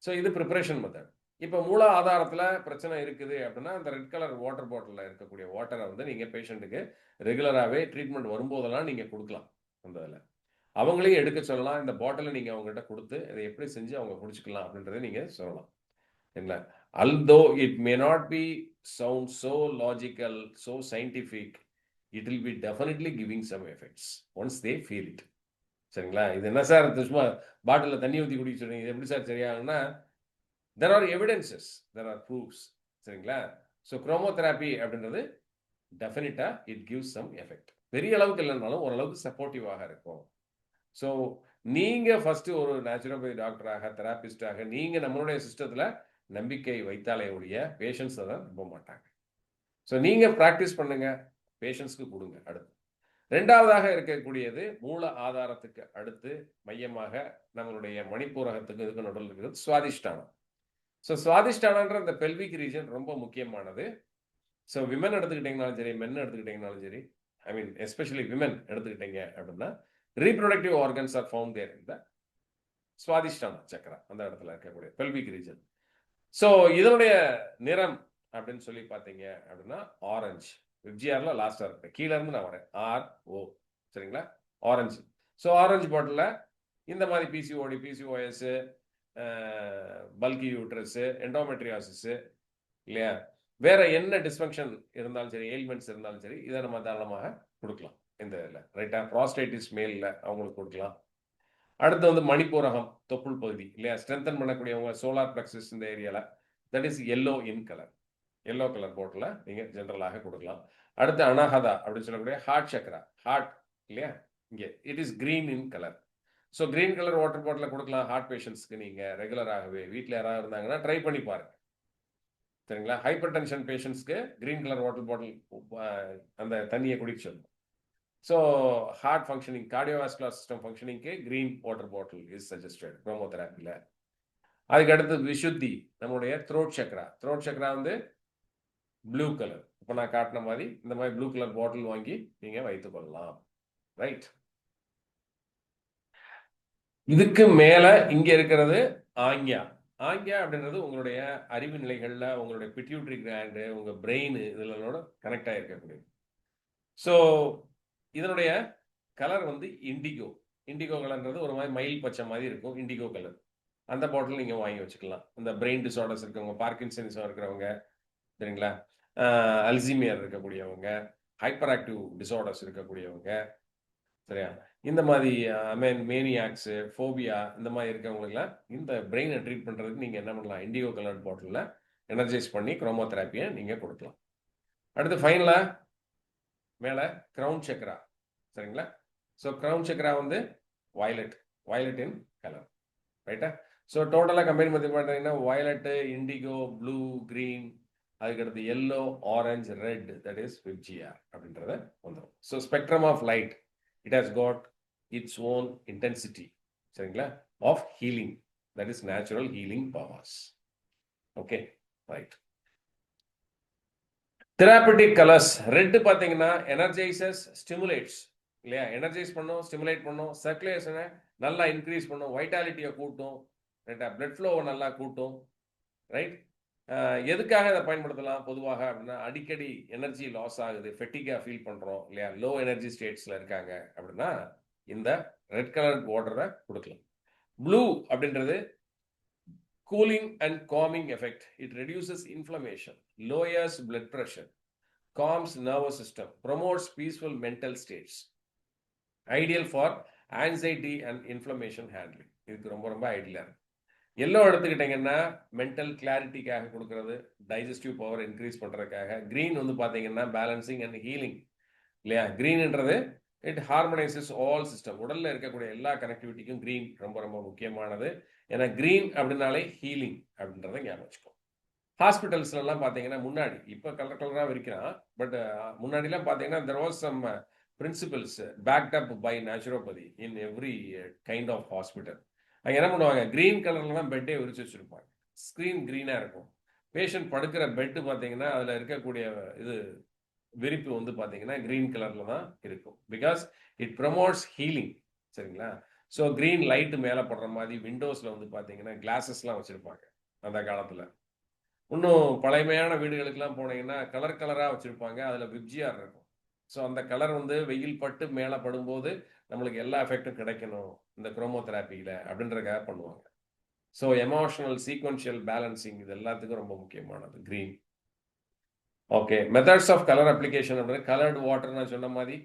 ஸோ இது ப்ரிப்பரேஷன் மெத்தட். இப்போ மூல ஆதாரத்தில் பிரச்சனை இருக்குது அப்படின்னா இந்த ரெட் கலர் வாட்டர் பாட்டிலில் இருக்கக்கூடிய வாட்டரை வந்து நீங்கள் பேஷண்ட்டுக்கு ரெகுலராகவே ட்ரீட்மெண்ட் வரும்போதெல்லாம் நீங்கள் கொடுக்கலாம். அந்த இதில் அவங்களையும் எடுக்க சொல்லலாம். இந்த பாட்டிலை நீங்கள் அவங்ககிட்ட கொடுத்து இதை எப்படி செஞ்சு அவங்க குடிச்சிக்கலாம் அப்படின்றத நீங்கள் சொல்லலாம். சரிங்களா? although it may not be sound so logical, so scientific, it will be definitely giving some effects once they feel it. சரிங்களா? இது என்ன சார் சும்மா பாட்டிலில் தண்ணி ஊற்றி குடிக்க சொல்றீங்க, இது எப்படி சார் சரியாகுன்னா there are evidences, there are proofs. சரிங்களா? ஸோ குரோமோதெராப்பி அப்படின்றது டெஃபினட்டாக இட் கிவ்ஸ் சம் எஃபெக்ட். பெரிய அளவுக்கு இல்லைனாலும் ஓரளவுக்கு சப்போர்ட்டிவாக இருக்கும். ஸோ நீங்கள் ஃபஸ்ட்டு ஒரு நேச்சுரோபதி டாக்டராக, தெராபிஸ்டாக நீங்கள் நம்மளுடைய சிஸ்டத்தில் நம்பிக்கை வைத்தாலே ஒழிய பேஷண்ட்ஸ் அதை நம்ப மாட்டாங்க. ஸோ நீங்கள் ப்ராக்டிஸ் பண்ணுங்க, பேஷண்ட்ஸ்க்கு கொடுங்க. அடுத்து ரெண்டாவதாக இருக்கக்கூடியது மூல ஆதாரத்துக்கு அடுத்து மையமாக நம்மளுடைய மணிப்பூரகத்துக்கு இதுக்கு நடுவில் இருக்கிறது சுவாதிஷ்டானம். ஸோ சுவாதிஷ்டானன்ற இந்த பெல்விக் ரீஜன் ரொம்ப முக்கியமானது. ஸோ விமன் எடுத்துக்கிட்டிங்கனாலும் சரி, மென் எடுத்துக்கிட்டிங்கனாலும் சரி, ஐ மீன் எஸ்பெஷலி விமன் எடுத்துக்கிட்டீங்க அப்படின்னா ரீப்ரொடக்டிவ் ஆர்கன்ஸ் ஆர் ஃபவுண்ட் தேர் இந்த சுவாதிஷ்டான சக்கரா, அந்த இடத்துல இருக்கக்கூடிய பெல்விக் ரீஜன். ஸோ இதனுடைய நிறம் அப்படின்னு சொல்லி பார்த்தீங்க அப்படின்னா ஆரஞ்சு. விப்ஜிஆரில் லாஸ்ட்டாக இருப்பேன், கீழே இருந்து நான் வரேன், RO. சரிங்களா? ஆரஞ்சு. ஸோ ஆரஞ்சு பாட்டில் இந்த மாதிரி பிசிஓடி, பிசிஓஎஸ், பல்கி யூட்ரஸு, எண்டோமெட்ரியாசிஸு இல்லையா, வேற என்ன டிஸ்ஃபங்க்ஷன் இருந்தாலும் சரி, எயில்மெண்ட்ஸ் இருந்தாலும் சரி, இதை நம்ம தாராளமாக கொடுக்கலாம் இந்த இதில். ரைட்டா? ப்ராஸ்டேட்டிஸ் மேலில் அவங்களுக்கு கொடுக்கலாம். அடுத்து வந்து மணிப்பூரகம், தொப்புள் பகுதி இல்லையா, ஸ்ட்ரென்தன் பண்ணக்கூடியவங்க சோலார் பிளக்ஸஸ் இந்த ஏரியாவில், that is yellow in colour, yellow colour போட்டில் நீங்கள் ஜென்ரலாக கொடுக்கலாம். அடுத்து அனாஹதா அப்படின்னு சொல்லக்கூடிய ஹார்ட் சக்கரா, ஹார்ட் இல்லையா, இங்கே it is green in colour. So green colour water பாட்டில் கொடுக்கலாம் ஹார்ட் பேஷண்ட்ஸ்க்கு. நீங்கள் ரெகுலராகவே வீட்டில் யாராவது இருந்தாங்கன்னா ட்ரை பண்ணி பாருங்க. சரிங்களா? ஹைப்பர் டென்ஷன் பேஷண்ட்ஸ்க்கு கிரீன் கலர் வாட்டர் பாட்டில் அந்த தண்ணியை குடிக்க சொல்லணும். So heart functioning, cardiovascular system ஃபங்க்ஷனிங்க்கு green water bottle is suggested குரோமோதெராப்பியில். அதுக்கு அடுத்து விஷுத்தி, நம்மளுடைய த்ரோட் சக்ரா. த்ரோட் சக்ரா வந்து ப்ளூ கலர். இப்போ நான் காட்டின மாதிரி இந்த மாதிரி ப்ளூ கலர் பாட்டில் வாங்கி நீங்க வைத்துக் கொள்ளலாம். ரைட். இதுக்கு மேல இங்க இருக்கிறது ஆங்யா. ஆங்யா அப்படின்றது உங்களுடைய அறிவு நிலைகள்ல உங்களுடைய பிட்யூட்டரி கிளாண்டு, உங்க பிரெயின் இதனோட கனெக்ட் ஆகிருக்கக்கூடியது. ஸோ இதனுடைய கலர் வந்து இண்டிகோ. இண்டிகோ கலர்ன்றது ஒரு மாதிரி மயில் பச்சை மாதிரி இருக்கும், இண்டிகோ கலர். அந்த பாட்டில் நீங்கள் வாங்கி வச்சுக்கலாம். இந்த பிரெயின் டிசார்டர்ஸ் இருக்கவங்க, பார்க்கின்சன்ஸ் இருக்கிறவங்க, சரிங்களா, அல்சீமியர் இருக்கக்கூடியவங்க, ஹைப்பர் ஆக்டிவ் டிசார்டர்ஸ் இருக்கக்கூடியவங்க, சரியா, இந்த மாதிரி மேனியாக்ஸு, ஃபோபியா இந்த மாதிரி இருக்கவங்களுக்குலாம் இந்த பிரெயினை ட்ரீட் பண்ணுறதுக்கு நீங்கள் என்ன பண்ணலாம், இண்டிகோ கலர் பாட்டிலில் எனர்ஜைஸ் பண்ணி குரோமோதெராப்பியை நீங்கள் கொடுக்கலாம். அடுத்து ஃபைனலாக மேலே கிரவுன் சக்கரா, சரிங்களா. ஸோ கிரவுன் சக்கரா வந்து வயலட் இன் கலர், ரைட்டா. ஸோ டோட்டலாக கம்பைன் பண்ணி பார்த்தீங்கன்னா வயலட்டு, இண்டிகோ, ப்ளூ, க்ரீன், அதுக்கடுத்து yellow, orange, red, that is VIBGYOR அப்படின்றத வந்துடும். So spectrum of light it has got its own intensity, சரிங்களா, of healing, that is natural healing powers. Okay, right. Therapeutic colours. Red பார்த்தீங்கன்னா energises, stimulates இல்லையா, energise பண்ணும், stimulate பண்ணும், சர்க்குலேஷனை நல்லா increase பண்ணும், வைட்டாலிட்டியை கூட்டும், ரைட்டா, பிளட் ஃப்ளோவை நல்லா கூட்டும், ரைட். எதுக்காக இதை பயன்படுத்தலாம் பொதுவாக அப்படின்னா, அடிக்கடி எனர்ஜி லாஸ் ஆகுது, ஃபெட்டிகா ஃபீல் பண்ணுறோம் இல்லையா, லோ எனர்ஜி ஸ்டேட்ஸில் இருக்காங்க அப்படின்னா இந்த ரெட் கலர் வாட்டரை கொடுக்கலாம். ப்ளூ அப்படின்றது cooling and calming effect. It reduces inflammation, lowers blood pressure, calms nervous system, promotes peaceful mental states, ideal for anxiety and inflammation handling. இதுக்கு ரொம்ப ரொம்ப ஐடியலா இருக்கு. எல்லோ எடுத்துக்கிட்டீங்கன்னா மென்டல் கிளாரிட்டிக்காக கொடுக்கறது, டைஜஸ்டிவ் பவர் இன்க்ரீஸ் பண்றதுக்காக. கிரீன் வந்து பாத்தீங்கன்னா பேலன்சிங் அண்ட் ஹீலிங் இல்லையா. கிரீன்ன்றது இட் ஹார்மனைசஸ் ஆல் சிஸ்டம், உடல்ல இருக்கக்கூடிய எல்லா கனெக்டிவிட்டிக்கும் கிரீன் ரொம்ப ரொம்ப முக்கியமானது. ஏன்னா கிரீன் அப்படின்னாலே ஹீலிங் அப்படின்றத ஞாபகம் வச்சுக்கோ. ஹாஸ்பிட்டல்ஸ்லாம் பார்த்தீங்கன்னா முன்னாடி, இப்போ கலர் கலராக விற்கிறான், பட் முன்னாடிலாம் பார்த்தீங்கன்னா there was some principles backed up by naturopathy in every kind of hospital. அங்கே என்ன பண்ணுவாங்க, கிரீன் கலரில் தான் பெட்டே விரிச்சு வச்சுருப்பாங்க, ஸ்க்ரீன் க்ரீனாக இருக்கும். பேஷண்ட் படுக்கிற பெட்டு பார்த்தீங்கன்னா அதில் இருக்கக்கூடிய இது விரிப்பு வந்து பார்த்தீங்கன்னா க்ரீன் கலரில் தான் இருக்கும். பிகாஸ் இட் ப்ரமோட்ஸ் ஹீலிங், சரிங்களா. ஸோ க்ரீன் லைட்டு மேலே படுற மாதிரி விண்டோஸில் வந்து பார்த்தீங்கன்னா கிளாஸஸ்லாம் வச்சுருப்பாங்க அந்த காலத்தில். இன்னும் பழமையான வீடுகளுக்கெல்லாம் போனீங்கன்னா கலர் கலராக வச்சுருப்பாங்க, அதில் விப்ஜிஆர் இருக்கும். ஸோ அந்த கலர் வந்து வெயில் பட்டு மேலே படும்போது நம்மளுக்கு எல்லா எஃபெக்டும் கிடைக்கணும் இந்த குரோமோதெராப்பியில் அப்படின்றதுக்காக பண்ணுவாங்க. ஸோ எமோஷனல் சீக்வன்ஷியல் பேலன்சிங் இது எல்லாத்துக்கும் ரொம்ப முக்கியமானது green. Okay, methods of colour application அப்படின்னு கலர்டு வாட்டர் நான் சொன்ன மாதிரி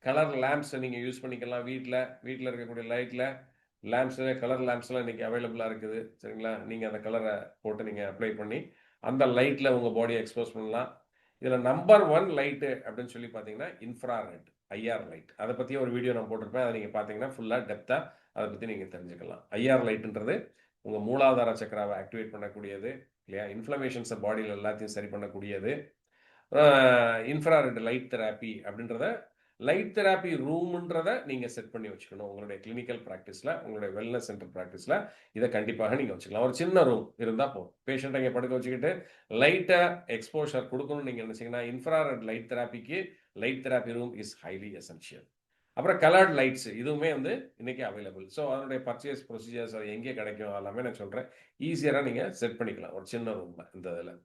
கலர் லேம்ப்ஸை நீங்கள் யூஸ் பண்ணிக்கலாம். வீட்டில் இருக்கக்கூடிய லைட்டில் லேம்ப்ஸு, கலர் லேம்ப்ஸ்லாம் இன்றைக்கி அவைலபிளாக இருக்குது, சரிங்களா. நீங்கள் அந்த கலரை போட்டு நீங்கள் அப்ளை பண்ணி அந்த லைட்டில் உங்கள் பாடியை எக்ஸ்போஸ் பண்ணலாம். இதில் நம்பர் 1 லைட்டு அப்படின்னு சொல்லி பார்த்தீங்கன்னா இன்ஃப்ராரெட், ஐஆர் லைட். அதை பற்றி ஒரு வீடியோ நான் போட்டிருப்பேன், அதை நீங்கள் பார்த்தீங்கன்னா ஃபுல்லாக டெப்த்தாக அதை பற்றி நீங்கள் தெரிஞ்சுக்கலாம். ஐஆர் லைட்டுன்றது உங்கள் மூலாதார சக்கராவை ஆக்டிவேட் பண்ணக்கூடியது இல்லையா, இன்ஃப்ளமேஷன்ஸை பாடியில் எல்லாத்தையும் சரி பண்ணக்கூடியது. இன்ஃப்ராரெட் லைட் தெராப்பி அப்படின்றத, லைட் தெராப்பி ரூம்ன்றதை நீங்கள் செட் பண்ணி வச்சுக்கணும் உங்களுடைய கிளினிக்கல் ப்ராக்டிஸில், உங்களுடைய வெல்னஸ் சென்டர் ப்ராக்டிஸில். இதை கண்டிப்பாக நீங்கள் வச்சுக்கலாம். ஒரு சின்ன ரூம் இருந்தால் போதும், பேஷண்ட் அங்கே படுக்க வச்சுக்கிட்டு லைட்டாக எக்ஸ்போஷர் கொடுக்கணும்னு நீங்கள் நினச்சிங்கன்னா இன்ஃப்ராரெட் லைட் தெராப்பிக்கு light therapy room is highly essential. அப்புறம் கலர்ட் லைட்ஸ் இதுவுமே வந்து இன்றைக்கி அவைலபிள். ஸோ அதனுடைய பர்ச்சேஸ் ப்ரொசீஜர்ஸ் அது எங்கே கிடைக்கும் எல்லாமே நான் சொல்கிறேன். ஈஸியராக நீங்கள் செட் பண்ணிக்கலாம் ஒரு சின்ன ரூமில் இந்த இதில்.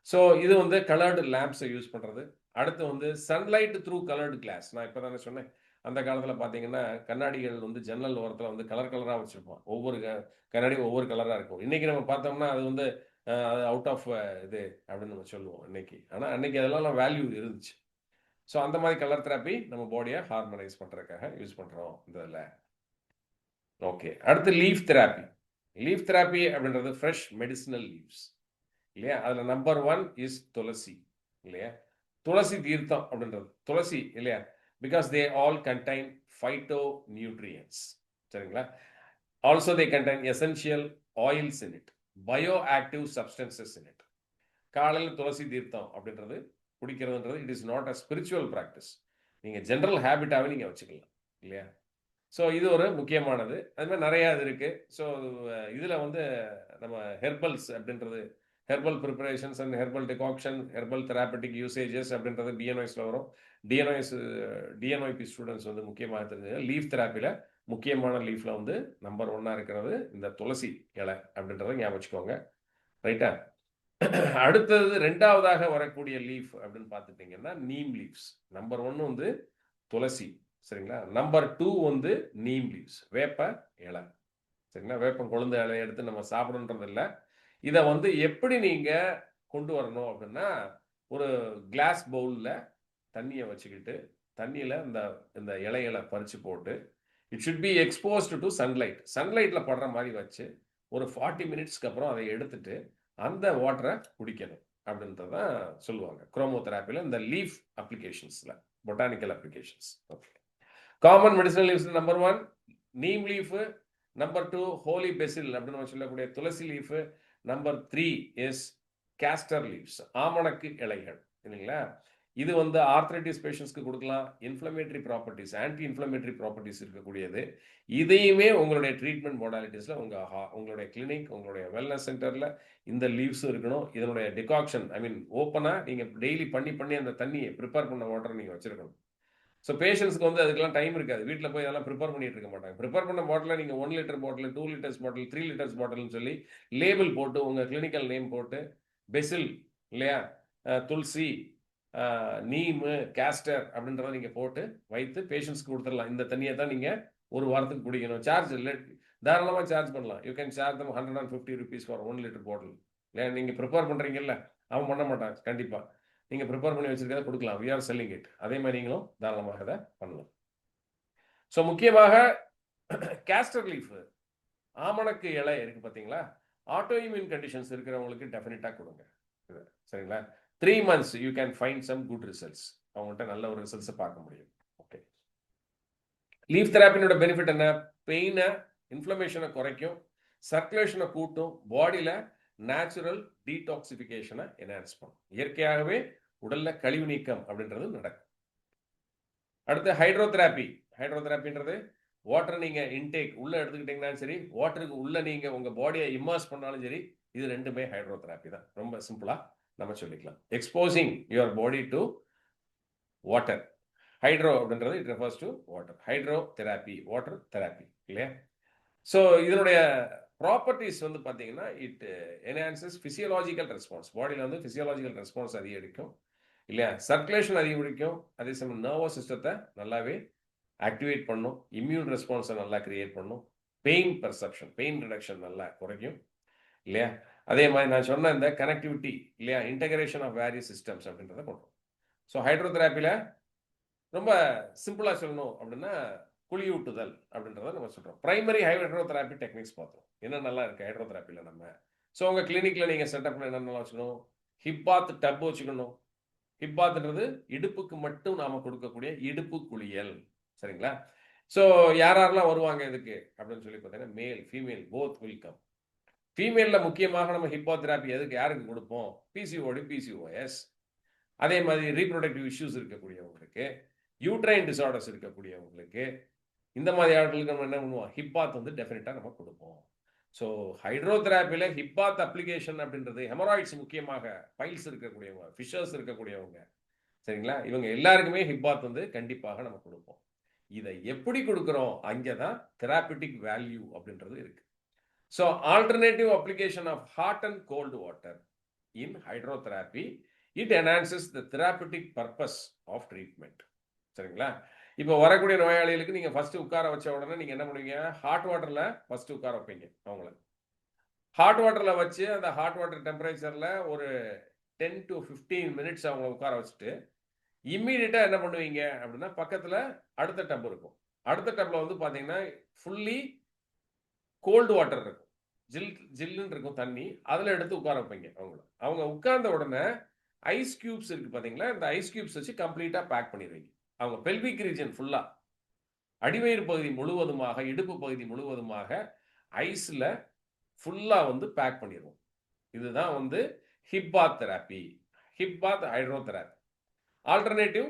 ஸோ இது வந்து கலர்டு லேம்ப்ஸை யூஸ் பண்ணுறது. அடுத்து வந்து சன்லைட் த்ரூ கலர்டு கிளாஸ். நான் இப்போ தானே சொன்னேன், அந்த காலத்தில் பார்த்தீங்கன்னா கண்ணாடிகள் வந்து ஜன்னல் ஓரத்தில் வந்து கலர் கலராக வச்சுருப்போம், ஒவ்வொரு கண்ணாடியும் ஒவ்வொரு கலராக இருக்கும். இன்றைக்கி நம்ம பார்த்தோம்னா அது வந்து அது அவுட் ஆஃப் இது அப்படின்னு நம்ம சொல்லுவோம் இன்னைக்கு. ஆனால் அன்னைக்கு அதெல்லாம் வேல்யூ இருந்துச்சு. ஸோ அந்த மாதிரி கலர் தெராப்பி நம்ம பாடியை ஹார்மனைஸ் பண்ணுறதுக்காக யூஸ் பண்ணுறோம் இந்த இதில். ஓகே, அடுத்து லீஃப் தெராப்பி. லீஃப் தெராப்பி அப்படின்றது ஃப்ரெஷ் மெடிசினல் லீவ்ஸ் இல்லையா. அதில் நம்பர் 1 இஸ் துளசி இல்லையா. துளசி தீர்த்தம் அப்படின்றது துளசி இல்லையா, because they all contain phyto nutrients, சரிங்களா. Also they contain essential oils in it, bio active substances in it. காலையில் துளசி தீர்த்தம் அப்படின்றது குடிக்கிறதுன்றது it is not a spiritual practice, நீங்கள் ஜென்ரல் ஹேபிட்டாகவே நீங்கள் வச்சுக்கலாம் இல்லையா. ஸோ இது ஒரு முக்கியமானது. அது மாதிரி நிறையா இது இருக்குது. ஸோ இதில் வந்து நம்ம ஹெர்பல்ஸ் அப்படின்றது herbal preparations and herbal decoction, herbal therapeutic usages அப்படின்றது டிஎன்ஒய்ஸில் வரும். டிஎன்ஒய்பி ஸ்டூடெண்ட்ஸ் வந்து முக்கியமாக தெரிஞ்சது லீஃப் தெராப்பியில் முக்கியமான லீஃபில் வந்து நம்பர் 1 இருக்கிறது இந்த துளசி இலை அப்படின்றத ஞாபகம் வச்சுக்கோங்க. ரைட்டா? அடுத்தது 2வதாக வரக்கூடிய லீஃப் அப்படின்னு பார்த்துட்டிங்கன்னா நீம் லீவ்ஸ். நம்பர் 1 வந்து துளசி, சரிங்களா? நம்பர் 2 வந்து நீம் லீவ்ஸ், வேப்ப இலை, சரிங்களா? வேப்பம் கொழுந்து இலையை எடுத்து நம்ம சாப்பிடணுன்றது இல்லை. இதை வந்து எப்படி நீங்கள் கொண்டு வரணும் அப்படின்னா, ஒரு கிளாஸ் பவுலில் தண்ணியை வச்சுக்கிட்டு தண்ணியில் இந்த இலைகளை பறித்து போட்டு it should be exposed to sunlight. சன்லைட்டில் படுற மாதிரி வச்சு ஒரு 40 மினிட்ஸ்க்கு அப்புறம் அதை எடுத்துட்டு அந்த வாட்டரை குடிக்கணும் அப்படின்றது தான் சொல்லுவாங்க குரோமோதெராப்பியில் இந்த லீஃப் அப்ளிகேஷன்ஸில், botanical applications. Okay, common medicinal leaves number 1 neem leaf, number 2 holy basil அப்படின்னு சொல்லக்கூடிய துளசி leaf, number 3 is castor leaves, ஆமணக்கு இலைகள், இல்லைங்களா? இது வந்து ஆர்த்ரைட்டிஸ் பேஷண்ட்ஸ்க்கு கொடுக்கலாம். Inflammatory properties, anti inflammatory properties இருக்கக்கூடியது. இதையுமே உங்களுடைய ட்ரீட்மெண்ட் மோடாலிட்டிஸில் உங்களுடைய கிளினிக், உங்களுடைய வெல்னஸ் சென்டரில் இந்த லீவ்ஸும் இருக்கணும். இதனுடைய டிகாக்ஷன், ஐ மீன் ஓப்பனாக நீங்கள் டெய்லி பண்ணி அந்த தண்ணியை ப்ரிப்பேர் பண்ண வாட்டரை நீங்கள் வச்சுருக்கணும். ஸோ பேஷண்ட்ஸ்க்கு வந்து அதுக்கெல்லாம் டைம் இருக்காது. வீட்டில் போய் அதெல்லாம் ப்ரிப்பேர் பண்ணிட்டு இருக்க மாட்டாங்க. ப்ரிப்பேர் பண்ண பாட்டில் நீங்கள் 1 லிட்டர் பாட்டில், 2 லிட்டர்ஸ் பாட்டில், 3 லிட்டர்ஸ் பாட்டில்னு சொல்லி லேபிள் போட்டு உங்கள் கிளினிக்கல் நேம் போட்டு பெசில் இல்லையா, துளசி, நீமு, கேஸ்டர் அப்படின்றத நீங்கள் போட்டு வைத்து பேஷண்ட்ஸ்க்கு கொடுத்துடலாம். இந்த தண்ணியை தான் நீங்கள் ஒரு வாரத்துக்கு குடிக்கணும். சார்ஜ் இல்லை, தாராளமாக சார்ஜ் பண்ணலாம். You can charge them 150 rupees for 1 litre bottle. இல்லை நீங்கள் ப்ரிப்பேர் பண்ணுறீங்கல்ல, அவன் பண்ண மாட்டான் கண்டிப்பாக. நீங்கள் ப்ரிப்பேர் பண்ணி வச்சிருக்கிறத கொடுக்கலாம். We are selling it. அதே மாதிரி நீங்களும் தாராளமாக இதை பண்ணலாம். ஸோ முக்கியமாக கேஸ்டர் லீஃப், ஆமணக்கு இலை இருக்கு பார்த்தீங்களா, ஆட்டோ இம்யூன் கண்டிஷன்ஸ் இருக்கிறவங்களுக்கு டெஃபினட்டாக கொடுங்க. சரிங்களா? 3 months you can find some good results. அவங்கள்ட்ட நல்ல ஒரு ரிசல்ட்ஸை பார்க்க முடியும். ஓகே, லீஃப் தெராப்பினோட பெனிஃபிட் என்ன? பெயினை, இன்ஃப்ளமேஷனை குறைக்கும், சர்க்குலேஷனை கூட்டும், பாடியில் நேச்சுரல் டீடாக்சிஃபிகேஷனை என்ஹான்ஸ் பண்ணும். இயற்கையாகவே உடல்ல கழிவு நீக்கம் அப்படின்றது நடக்கும். அடுத்து ஹைட்ரோதெராப்பி. ஹைட்ரோதெராப்பின்றது வாட்டர் நீங்க இன்டேக் உள்ள எடுத்துக்கிட்டீங்கன்னா சரி, வாட்டருக்கு உள்ள நீங்க உங்க பாடியை இம்மர்ஸ் பண்ணாலும் சரி, இது ரெண்டுமே ஹைட்ரோதெராப்பி தான். ரொம்ப சிம்பிளா நம்ம சொல்லிக்கலாம். Exposing your body to water. Hydro அப்படின்றது it refers to water. Hydro therapy, water therapy, இல்லையா? ஸோ இதனுடைய ப்ராப்பர்ட்டிஸ் வந்து பார்த்தீங்கன்னா இட் என்ஹான்சஸ் ஃபிசியலாஜிக்கல் ரெஸ்பான்ஸ். பாடியில் வந்து ஃபிசியலாஜிக்கல் ரெஸ்பான்ஸ் அதிகரிக்கும், இல்லையா? சர்க்குலேஷன் அதிகரிக்கும், அதே சமயம் நர்வஸ் சிஸ்டத்தை நல்லாவே ஆக்டிவேட் பண்ணும், இம்யூன் ரெஸ்பான்ஸை நல்லா கிரியேட் பண்ணும், பெயின் பெர்செப்ஷன், பெயின் ரிடக்ஷன் நல்லா குறைக்கும், இல்லையா? அதே மாதிரி நான் சொன்ன இந்த கனெக்டிவிட்டி, இல்லையா, இன்டகிரேஷன் ஆஃப் வேரியஸ் சிஸ்டம்ஸ் அப்படின்றத கொண்டு. ஸோ ஹைட்ரோதெராப்பியில் ரொம்ப சிம்பிளாக சொல்லணும் அப்படின்னா குளியூட்டுதல் அப்படின்றத நம்ம சொல்கிறோம். பிரைமரி ஹைட்ரோதெராப்பி டெக்னிக்ஸ் பார்த்தோம். என்ன நல்லா இருக்குது ஹைட்ரோதெராப்பியில் நம்ம. ஸோ உங்கள் கிளினிக்கில் நீங்கள் செட்டப்பில் என்னென்ன வச்சுக்கணும்? ஹிப் பாத் டப் வச்சுக்கணும். ஹிப் பாத்ன்றது இடுப்புக்கு மட்டும் நாம் கொடுக்கக்கூடிய இடுப்பு குளியல், சரிங்களா? ஸோ யாரெல்லாம் வருவாங்க இதுக்கு அப்படின்னு சொல்லி பார்த்தீங்கன்னா மேல் ஃபீமேல் போத் வெல்கம். ஃபீமேலில் முக்கியமாக நம்ம ஹிப் பாத் தெராப்பி எதுக்கு யாருக்கு கொடுப்போம்? பிசிஓடி, பிசிஓஎஸ், அதே மாதிரி ரீப்ரொடக்டிவ் இஷ்யூஸ் இருக்கக்கூடியவங்களுக்கு, யூட்ரைன் டிசார்டர்ஸ் இருக்கக்கூடியவங்களுக்கு, இந்த மாதிரி ஆட்களுக்கு நம்ம என்ன பண்ணுவோம்? ஹிப்பாத் வந்து டெஃபினட்டாக நம்ம கொடுப்போம். ஸோ ஹைட்ரோதெராப்பியில் ஹிப்பாத் அப்ளிகேஷன் அப்படின்றது ஹெமராய்ட்ஸ், முக்கியமாக பைல்ஸ் இருக்கக்கூடியவங்க, ஃபிஷர்ஸ் இருக்கக்கூடியவங்க, சரிங்களா, இவங்க எல்லாருக்குமே ஹிப்பாத் வந்து கண்டிப்பாக நம்ம கொடுப்போம். இதை எப்படி கொடுக்குறோம்? அங்கே தான் தெராபிட்டிக் வேல்யூ அப்படின்றது இருக்கு. So alternative application of hot and cold water in hydrotherapy it enhances the therapeutic purpose of treatment. சரிங்களா? இப்போ வரக்கூடிய நோயாளிகளுக்கு நீங்கள் ஃபர்ஸ்ட் உட்கார வச்ச உடனே நீங்கள் என்ன பண்ணுவீங்க? ஹாட் வாட்டரில் ஃபர்ஸ்ட் உட்கார வைப்பீங்க. அவங்கள ஹாட் வாட்டரில் வச்சு அந்த ஹாட் வாட்டர் டெம்பரேச்சரில் ஒரு 10 to 15 minutes அவங்கள உட்கார வச்சுட்டு இம்மீடியட்டாக என்ன பண்ணுவீங்க அப்படின்னா, பக்கத்தில் அடுத்த டப் இருக்கும். அடுத்த டப்பில் வந்து பார்த்தீங்கன்னா ஃபுல்லி கோல்டு வாட்டர் இருக்கும், ஜில்லுன்னு இருக்கும் தண்ணி. அதில் எடுத்து உட்கார வைப்பீங்க அவங்கள. அவங்க உட்கார்ந்த உடனே ஐஸ் கியூப்ஸ் இருக்குது பார்த்தீங்களா, இந்த ஐஸ் கியூப்ஸ் வச்சு கம்ப்ளீட்டாக பேக் பண்ணிடுவீங்க. அவங்க பெல்விக் ரீஜன் ஃபுல்லாக, அடிவயிறு பகுதி முழுவதுமாக, இடுப்பு பகுதி முழுவதுமாக ஐஸில் ஃபுல்லாக வந்து பேக் பண்ணிடுவோம். இதுதான் வந்து hip bath therapy, hip bath hydrotherapy. Alternative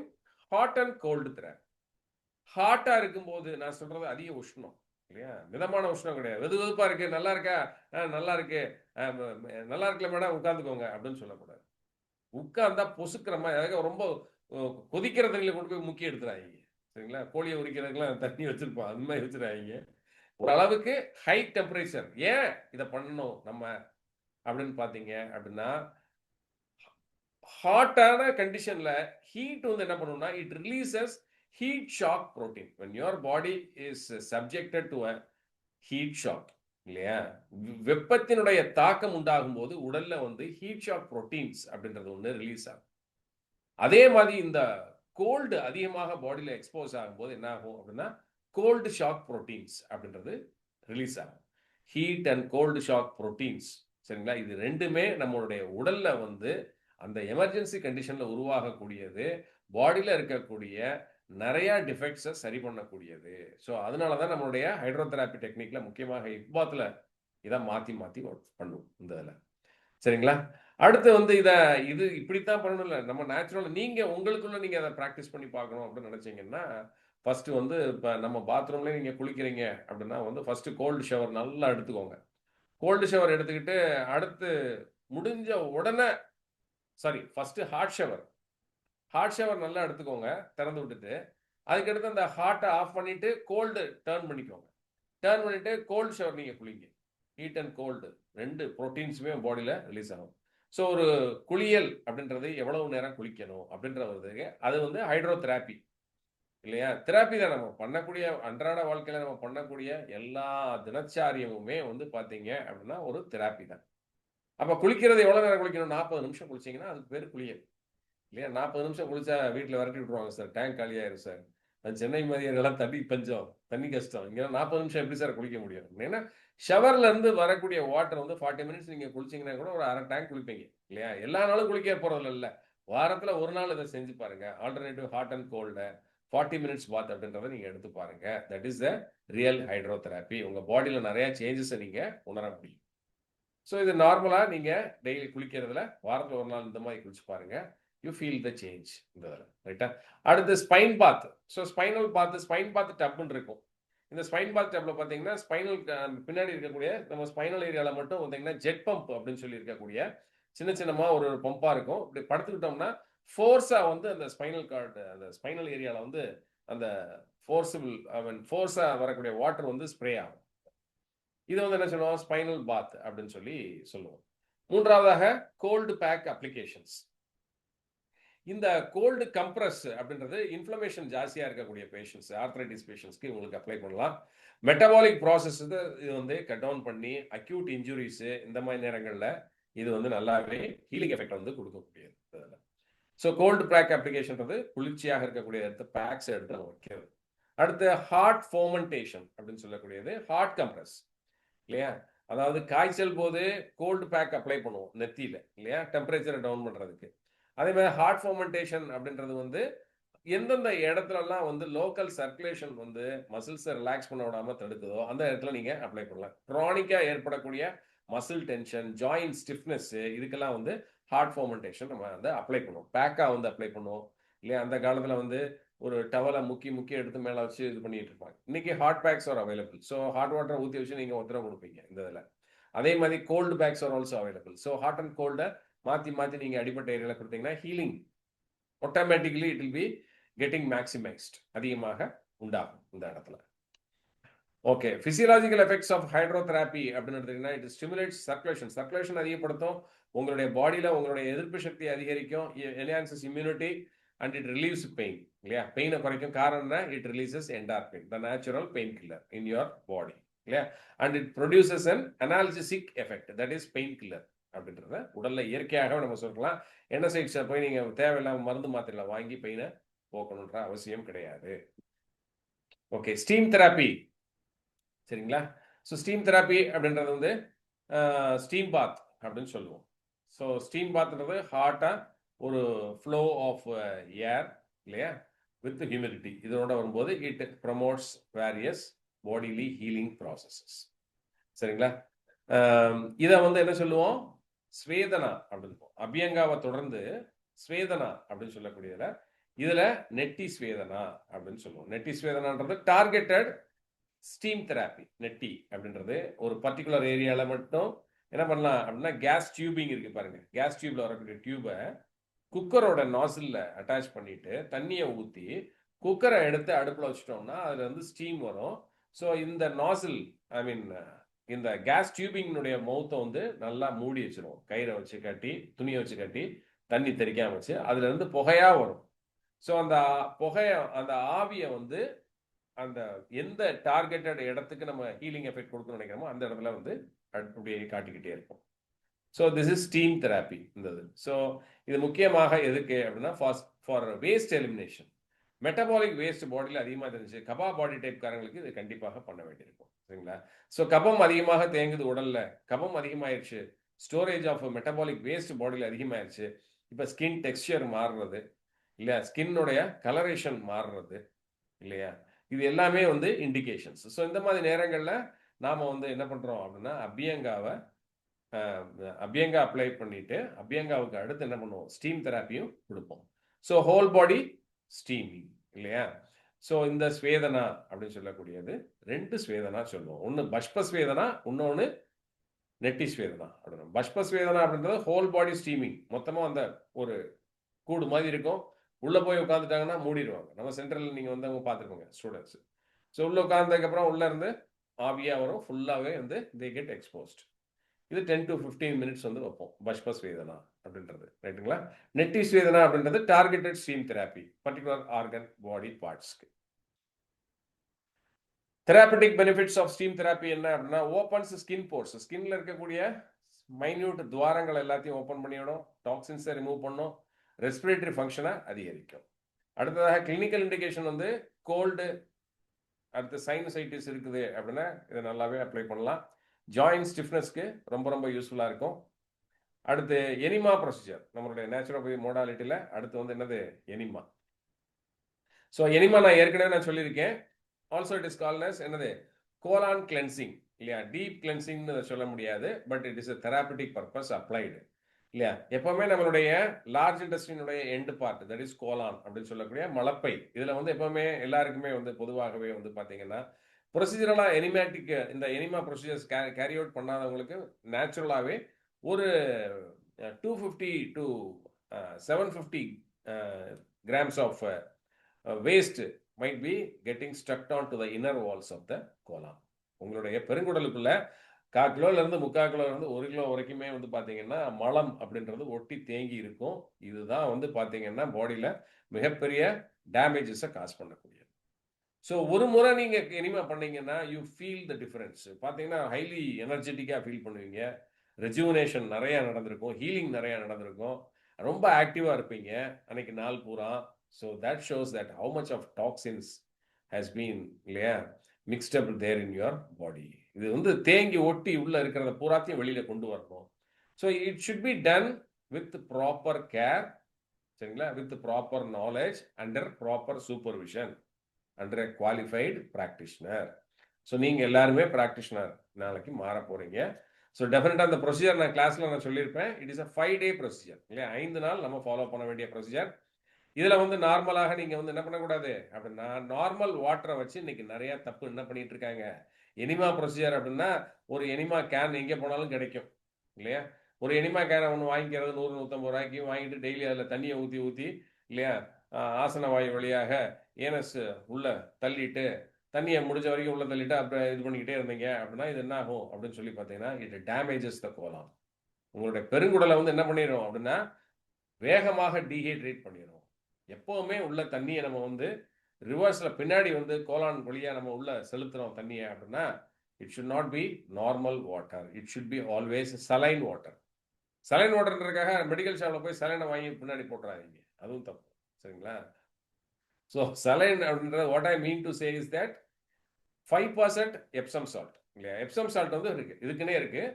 hot and cold therapy. ஹாட்டாக இருக்கும்போது நான் சொல்கிறது அதிக உஷ்ணம், இல்லையா? மிதமான உஷ்ணம் கிடையாது. வெது வெதுப்பா இருக்கு, நல்லா இருக்கா, நல்லா இருக்கு, நல்லா இருக்குல்ல மேடம், உட்காந்துக்கோங்க அப்படின்னு சொல்லக்கூடாது. உட்கார்ந்தா பொசுக்கிற மாதிரி, அதாவது ரொம்ப கொதிக்கிற தண்ணியில கொண்டு போய் முக்கி எடுத்துறாங்க. சரிங்களா? கோழியை உரிக்கிறதுக்கெல்லாம் தண்ணி வச்சிருப்போம், அந்த மாதிரி வச்சிருக்காங்க. ஒரு அளவுக்கு ஹை டெம்பரேச்சர். ஏன் இதை பண்ணணும் நம்ம அப்படின்னு பார்த்தீங்க அப்படின்னா, ஹாட்டான கண்டிஷன்ல ஹீட் வந்து என்ன பண்ணும்னா, it releases heat shock protein. when your body is subjected to a heat shock, இல்லையா? வெப்பத்தினுடைய தாக்கம் உண்டாகும் போது உடல்ல வந்து ஹீட் ஷாக் புரோட்டீன்ஸ் அப்படின்றது ஒன்று ரிலீஸ் ஆகும். அதே மாதிரி இந்த கோல்டு அதிகமாக பாடியில எக்ஸ்போஸ் ஆகும்போது என்ன ஆகும் அப்படின்னா, கோல்டு ஷாக் புரோட்டீன்ஸ் அப்படின்றது ரிலீஸ் ஆகும். Heat and cold shock proteins, சரிங்களா? இது ரெண்டுமே நம்மளுடைய உடல்ல வந்து அந்த எமர்ஜென்சி கண்டிஷன்ல உருவாகக்கூடியது, பாடியில இருக்கக்கூடிய நிறைய டிஃபெக்ட்ஸை சரி பண்ணக்கூடியது. ஸோ அதனால தான் நம்மளுடைய ஹைட்ரோதெராப்பி டெக்னிக்ல முக்கியமாக இக்பாத்தில் இதை மாற்றி மாற்றி ஒர்க் பண்ணும் இந்த இதில். சரிங்களா? அடுத்து வந்து இது இப்படித்தான் பண்ணணும் இல்லை, நம்ம நேச்சுரல் நீங்கள் உங்களுக்குள்ள நீங்கள் அதை ப்ராக்டிஸ் பண்ணி பார்க்கணும் அப்படின்னு நினச்சிங்கன்னா, ஃபஸ்ட்டு வந்து இப்போ நம்ம பாத்ரூம்லேயே நீங்கள் குளிக்கிறீங்க அப்படின்னா வந்து ஃபஸ்ட்டு கோல்டு ஷவர் நல்லா எடுத்துக்கோங்க. கோல்டு ஷவர் எடுத்துக்கிட்டு அடுத்து முடிஞ்ச உடனே ஃபஸ்ட்டு ஹாட் ஷவர் நல்லா எடுத்துக்கோங்க திறந்து விட்டுட்டு. அதுக்கடுத்து அந்த ஹாட்டை ஆஃப் பண்ணிட்டு கோல்டு டேர்ன் பண்ணிக்கோங்க. டேர்ன் பண்ணிட்டு கோல்டு ஷவர் நீங்கள் குளிங்க. ஹீட் அண்ட் கோல்டு ரெண்டு ப்ரோட்டீன்ஸுமே பாடியில் ரிலீஸ் ஆகும். ஸோ ஒரு குளியல் அப்படின்றது எவ்வளவு நேரம் குளிக்கணும் அப்படின்றதுக்கு அது வந்து ஹைட்ரோதெராப்பி இல்லையா? தெராப்பி தான். நம்ம பண்ணக்கூடிய அன்றாட வாழ்க்கையில் நம்ம பண்ணக்கூடிய எல்லா தினச்சாரியமுமே வந்து பார்த்தீங்க அப்படின்னா ஒரு தெராப்பி தான். அப்போ குளிக்கிறது எவ்வளோ நேரம் குளிக்கணும்? 40 நிமிஷம் குளிச்சிங்கன்னா அதுக்கு பேர் குளியல் இல்லையா? 40 நிமிஷம் குளிச்சா வீட்டில் விரட்டி விட்ருவாங்க சார், டேங்க் காலியாயிரும் சார், அது சென்னை மாதிரியெல்லாம் தண்ணி பஞ்சம், தண்ணி கஷ்டம், இங்கே 40 நிமிஷம் எப்படி சார் குளிக்க முடியும்? ஏன்னா ஷவர்ல இருந்து வரக்கூடிய வாட்டர் வந்து 40 மினிட்ஸ் நீங்கள் குளிச்சிங்கன்னா கூட ஒரு 1/2 டேங்க் குளிப்பீங்க இல்லையா? எல்லா நாளும் குளிக்க போகிறதில்ல இல்லை, வாரத்தில் ஒரு நாள் இதை செஞ்சு பாருங்க. Alternative hot and cold 40 minutes bath அப்படின்றத நீங்கள் எடுத்து பாருங்க. That is the real hydrotherapy. உங்கள் பாடியில் நிறைய சேஞ்சஸை நீங்கள் உணர முடியும். ஸோ இது நார்மலாக நீங்கள் டெய்லி குளிக்கிறதுல வாரத்தில் ஒரு நாள் இந்த மாதிரி குளிச்சு பாருங்க. யூ ஃபீல் த சேஞ்ச் இந்த ரைட்டா? அடுத்து ஸ்பைன் பாத். ஸோ ஸ்பைன் பாத் டப்னு இருக்கும். இந்த ஸ்பைன் பாத் டப்ல பார்த்தீங்கன்னா ஸ்பைனல் பின்னாடி இருக்கக்கூடிய நம்ம ஸ்பைனல் ஏரியாவில் மட்டும் பார்த்தீங்கன்னா ஜெட் பம்ப் அப்படின்னு சொல்லி இருக்கக்கூடிய சின்னமாக ஒரு பம்பாக இருக்கும். இப்படி படுத்துக்கிட்டோம்னா ஃபோர்ஸாக வந்து அந்த ஸ்பைனல் கார்டு அந்த ஸ்பைனல் ஏரியாவில் வந்து அந்த ஃபோர்ஸாக வரக்கூடிய வாட்டர் வந்து ஸ்ப்ரே ஆகும். இதை வந்து என்ன சொல்லுவோம்? ஸ்பைனல் பாத் அப்படின்னு சொல்லி சொல்லுவோம். மூன்றாவதாக கோல்டு பேக் அப்ளிகேஷன்ஸ். இந்த கோல்டு கம்ப்ரஸ் அப்படின்றது இன்ஃப்ளமேஷன் ஜாஸ்தியாக இருக்கக்கூடிய பேஷண்ட்ஸ், ஆர்த்ரைட்டிஸ் பேஷண்ட்ஸ்க்கு உங்களுக்கு அப்ளை பண்ணலாம். மெட்டபாலிக் ப்ராசஸ் இது வந்து கட் டவுன் பண்ணி அக்யூட் இன்ஜுரிஸு இந்த மாதிரி நேரங்களில் இது வந்து நல்லாவே ஹீலிங் எஃபெக்ட் வந்து கொடுக்கக்கூடியது. ஸோ கோல்டு பேக் அப்ளிகேஷன்றது குளிர்ச்சியாக இருக்கக்கூடிய பேக்ஸ் எடுத்து நம்ம வைக்கிறது. அடுத்து ஹார்ட் ஃபோமெண்டேஷன் அப்படின்னு சொல்லக்கூடியது ஹார்ட் கம்ப்ரஸ் இல்லையா? அதாவது காய்ச்சல் போது கோல்டு பேக் அப்ளை பண்ணுவோம் நெத்தியில் இல்லையா, டெம்பரேச்சரை டவுன் பண்ணுறதுக்கு. அதே மாதிரி ஹார்ட் ஃபோமெண்டேஷன் அப்படின்றது வந்து எந்தெந்த இடத்துலலாம் வந்து லோக்கல் சர்க்குலேஷன் வந்து மசில்ஸை ரிலாக்ஸ் பண்ண விடாமல் தடுக்குதோ அந்த இடத்துல நீங்கள் அப்ளை பண்ணலாம். க்ரானிக்காக ஏற்படக்கூடிய மசில் டென்ஷன், ஜாயிண்ட் ஸ்டிஃப்னஸ், இதுக்கெல்லாம் வந்து ஹார்ட் ஃபோமெண்டேஷன் நம்ம வந்து அப்ளை பண்ணுவோம். பேக்காக வந்து அப்ளை பண்ணுவோம் இல்லையா? அந்த காலத்தில் வந்து ஒரு டவலை முக்கி எடுத்து மேலே வச்சு இது பண்ணிட்டு இருப்பாங்க. இன்னைக்கு hot packs are available. So hot வாட்டரை ஊற்றி வச்சு நீங்கள் உத்தரவு கொடுப்பீங்க இந்த இதில். அதே மாதிரி cold packs are also available. So hot and கோல்டை மாற்றி நீங்கள் அடிப்பட்ட ஏரியாவில் கொடுத்தீங்கன்னா healing automatically it will be getting maximised, அதிகமாக உண்டாகும் இந்த இடத்துல. Okay, physiological effects of hydrotherapy அப்படின்னு எடுத்தீங்கன்னா இட் ஸ்டிமுலேட்ஸ் சர்க்குலேஷன் அதிகப்படுத்தும், உங்களுடைய பாடியில் உங்களுடைய எதிர்ப்பு சக்தி அதிகரிக்கும், enhances immunity and it relieves pain இல்லையா? பெயினை குறைக்கும். காரணம் என்ன? It releases endorphin, the natural pain killer in your body இல்லையா? And it produces an analgesic effect, that is pain killer அப்படின்றத உடல்ல இயற்கையாகவே நம்ம சொல்லலாம். என்எஸ்ஐட்ஸை போய் நீங்கள் தேவையில்லாமல் மருந்து மாத்திரை வாங்கி பெயினை போக்கணுன்ற அவசியம் கிடையாது. ஓகே, ஸ்டீம் தெராப்பி சரிங்களா? ஸோ ஸ்டீம் தெராப்பி அப்படின்றது வந்து ஸ்டீம் பாத் அப்படின்னு சொல்லுவோம். ஸோ ஸ்டீம் பாத்ன்றது ஹாட்டாக ஒரு ஃப்ளோ ஆஃப் ஏர் இல்லையா வித் ஹியூமிடிட்டி இதோட வரும்போது it promotes various bodily healing processes. சரிங்களா? இதை வந்து என்ன சொல்லுவோம்? ஸ்வேதனா அப்படின்னு. அபியங்காவை தொடர்ந்து ஸ்வேதனா அப்படின்னு சொல்லக்கூடியதுல இதுல நெட்டி ஸ்வேதனா அப்படின்னு சொல்லுவோம். நெட்டி ஸ்வேதனான்றது டார்கெட்டட் ஸ்டீம் தெராப்பி நெட்டி அப்படின்றது ஒரு பர்டிகுலர் ஏரியாவில் மட்டும் என்ன பண்ணலாம் அப்படின்னா கேஸ் டியூபிங் இருக்கு பாருங்க, கேஸ் டியூப்ல வரக்கூடிய டியூபை குக்கரோட நாசில்ல அட்டாச் பண்ணிட்டு தண்ணியை ஊற்றி குக்கரை எடுத்து அடுப்பில் வச்சுட்டோம்னா அதில் வந்து ஸ்டீம் வரும். ஸோ இந்த நாசில் ஐ மீன் இந்த கேஸ் டியூபிங்கினுடைய மவுத்தை வந்து நல்லா மூடி வச்சிரும், கயிறை வச்சு கட்டி துணியை வச்சு கட்டி தண்ணி தெறிக்காம வச்சு அதுல இருந்து புகையா வரும். ஸோ அந்த அந்த ஆவியை வந்து அந்த எந்த டார்கெட்டட் இடத்துக்கு நம்ம ஹீலிங் எஃபெக்ட் கொடுக்கணும்னு நினைக்கிறோமோ அந்த இடத்துல வந்து அப்படியே காட்டிக்கிட்டே இருக்கும். So this is steam therapy இந்த இது. ஸோ இது முக்கியமாக எதுக்கு அப்படின்னா for waste elimination. Metabolic waste பாடியில் அதிகமாக தெரிஞ்சு கபா பாடி டைப்காரங்களுக்கு இது கண்டிப்பாக பண்ண வேண்டியிருக்கும், சரிங்களா? ஸோ கபம் அதிகமாக தேங்குது உடல்ல, கபம் அதிகமாயிருச்சு, ஸ்டோரேஜ் ஆஃப் மெட்டபாலிக் வேஸ்ட் பாடியில் அதிகமாயிருச்சு. இப்போ ஸ்கின் டெக்ஸ்சர் மாறுறது இல்லையா, ஸ்கின்னுடைய கலரேஷன் மாறுறது இல்லையா, இது எல்லாமே வந்து இண்டிகேஷன்ஸ். ஸோ இந்த மாதிரி நேரங்களில் நாம் வந்து என்ன பண்ணுறோம் அப்படின்னா அபியங்கா அப்ளை பண்ணிட்டு அபியங்காவுக்கு அடுத்து என்ன பண்ணுவோம், ஸ்டீம் தெராப்பியும் கொடுப்போம். ஸோ ஹோல் பாடி ஸ்டீமிங் இல்லையா. ஸோ இந்த ஸ்வேதனா அப்படின்னு சொல்லக்கூடியது 2 ஸ்வேதனா சொல்லுவோம். ஒன்று பஷ்ப ஸ்வேதனா, இன்னொன்று நெட்டி ஸ்வேதனா அப்படின்னு. பஷ்ப ஸ்வேதனா அப்படின்றது ஹோல் பாடி ஸ்டீமிங், மொத்தமாக அந்த ஒரு கூடு மாதிரி இருக்கும், உள்ளே போய் உட்காந்துட்டாங்கன்னா மூடிடுவாங்க. நம்ம சென்டரில் நீங்கள் வந்து அவங்க பார்த்துருக்கோங்க ஸ்டூடெண்ட்ஸ். ஸோ உள்ளே உட்காந்ததுக்கப்புறம் உள்ளே இருந்து ஆவியாக வரும், ஃபுல்லாகவே வந்து தே கெட் எக்ஸ்போஸ்ட். இது 10 to 15 மினிட்ஸ் வந்து வைப்போம் பஷ்ப ஸ்வேதனா அப்படின்றது, ரைட்டுங்களா. நெட்டி ஸ்வேதனா அப்படின்றது targeted steam therapy particular organ body பார்ட்ஸ்க்கு. Therapeutic benefits of steam therapy என்ன அப்படின்னா ஓப்பன்ஸ் ஸ்கின் போர்ஸ், ஸ்கின்ல இருக்கக்கூடிய மைன்யூட் துவாரங்கள் எல்லாத்தையும் ஓப்பன் பண்ணிவிடும், டாக்ஸின்ஸை ரிமூவ் பண்ணும், ரெஸ்பிரேட்டரி ஃபங்க்ஷனை அதிகரிக்கும். அடுத்ததாக கிளினிக்கல் இண்டிகேஷன் வந்து கோல்டு, அடுத்து சைனசைட்டிஸ் இருக்குது அப்படின்னா இதை நல்லாவே அப்ளை பண்ணலாம். ஜாயின்ட் ஸ்டிஃப்னஸ்க்கு ரொம்ப ரொம்ப யூஸ்ஃபுல்லாக இருக்கும். அடுத்து எனிமா ப்ரொசீஜர், நம்மளுடைய நேச்சுரோபதி மோடாலிட்டியில் அடுத்து வந்து என்னது எனிமா. ஸோ எனிமா நான் ஏற்கனவே சொல்லியிருக்கேன். Also it is called as என்னது கோலான் கிளென்சிங் இல்லையா. டீப் கிளென்சிங்னு சொல்ல முடியாது, but it is a therapeutic purpose applied இல்லையா. எப்பவுமே நம்மளுடைய லார்ஜ் இண்டஸ்ட்ரியினுடைய end part that is colon அப்படின்னு சொல்லக்கூடிய மலப்பை, இதில் வந்து எப்பவுமே எல்லாருக்குமே வந்து பொதுவாகவே வந்து பார்த்தீங்கன்னா ப்ரொசீஜரலாக எனிமேட்டிக் இந்த எனிமா ப்ரொசீஜர்ஸ் கேரி அவுட் பண்ணாதவங்களுக்கு நேச்சுரலாகவே ஒரு 250 to 750 grams of waste might be getting stuck on to the inner walls of the colon. உங்களுடைய பெருங்குடலுக்குள்ள 1/4 கிலோலேருந்து 3/4 கிலோலேருந்து 1 கிலோ வரைக்குமே வந்து பார்த்தீங்கன்னா மலம் அப்படின்றது ஒட்டி தேங்கி இருக்கும். இதுதான் வந்து பார்த்தீங்கன்னா பாடியில் மிகப்பெரிய டேமேஜஸை காஸ் பண்ணக்கூடியது. ஸோ ஒரு முறை நீங்கள் எனிமா பண்ணீங்கன்னா யூ ஃபீல் த டிஃபரன்ஸ். பார்த்தீங்கன்னா ஹைலி எனர்ஜெட்டிக்காக ஃபீல் பண்ணுவீங்க, ரெஜுவனேஷன் நிறையா நடந்திருக்கும், ஹீலிங் நிறையா நடந்திருக்கும், ரொம்ப ஆக்டிவாக இருப்பீங்க அன்னைக்கு நாள் பூரா. So that shows that how much of toxins has been இல்லையா mixed up there in your body. இது வந்து தேங்கி ஒட்டி உள்ள இருக்கிறத பூராத்தையும் வெளியில் கொண்டு வரணும். So it should be done with proper care, சரிங்களா, with proper knowledge under proper supervision under a qualified practitioner. So நீங்கள் எல்லாருமே ப்ராக்டிஷனர் நாளைக்கு மாற போகிறீங்க. ஸோ டெஃபினட்டாக அந்த ப்ரொசீஜர் நான் கிளாஸில் நான் சொல்லியிருப்பேன். It is a 5 day procedure இல்லையா, 5 நாள் நம்ம ஃபாலோ பண்ண வேண்டிய ப்ரொசீஜர். இதில் வந்து நார்மலாக நீங்கள் வந்து என்ன பண்ணக்கூடாது அப்படின்னா நார்மல் வாட்டரை வச்சு இன்னைக்கு நிறையா தப்பு என்ன பண்ணிட்டு இருக்காங்க. எனிமா ப்ரொசீஜர் அப்படின்னா ஒரு எனிமா கேன் எங்கே போனாலும் கிடைக்கும் இல்லையா. ஒரு எனிமா கேனை ஒன்று வாங்கிக்கிறது 100-150 ரூபாய்க்கு வாங்கிட்டு டெய்லி அதில் தண்ணியை ஊற்றி இல்லையா ஆசன வாயு வழியாக ஏனஸ் உள்ள தள்ளிட்டு தண்ணியை முடிஞ்ச வரைக்கும் உள்ள தள்ளிட்டு அப்புறம் இது பண்ணிக்கிட்டே இருந்தீங்க அப்படின்னா இது என்ன ஆகும் அப்படின்னு சொல்லி பார்த்தீங்கன்னா இட் டேமேஜஸ் த கோலான். உங்களுடைய பெருங்குடலை வந்து என்ன பண்ணிடும் அப்படின்னா வேகமாக டீஹைட்ரேட் பண்ணிடும். எப்போவுமே உள்ள தண்ணியை நம்ம வந்து ரிவர்ஸில் பின்னாடி வந்து கோலான் வழியாக நம்ம உள்ள செலுத்துகிறோம் தண்ணியை அப்படின்னா it should not be normal water, it should be always saline water. Saline வாட்டர்ன்றதுக்காக மெடிக்கல் ஷாப்பில் போய் சலைனை வாங்கி பின்னாடி போட்டுறாதீங்க, அதுவும் தப்பு, சரிங்களா. ஸோ சலைன் அப்படின்றது what I mean to say is that 5% Epsom salt இல்லையா. எப்சம் சால்ட் வந்து இருக்குது, இதுக்குன்னே இருக்குது.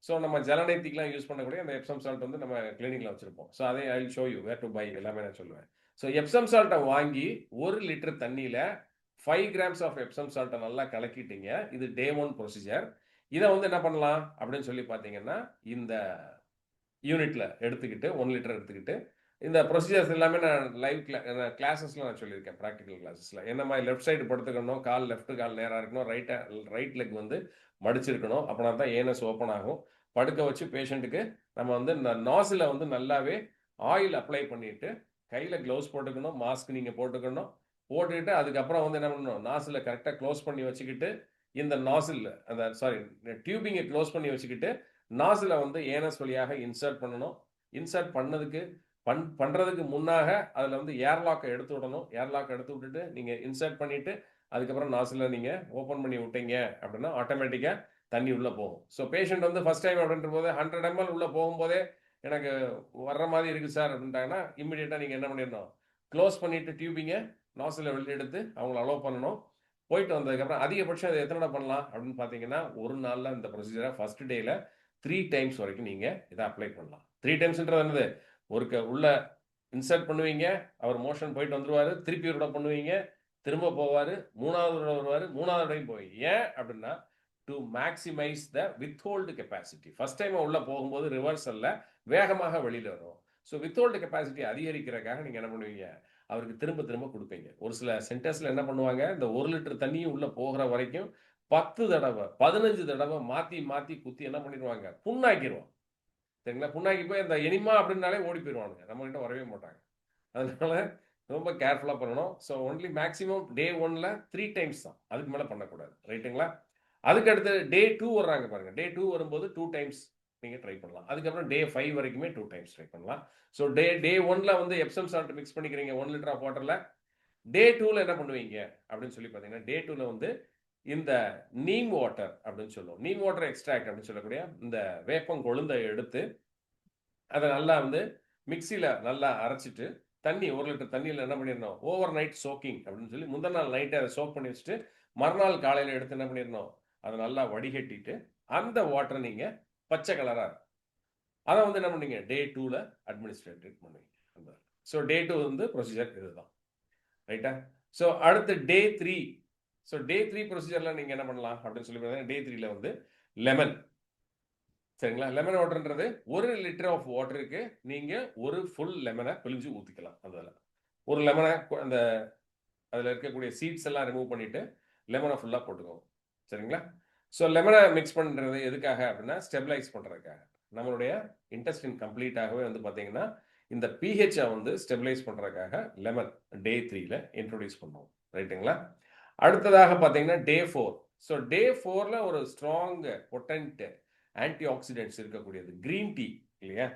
ஸோ நம்ம ஜலநைத்திக்கெலாம் யூஸ் பண்ணக்கூடிய அந்த எப்சம் சால்ட் வந்து நம்ம கிளினிக்கில் வச்சுருப்போம். ஸோ அதை I will show you where to buy எல்லாமே நான் சொல்லுவேன். ஸோ எப்சம் சால்ட்டை வாங்கி 1 லிட்டர் தண்ணியில் 5 grams ஆஃப் எப்சம் சால்ட்டை நல்லா கலக்கிட்டீங்க. இது day 1 ப்ரொசீஜர். இதை வந்து என்ன பண்ணலாம் அப்படின்னு சொல்லி பார்த்தீங்கன்னா இந்த யூனிட்டில் எடுத்துக்கிட்டு 1 லிட்டர் எடுத்துக்கிட்டு இந்த ப்ரொசீஜர்ஸ் எல்லாமே நான் லைவ் கிளாஸஸ்ல நான் சொல்லியிருக்கேன், ப்ராக்டிக்கல் கிளாஸஸ்ல. என்ன மாதிரி லெஃப்ட் சைடு படுத்துக்கணும், லெஃப்ட் கால் நேராக இருக்கணும், ரைட் லெக் வந்து மடிச்சிருக்கணும். அப்படின்னா தான் ஏனஸ் ஓப்பன் ஆகும். படுக்க வச்சு பேஷண்ட்டுக்கு நம்ம வந்து இந்த நாசில வந்து நல்லாவே ஆயில் அப்ளை பண்ணிட்டு, கையில க்ளவுஸ் போட்டுக்கணும், மாஸ்க் நீங்க போட்டுக்கணும். போட்டுக்கிட்டு அதுக்கப்புறம் வந்து என்ன பண்ணணும், நாசில கரெக்டாக க்ளோஸ் பண்ணி வச்சுக்கிட்டு, இந்த நாசில் அந்த டியூபிங்கை க்ளோஸ் பண்ணி வச்சுக்கிட்டு, நாசில வந்து ஏனஸ் வழியாக இன்சர்ட் பண்ணணும். இன்சர்ட் பண்றதுக்கு முன்னாக அதில் வந்து ஏர்லாக்கை எடுத்து விடணும். ஏர்லாக் எடுத்து விட்டுட்டு நீங்கள் இன்சர்ட் பண்ணிட்டு அதுக்கப்புறம் நாசில நீங்கள் ஓப்பன் பண்ணி விட்டீங்க அப்படின்னா ஆட்டோமேட்டிக்காக தண்ணி உள்ளே போகும். ஸோ பேஷண்ட் வந்து ஃபர்ஸ்ட் டைம் அப்படின்ற போது 100 ml உள்ளே போகும்போதே எனக்கு வர்ற மாதிரி இருக்குது சார் அப்படின்ட்டாங்கன்னா இம்மிடியட்டாக நீங்கள் என்ன பண்ணிடணும், க்ளோஸ் பண்ணிட்டு டியூபிங்கை நாசில வெளியே எடுத்து அவங்கள அலோவ் பண்ணணும். போயிட்டு வந்ததுக்கப்புறம் அதிகபட்சம் அதை எத்தனை பண்ணலாம் அப்படின்னு பார்த்தீங்கன்னா, ஒரு நாளில் இந்த ப்ரொசீஜரை ஃபர்ஸ்ட் டேயில் 3 times வரைக்கும் நீங்கள் இதை அப்ளை பண்ணலாம். 3 timesன்றது என்னது, உள்ள இன்சர்ட் பண்ணுவீங்க, அவர் மோஷன் போயிட்டு வந்துருவாரு, திருப்பி ஒரு தடவை பண்ணுவீங்க, திரும்ப போவார், 3வது தடவை வருவார், 3வது தடவையும் போவீங்க. ஏன் அப்படின்னா to maximise the withhold capacity. First time உள்ள போகும்போது ரிவர்சல்ல வேகமாக வெளியில வரும். ஸோ வித்ஹோல்டு கெப்பாசிட்டி அதிகரிக்கிறதுக்காக நீங்க என்ன பண்ணுவீங்க, அவருக்கு திரும்ப திரும்ப கொடுப்பீங்க. ஒரு சில சென்டர்ஸ்ல என்ன பண்ணுவாங்க, இந்த 1 லிட்டர் தண்ணியும் உள்ள போகிற வரைக்கும் 10 தடவை 15 தடவை மாத்தி மாத்தி குத்தி என்ன பண்ணிடுவாங்க, புண்ணாக்கிடுவோம். சரிங்களா? புண்ணாக்கி போய் அந்த எனிமா அப்படின்னாலே ஓடி போயிடுவானுங்க, நம்ம கிட்ட வரவே மாட்டாங்க. அதனால ரொம்ப கேர்ஃபுல்லா பண்ணணும். ஸோ ஒன்லி மேக்ஸிமம் டே 1ல 3 times தான், அதுக்கு மேல பண்ணக்கூடாது. ரைட்டுங்களா? அதுக்கு அடுத்து டே 2 வர்றாங்க பாருங்க. டே 2 வரும்போது 2 times நீங்க ட்ரை பண்ணலாம். அதுக்கப்புறம் டே 5 வரைக்குமே 2 times ட்ரை பண்ணலாம். ஸோ டே 1ல வந்து எப்சம் சால்ட் மிக்ஸ் பண்ணிக்கிறீங்க 1 லிட்டர் ஆஃப் வாட்டர்ல. டே 2ல என்ன பண்ணுவீங்க அப்படின்னு சொல்லி பார்த்தீங்கன்னா, டே 2ல வந்து இந்த நீம் வாட்டர் அப்படின்னு சொல்லுவோம். நீம் வாட்டர் எக்ஸ்ட்ராக்ட் அப்படின்னு சொல்லக்கூடிய இந்த வேப்பங்கொழுந்தை எடுத்து அதை நல்லா வந்து மிக்சியில் நல்லா அரைச்சிட்டு தண்ணி 1 லிட்டர் தண்ணியில் என்ன பண்ணிடணும், ஓவர் நைட் சோக்கிங் அப்படின்னு சொல்லி முந்தின நாள் நைட்டை அதை சோக் பண்ணி வச்சுட்டு மறுநாள் காலையில் எடுத்து என்ன பண்ணிடணும், அதை நல்லா வடிகட்டிட்டு அந்த வாட்டரை நீங்கள் பச்சை கலராக அதை வந்து என்ன பண்ணீங்க டே 2ல அட்மினிஸ்ட்ரேட் பண்ணுவீங்க. ஸோ டே 2 வந்து ப்ரொசீஜர் இதுதான். ரைட்டா? ஸோ அடுத்து டே 3. ஸோ டே 3 ப்ரொசீஜரில் நீங்கள் என்ன பண்ணலாம் அப்படின்னு சொல்லி பார்த்தீங்கன்னா, டே 3ல வந்து லெமன். சரிங்களா? லெமன் வாட்டர்ன்றது 1 லிட்டர் ஆஃப் வாட்டருக்கு நீங்கள் ஒரு ஃபுல் லெமனை பிழிஞ்சு ஊற்றிக்கலாம். அதில் ஒரு லெமனை அந்த அதில் இருக்கக்கூடிய சீட்ஸ் எல்லாம் ரிமூவ் பண்ணிட்டு லெமனை ஃபுல்லாக போட்டுக்கோங்க. சரிங்களா? ஸோ லெமனை மிக்ஸ் பண்ணுறது எதுக்காக அப்படின்னா, ஸ்டெபிலைஸ் பண்ணுறதுக்காக. நம்மளுடைய இன்டெஸ்டின் கம்ப்ளீட்டாகவே வந்து பார்த்தீங்கன்னா இந்த பிஹெச்சை வந்து ஸ்டெபிலைஸ் பண்ணுறதுக்காக லெமன் டே 3ல இன்ட்ரோடியூஸ் பண்ணுவோம். ரைட்டுங்களா? அடுத்ததாக பார்த்தீங்கன்னா டே 4. ஸோ டே 4ல ஒரு ஸ்ட்ராங் பொட்டன்ட் ஆன்டி ஆக்சிடென்ட்ஸ் இருக்கக்கூடியது கிரீன் டீ இல்லையா,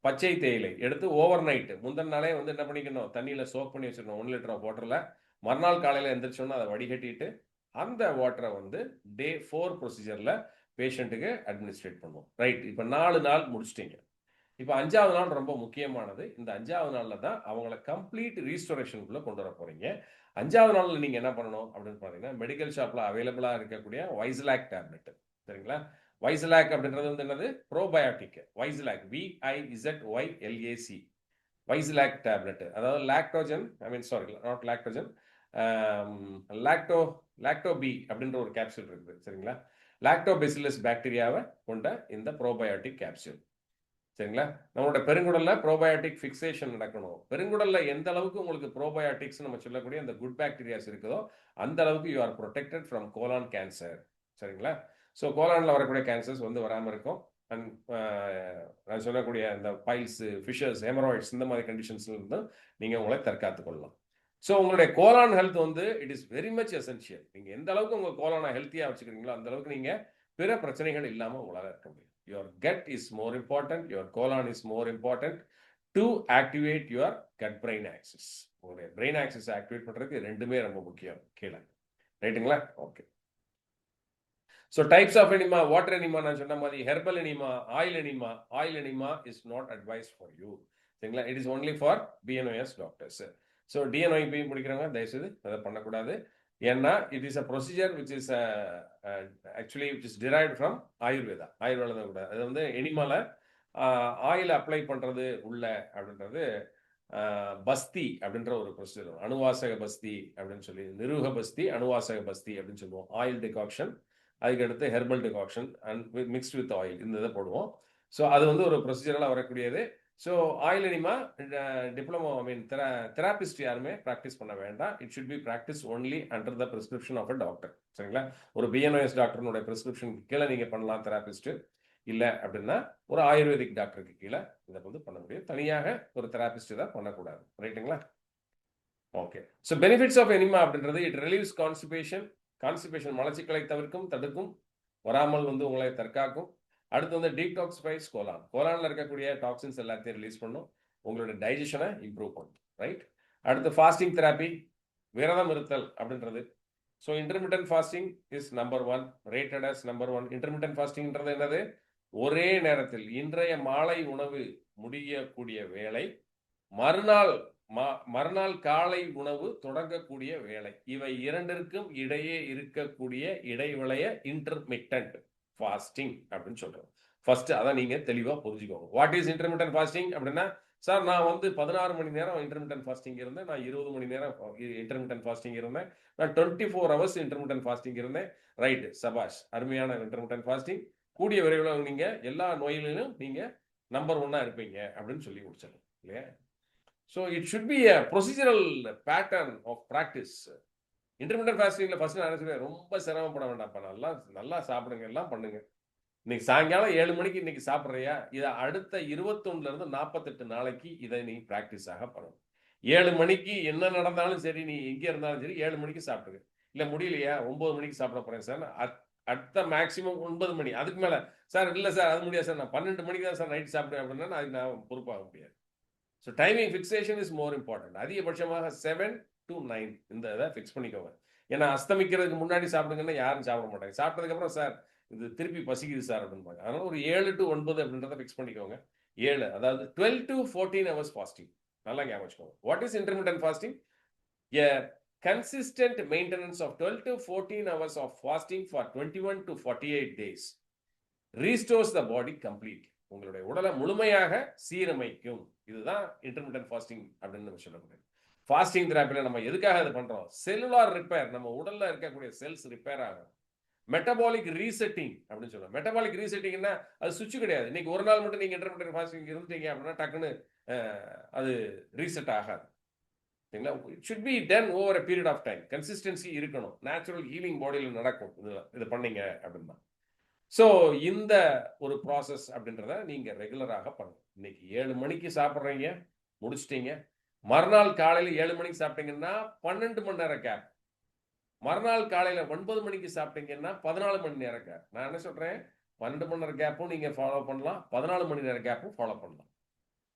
பச்சை தேயிலை எடுத்து ஓவர் நைட்டு முந்தின நாளே வந்து என்ன பண்ணிக்கணும், தண்ணியில் சோக் பண்ணி வச்சிடணும் 1 லிட்டர் ஆஃப் வாட்டரில். மறுநாள் காலையில் எந்திரிச்சோன்னா அதை வடிகட்டிட்டு அந்த வாட்டரை வந்து டே 4 ப்ரொசீஜரில் பேஷண்ட்டுக்கு அட்மினிஸ்ட்ரேட் பண்ணுவோம். ரைட், இப்போ 4 நாள் முடிச்சிட்டிங்க. இப்போ 5வது நாள் ரொம்ப முக்கியமானது. இந்த 5வது நாளில் தான் அவங்கள கம்ப்ளீட் ரீஸ்டோரேஷனுக்குள்ளே கொண்டு வர போகிறீங்க. 5வது நாளில் நீங்கள் என்ன பண்ணணும் அப்படின்னு பார்த்தீங்கன்னா, மெடிக்கல் ஷாப்பில் அவைலபிளாக இருக்கக்கூடிய வைஸ்லாக் டேப்லெட். சரிங்களா? வைஸ்லாக் அப்படின்றது வந்து என்னது, probiotic. Vizylac VIZYLAC Vizylac tablet. அதாவது Lactogen, not Lactogen, lacto B அப்படின்ற ஒரு கேப்சூல் இருக்குது. சரிங்களா? லாக்டோபெசிலஸ் பாக்டீரியாவை கொண்ட இந்த ப்ரோபயோட்டிக் கேப்சூல். சரிங்களா? நம்மளோட பெருங்குடல்ல ப்ரோபயோட்டிக் ஃபிக்சேஷன் நடக்கணும். பெருங்குடல்ல எந்த அளவுக்கு உங்களுக்கு ப்ரோபயோட்டிக்ஸ் நம்ம சொல்லக்கூடிய அந்த குட் பாக்டீரியாஸ் இருக்குதோ அந்த அளவுக்கு you are protected from Golan cancer. சரிங்களா? ஸோ கோலானில் வரக்கூடிய கேன்சர்ஸ் வந்து வராமல் இருக்கும். அண்ட் நான் சொல்லக்கூடிய இந்த பைல்ஸ், ஃபிஷர்ஸ், ஹெமராய்ட்ஸ் இந்த மாதிரி கண்டிஷன்ஸ்ல இருந்து நீங்கள் உங்களை தற்காத்து கொள்ளலாம். ஸோ உங்களுடைய கோலான் ஹெல்த் வந்து it is very much essential. நீங்கள் எந்த அளவுக்கு உங்கள் கோலானை ஹெல்த்தியாக வச்சுக்கிறீங்களோ அந்த அளவுக்கு நீங்கள் பிற பிரச்சனைகள் இல்லாமல் உங்களால் இருக்க முடியும். Your gut is more important, your colon is more important to activate your gut-brain axis. உங்களுடைய brain axis ஆக்டிவேட் பண்ணுறதுக்கு ரெண்டுமே ரொம்ப முக்கியம் கீழே. ரைட்டுங்களா? Okay. So types of enema, water enema நான் சொன்ன மாதிரி, herbal enema, oil enema. Oil enema is not advise for you. சரிங்களா? It is only for BNOS doctors. So DNOIP முடிக்கிறவங்க தயவுசெய்து அதை பண்ணக்கூடாது. ஏன்னா it is a procedure which is actually which is derived from Ayurveda. Ayurveda கூட அது வந்து எனிமால ஆயில் அப்ளை பண்ணுறது உள்ள அப்படின்றது பஸ்தி அப்படின்ற ஒரு ப்ரொசீஜர். அணுவாசக பஸ்தி அப்படின்னு சொல்லி, நிருக பஸ்தி, அணுவாசக பஸ்தி அப்படின்னு சொல்லுவோம். ஆயில் டிகாக்ஷன், அதுக்கடுத்து herbal decoction and mixed with oil இந்த இதை போடுவோம். ஸோ அது வந்து ஒரு ப்ரொசீஜரால் வரக்கூடியது. So oil enema diploma I mean therapist யாருமே ப்ராக்டிஸ் பண்ண வேண்டாம். It should be practice only under the prescription of a doctor. சரிங்களா? ஒரு பிஎன்ஓஎஸ் டாக்டர்னுடைய ப்ரிஸ்கிரிப்ஷனுக்கு கீழே நீங்கள் பண்ணலாம் தெராபிஸ்ட். இல்லை அப்படின்னா ஒரு ஆயுர்வேதிக் டாக்டருக்கு கீழே இதை வந்து பண்ண முடியும். தனியாக ஒரு தெராபிஸ்ட் தான் பண்ணக்கூடாது. ரைட்டுங்களா? Okay. So benefits of enema அப்படின்றது இட் ரிலீவ்ஸ் கான்ஸ்டிபேஷன் மலச்சிக்கலை தடுக்கும், வராமல் வந்து உங்களை தற்காக்கும். அடுத்து வந்து டீடாக்சிஃபைஸ் கோலான்ல இருக்கக்கூடிய டாக்ஸின்ஸ் எல்லாத்தையும் ரிலீஸ் பண்ணும், உங்களோட டைஜஷனை இம்ப்ரூவ் பண்ணும். ரைட். அடுத்து ஃபாஸ்டிங் தெராப்பி, விரதம் இருத்தல் அப்படின்றது. So intermittent fasting is number 1, rated as number 1. Intermittent ஃபாஸ்டிங்ன்றது என்னது? ஒரே நேரத்தில் இன்றைய மாலை உணவு முடியக்கூடிய வேளை, மறுநாள் காலை உணவு தொடங்கக்கூடிய வேலை, இவை இரண்டிற்கும் இடையே இருக்கக்கூடிய இடைவெளிய இன்டர்மிட்டன்ட் ஃபாஸ்டிங் அப்படின்னு சொல்றோம். ஃபர்ஸ்ட் அதை நீங்க தெளிவா புரிஞ்சுக்கோங்க. வாட் இஸ் இன்டர்மிட்டன்ட் ஃபாஸ்டிங் அப்படின்னா, சார் நான் வந்து 16 மணி நேரம் இன்டர்மிட்டன்ட் ஃபாஸ்டிங் இருந்தேன், நான் 20 மணி நேரம் இன்டர்மிட்டன்ட் ஃபாஸ்டிங் இருந்தேன், நான் 24 ஹவர்ஸ் இன்டர்மிட்டன்ட் ஃபாஸ்டிங் இருந்தேன். ரைட், சபாஷ், அருமையான இன்டர்மிட்டன்ட் ஃபாஸ்டிங். கூடிய விரைவில் நீங்க எல்லா நோயிலும் நீங்க நம்பர் 1 இருப்பீங்க அப்படின்னு சொல்லி முடிச்சிடலாம் இல்லையா? So it should be a procedural pattern of practice. Intermittent ஃபாஸ்டிங்ல ஃபர்ஸ்ட் நான் நினைச்சேன் ரொம்ப சிரமப்பட வேண்டாம்ப்பா, நல்லா சாப்பிடுங்க, எல்லாம் பண்ணுங்க. இன்னைக்கு சாயங்காலம் 7 மணிக்கு இன்னைக்கு சாப்பிட்றியா, இதை அடுத்த 21 இருந்து 48 நாளைக்கு இதை நீ ப்ராக்டிஸாக பண்ணணும். 7 மணிக்கு என்ன நடந்தாலும் சரி, நீ எங்கே இருந்தாலும் சரி 7 மணிக்கு சாப்பிடுங்க. இல்லை முடியலையா 9 மணிக்கு சாப்பிட போறேன் சார், அடுத்த மேக்ஸிமம் 9 மணி, அதுக்கு மேலே சார் இல்லை சார் அது முடியாது சார், நான் 12 மணிக்கு தான் சார் நைட் சாப்பிடுவேன் அப்படின்னா அதுக்கு நான் பொறுப்பாக முடியாது. So timing fixation is more important. அதிகபட்சமாக 7 to 9 இந்த இதை ஃபிக்ஸ் பண்ணிக்கோங்க. ஏன்னா அஸ்தமிக்கிறதுக்கு முன்னாடி சாப்பிடுங்கன்னா யாரும் சாப்பிட மாட்டாங்க. சாப்பிட்டதுக்கப்புறம் சார் இது திருப்பி பசிக்குது சார் அப்படின்பாங்க. அதனால ஒரு 7 to 9 அப்படின்றத ஃபிக்ஸ் பண்ணிக்கோங்க. 7, அதாவது 12 to 14 hours ஃபாஸ்டிங். நல்லா ஞாபகம் வச்சுக்கோங்க. What is intermittent fasting? A consistent maintenance of 12 to 14 hours of fasting for 21 to 48 days restores the body completely. உங்களுடைய உடலை முழுமையாக சீரமைக்கும். இதுதான் இன்டர்மிட்டன்ட் ஃபாஸ்டிங் அப்படின்னு நம்ம சொல்லக்கூடாது. ஃபாஸ்டிங் தெராப்பியில் நம்ம எதுக்காக இது பண்றோம்? செல்லுலார் ரிப்பேர், நம்ம உடல்ல இருக்கக்கூடிய செல்ஸ் ரிப்பேர் ஆகும். மெட்டபாலிக் ரீசெட்டிங் அப்படின்னு சொல்லுவோம். மெட்டபாலிக் ரீசெட்டிங்னா அது சுவிட்ச் கிடையாது. இன்னைக்கு ஒரு நாள் மட்டும் நீங்க இன்டர்மிட்டன்ட் ஃபாஸ்டிங் இருந்துட்டீங்க அப்படின்னா டக்குன்னு அது ரீசெட் ஆகாது. சரிங்களா? It should be done over a period of time. Consistency இருக்கணும். நேச்சுரல் ஹீலிங் பாடியில் நடக்கும் இது பண்ணீங்க அப்படின்னா. ஸோ இந்த ஒரு ப்ராசஸ் அப்படின்றத நீங்க ரெகுலராக பண்ணணும். இன்னைக்கு 7 மணிக்கு சாப்பிட்றீங்க, முடிச்சிட்டீங்க. மறுநாள் காலையில் 7 மணிக்கு சாப்பிட்டீங்கன்னா 12 மணி நேரம் கேப். மறுநாள் காலையில் 9 மணிக்கு சாப்பிட்டீங்கன்னா 14 மணி நேரம் கேப். நான் என்ன சொல்றேன், 12 மணி நேரம் கேப்பும் நீங்க ஃபாலோ பண்ணலாம், 14 மணி நேரம் கேப்பும் ஃபாலோ பண்ணலாம்.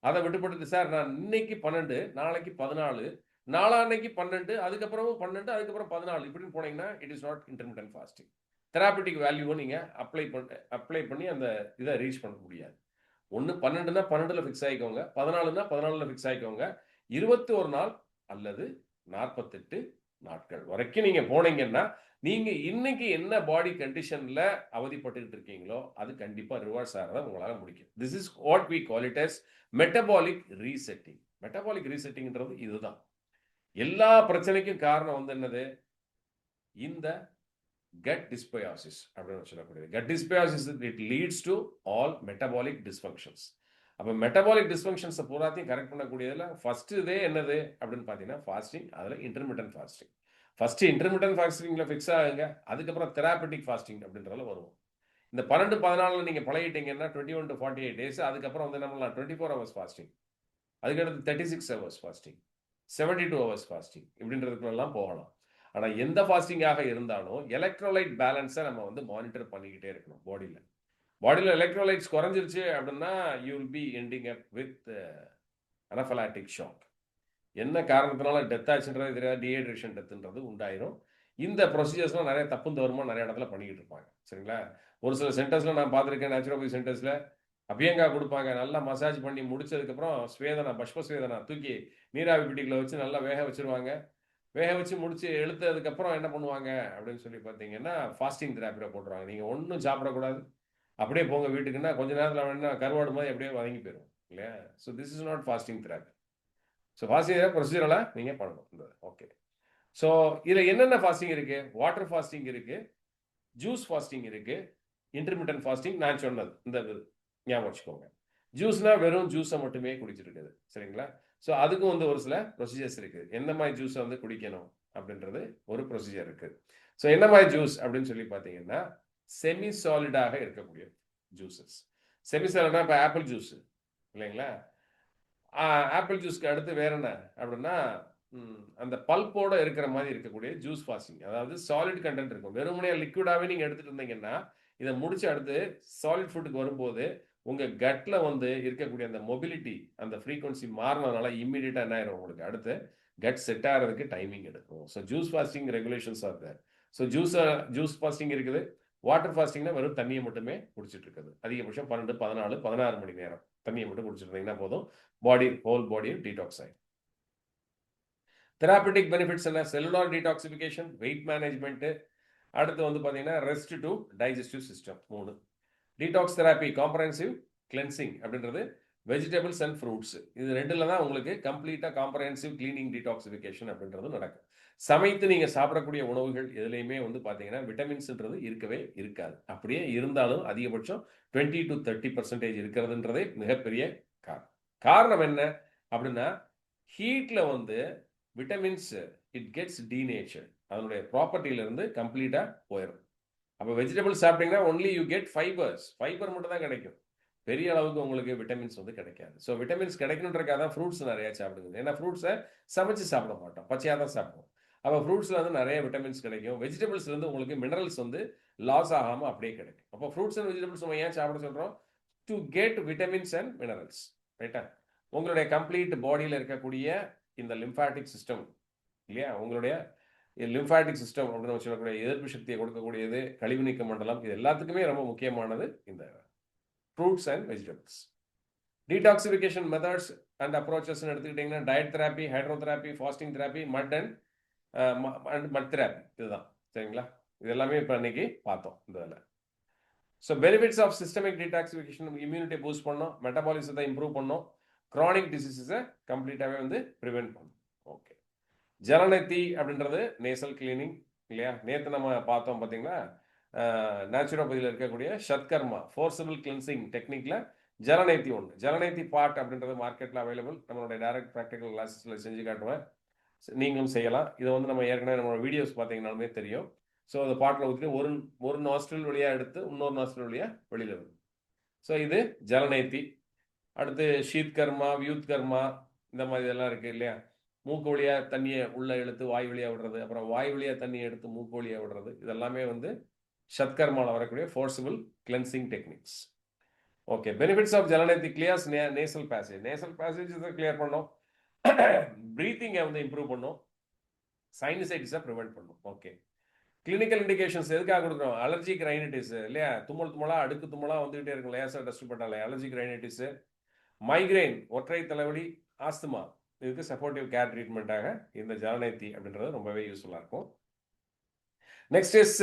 அதை விட்டுப்பட்டு சார் நான் இன்னைக்கு 12, நாளைக்கு 14, நாளான்னைக்கு 12, அதுக்கப்புறமும் 12, அதுக்கப்புறம் 14 இப்படின்னு போனீங்கன்னா it is not intermittent fasting. Therapeutic வேல்யூவை நீங்க அப்ளை பண்ணி அந்த இதை ரீச் பண்ண முடியாது. 12னா 12ல ஃபிக்ஸ் ஆகிக்கோங்க, 14னா 14ல ஃபிக்ஸ் ஆகிக்கோங்க. 21 நாள் அல்லது 48 நாட்கள் வரைக்கும் நீங்க போனீங்கன்னா நீங்க இன்னைக்கு என்ன பாடி கண்டிஷன்ல அவதிப்பட்டு இருக்கீங்களோ அது கண்டிப்பா ரிவர்ஸ் ஆகிறத உங்களால முடிக்கும். This is what we call it as metabolic resetting. Metabolic ரீசெட்டிங்ன்றது இதுதான். எல்லா பிரச்சனைக்கும் காரணம் வந்து என்னது? இந்த கட் டிஸ்பயாசிஸ் அப்படின்னு சொல்லக்கூடியது. Gut dysbiosis it leads to all metabolic dysfunctions. அப்போ மெட்டபாலிக் டிஸ்ஃபங்க்ஷன்ஸை பூராத்தையும் கரெக்ட் பண்ணக்கூடியதுல ஃபர்ஸ்ட் இதே என்னது அப்படின்னு பார்த்தீங்கன்னா ஃபாஸ்டிங். அதில் இன்டர்மிட்டன்ட் ஃபாஸ்டிங். ஃபர்ஸ்ட் இன்டர்மிட்டன்ட் ஃபாஸ்டிங்ல ஃபிக்ஸ் ஆகுங்க, அதுக்கப்புறம் தெராபிட்டிக் ஃபாஸ்டிங் அப்படின்றதுல வருவோம். இந்த 12, 14 நீங்க பழகிட்டீங்கன்னா 21 to 48 days, அதுக்கப்புறம் வந்து நம்ம 24 hours ஃபாஸ்டிங், அதுக்கடுத்து 36 hours ஃபாஸ்டிங், 72 hours ஃபாஸ்டிங் இப்படின்றதுக்குள்ளெல்லாம் போகலாம். ஆனால் எந்த ஃபாஸ்டிங்காக இருந்தாலும் எலக்ட்ரோலைட் பேலன்ஸை நம்ம வந்து மானிட்டர் பண்ணிக்கிட்டே இருக்கணும். பாடியில் எலக்ட்ரோலைட்ஸ் குறைஞ்சிருச்சு அப்படின்னா you will be ending up with anaphylactic shock. என்ன காரணத்தினால டெத் ஆச்சுன்றது தெரியாது, டீஹைட்ரேஷன் டெத்துன்றது உண்டாயிரும். இந்த ப்ரொசீஜர்ஸ்லாம் நிறைய தப்பு தவறுமா நிறைய இடத்துல பண்ணிக்கிட்டு இருப்பாங்க. சரிங்களா? ஒரு சில சென்டர்ஸில் நான் பார்த்துருக்கேன், நேச்சுரோபதி சென்டர்ஸில் அபியங்கா கொடுப்பாங்க, நல்லா மசாஜ் பண்ணி முடிச்சதுக்கப்புறம் பஷ்பஸ்வேதனா தூக்கி நீராவி பிடிக்கில் வச்சு நல்லா வேக வச்சுருவாங்க. வேக வச்சு முடிச்சு எழுத்ததுக்கப்புறம் என்ன பண்ணுவாங்க அப்படின்னு சொல்லி பார்த்தீங்கன்னா ஃபாஸ்டிங் தெராப்பியில் போட்டுருவாங்க. நீங்கள் ஒன்றும் சாப்பிடக்கூடாது, அப்படியே போங்க வீட்டுக்குன்னா கொஞ்ச நேரத்தில் வேணா கருவாடு மாதிரி அப்படியே வதங்கி போயிடும் இல்லையா? So this is not fasting therapy. So fasting ப்ரொசீஜரெல்லாம் நீங்கள் பண்ணணும். இந்த ஓகே. ஸோ இதில் என்னென்ன ஃபாஸ்டிங் இருக்குது? வாட்டர் ஃபாஸ்டிங் இருக்குது, ஜூஸ் ஃபாஸ்டிங் இருக்குது, இன்டர்மிட்டன்ட் ஃபாஸ்டிங் நான் சொன்னது இந்த ஞாபகம் வச்சுக்கோங்க. ஜூஸ்னா வெறும் ஜூஸை மட்டுமே குடிச்சிட்டு இருக்குது சரிங்களா. ஸோ அதுக்கும் வந்து ஒரு சில ப்ரொசீஜர்ஸ் இருக்குது. எந்த மாதிரி ஜூஸை வந்து குடிக்கணும் அப்படின்றது ஒரு ப்ரொசீஜர் இருக்குது. ஸோ என்ன மாதிரி ஜூஸ் அப்படின்னு சொல்லி பார்த்தீங்கன்னா செமி சாலிடாக இருக்கக்கூடிய ஜூஸஸ். செமி சாலிடாக இப்போ ஆப்பிள் ஜூஸ் இல்லைங்களா. ஆப்பிள் ஜூஸ்க்கு அடுத்து வேற என்ன அப்படின்னா அந்த பல்போட இருக்கிற மாதிரி இருக்கக்கூடிய ஜூஸ் ஃபாஸ்டிங், அதாவது சாலிட் கண்டென்ட் இருக்கும். வெறுமனே லிக்விடாகவே நீங்கள் எடுத்துட்டு இருந்தீங்கன்னா இதை முடிச்சு அடுத்து சாலிட் ஃபுட்டுக்கு வரும்போது உங்கள் கட்டில் வந்து இருக்கக்கூடிய அந்த மொபிலிட்டி அந்த ஃப்ரீக்வன்சி மாறினதுனால இம்மீடியட்டாக என்ன ஆயிரும், உங்களுக்கு அடுத்து கட் செட் ஆகிறதுக்கு டைமிங் எடுக்கும். So juice fasting regulations are there. So juice fasting இருக்குது. வாட்டர் ஃபாஸ்டிங்னா வெறும் தண்ணியை மட்டுமே குடிச்சிட்டு இருக்குது. அதிகபட்சம் 12, 14, 16 மணி நேரம் தண்ணியை மட்டும் குடிச்சிட்டு இருந்தீங்கன்னா போதும், ஹோல் பாடியும் டீடாக்ஸ் ஆகும். தெராபிட்டிக் பெனிஃபிட்ஸ் என்ன? செல்லுலார் டீடாக்சிஃபிகேஷன், வெயிட் மேனேஜ்மெண்ட், அடுத்து வந்து பார்த்தீங்கன்னா rest to digestive system 3. Detox therapy, comprehensive cleansing அப்படின்றது வெஜிடபிள்ஸ் அண்ட் ஃப்ரூட்ஸ். இது ரெண்டுல தான் உங்களுக்கு கம்ப்ளீட்டாக காம்ப்ரஹென்சிவ் கிளீனிங் டீடாக்சிஃபிகேஷன் அப்படின்றது நடக்கும். சமைத்து நீங்கள் சாப்பிடக்கூடிய உணவுகள் எதுலையுமே வந்து பார்த்தீங்கன்னா விட்டமின்ஸ்ன்றது இருக்கவே இருக்காது. அப்படியே இருந்தாலும் அதிகபட்சம் 20 to 30% இருக்கிறதுன்றதே மிகப்பெரிய காரணம் என்ன அப்படின்னா ஹீட்டில் வந்து விட்டமின்ஸ் இட் கெட்ஸ் டீநேச்சர், அதனுடைய ப்ராப்பர்ட்டியிலிருந்து கம்ப்ளீட்டாக போயிடும். அப்போ வெஜிடபிள் சாப்பிட்டீங்கன்னா ஒன்லி யூ கெட் ஃபைபர் மட்டும் தான் கிடைக்கும். பெரிய அளவுக்கு உங்களுக்கு விட்டமின்ஸ் வந்து கிடைக்காது. ஸோ விட்டமின்ஸ் கிடைக்கணுன்றக்காக தான் ஃப்ரூட்ஸ் நிறைய சாப்பிடுங்க. ஏன்னா ஃப்ரூட்ஸை சமைச்சு சாப்பிட மாட்டோம், பச்சையாக தான் சாப்பிடுவோம். அப்போ ஃப்ரூட்ஸில் வந்து நிறைய விட்டமின்ஸ் கிடைக்கும். வெஜிடபிள்ஸ்லேருந்து உங்களுக்கு மினரல்ஸ் வந்து லாஸ் ஆகாமல் அப்படியே கிடைக்கும். அப்போ ஃப்ரூட்ஸ் அண்ட் வெஜிடபிள்ஸ் நம்ம ஏன் சாப்பிட சொல்கிறோம்? To get vitamins and minerals, ரைட்டா? உங்களுடைய கம்ப்ளீட் பாடியில் இருக்கக்கூடிய இந்த லிம்ஃபாட்டிக் சிஸ்டம் இல்லையா, உங்களுடைய லிம்ஃபாட்டிக் சிஸ்டம் அப்படின்னு சொல்லக்கூடிய எதிர்ப்பு சக்தியை கொடுக்கக்கூடியது, கழிவு நீக்க மண்டலம், இது எல்லாத்துக்குமே ரொம்ப முக்கியமானது இந்த fruits and vegetables. Detoxification methods and approaches எடுத்துக்கிட்டிங்கன்னா diet therapy, hydrotherapy, fasting therapy, mud therapy, இதுதான் சரிங்களா. இது எல்லாமே இப்போ இன்னைக்கு பார்த்தோம் இந்த இதில். So benefits of systemic detoxification, இம்யூனிட்டியை பூஸ்ட் பண்ணோம், மெட்டபாலிசத்தை இம்ப்ரூவ் பண்ணோம், க்ரானிக் டிசீசஸை கம்ப்ளீட்டாகவே வந்து ப்ரிவென்ட் பண்ணும். ஓகே, ஜலநெத்தி அப்படின்றது நேசல் கிளீனிங் இல்லையா. நேற்று நம்ம பார்த்தோம் பார்த்தீங்களா, நேச்சுரோபதியில் இருக்கக்கூடிய ஷத்கர்மா ஃபோர்சபிள் கிளென்சிங் டெக்னிக்கில் ஜலநேத்தி ஒன்று. ஜலநேத்தி பார்ட் அப்படின்றது மார்க்கெட்டில் அவைலபிள். நம்மளுடைய டைரக்ட் ப்ராக்டிக்கல் கிளாஸஸில் செஞ்சு காட்டுவேன், நீங்களும் செய்யலாம். இதை வந்து நம்ம ஏற்கனவே நம்மளோட வீடியோஸ் பார்த்தீங்கன்னாலுமே தெரியும். ஸோ அந்த பாட்டில் ஊற்றிட்டு ஒரு நாஸ்ட்ரில் வழியாக எடுத்து இன்னொரு நாஸ்ட்ரில் வழியாக வெளியில் வரும். ஸோ இது ஜலநேத்தி. அடுத்து ஷீத் கர்மா, வியூத் கர்மா, இந்த மாதிரி இதெல்லாம் இருக்குது இல்லையா. மூக்கு வழியாக தண்ணியை உள்ளே இழுத்து வாய் வழியாக விடுறது, அப்புறம் வாய் வழியாக தண்ணியை எடுத்து மூக்கு வழியாக விடுறது, இதெல்லாமே வந்து ஷத்கர்மாவில் வரக்கூடிய forcible cleansing techniques. Okay, benefits of jalaneti clears nasal passage. Nasal passage clear பண்ணோம், ப்ரீத்திங்கை வந்து இம்ப்ரூவ் பண்ணும், சைனசைட்டிஸை ப்ரிவென்ட் பண்ணும். ஓகே, கிளினிக்கல் இண்டிகேஷன்ஸ் எதுக்காக கொடுக்குறோம்? அலர்ஜிக் ரைனைட்டிஸ் இல்லையா, தும்மலா அடுக்கு தும்மலா வந்துகிட்டே இருக்கும் லேசாக டஸ்ட் பட்டாலே அலர்ஜிக் ரைனைட்டிஸ், மைக்ரைன், ஒற்றை தலைவலி, ஆஸ்துமா, இதுக்கு சப்போர்ட்டிவ் கேர் ட்ரீட்மெண்ட்டாக இந்த ஜலநேத்தி அப்படின்றது ரொம்பவே யூஸ்ஃபுல்லாக இருக்கும். Next is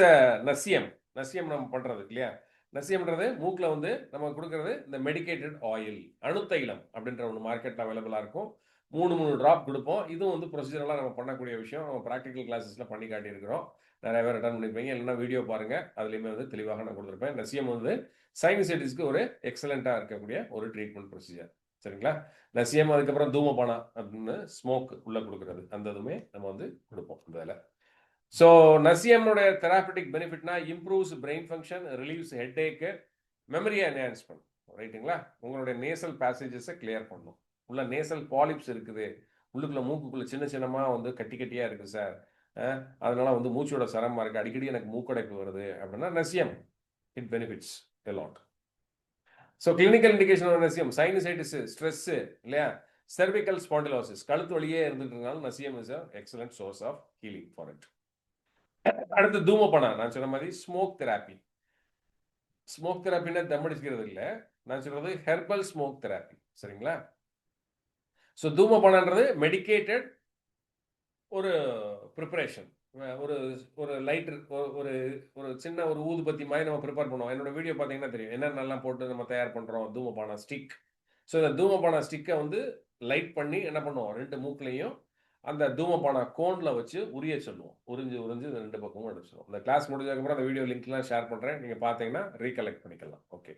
நசியம். நசியம் நம்ம பண்ணுறது இல்லையா. நசியம்ன்றது மூக்கில் வந்து நம்ம கொடுக்கறது இந்த மெடிக்கேட்டட் ஆயில், அணுத்தைலம் அப்படின்ற ஒன்று மார்க்கெட்டில் அவைலபிளாக இருக்கும். 3 ட்ராப் கொடுப்போம். இதுவும் வந்து ப்ரொசீஜரெலாம் நம்ம பண்ணக்கூடிய விஷயம். நம்ம ப்ராக்டிக்கல் கிளாஸஸில் பண்ணி காட்டியிருக்கிறோம். நிறைய பேர் அட்டன் பண்ணிப்பீங்க, இல்லைன்னா வீடியோ பாருங்கள், அதுலேயுமே வந்து தெளிவாக நான் கொடுத்துருப்பேன். நசியம் வந்து சைனசைட்டிஸ்க்கு ஒரு எக்ஸலண்ட்டாக இருக்கக்கூடிய ஒரு ட்ரீட்மெண்ட் ப்ரொசீஜர் சரிங்களா. நசியம், அதுக்கப்புறம் தூமபானா அப்படின்னு ஸ்மோக் உள்ளே கொடுக்குறது, அந்த இதுவுமே நம்ம வந்து கொடுப்போம் இந்த இதில். ஸோ நசியம்னுடைய தெராபிட்டிக் பெனிஃபிட்னா இம்ப்ரூவ்ஸ் பிரெயின் ஃபங்க்ஷன், ரிலீவ்ஸ் ஹெட்ஏக்கு, மெமரியை என்ஹான்ஸ் பண்ணும், ரைட்டுங்களா. உங்களுடைய நேசல் பேசேஜஸை கிளியர் பண்ணும். உள்ள நேசல் பாலிப்ஸ் இருக்குது, உள்ளுக்குள்ள மூக்குக்குள்ள சின்னமாக வந்து கட்டியாக இருக்குது சார், அதனால வந்து மூச்சோட சிரமமாக இருக்குது, அடிக்கடி எனக்கு மூக்கடைப்பு வருது அப்படின்னா நசியம் it benefits a lot. So clinical indication of நசியம், சைனசைட்டிஸ், ஸ்ட்ரெஸ்ஸு இல்லையா, செர்விக்கல் ஸ்பாண்டிலோசிஸ், கழுத்து வழியே இருந்துட்டு நசியம் is a excellent source of healing for it. அடுத்து தூமபானா, நான் சொன்ன மாதிரி ஸ்மோக் தெராப்பி. ஸ்மோக் தெராப்பின்னா தம்மடிக்கிறது இல்லை, நான் சொல்றது ஹெர்பல் ஸ்மோக் தெராப்பி சரிங்களா. ஸோ தூமபானான்றது மெடிக்கேட்டட் ஒரு ப்ரிப்பரேஷன், ஒரு லைட்டர், ஒரு சின்ன ஒரு ஊதுபத்தி மாதிரி நம்ம ப்ரிப்பேர் பண்ணுவோம். என்னோட வீடியோ பார்த்தீங்கன்னா தெரியும் என்னென்னலாம் போட்டு நம்ம தயார் பண்ணுறோம். தூமபானா ஸ்டிக். ஸோ இந்த தூமபானா ஸ்டிக்கை வந்து லைட் பண்ணி என்ன பண்ணுவோம், 2 மூக்குலையும் அந்த தூமபானா கோனில் வச்சு உரிய சொல்லுவோம். உறிஞ்சு இந்த 2 பக்கமும் எடுத்துருவோம். இந்த கிளாஸ் முடிஞ்சதுக்கப்புறம் அந்த வீடியோ லிங்க்லாம் ஷேர் பண்ணுறேன், நீங்கள் பார்த்தீங்கன்னா ரீகலெக்ட் பண்ணிக்கலாம். Okay,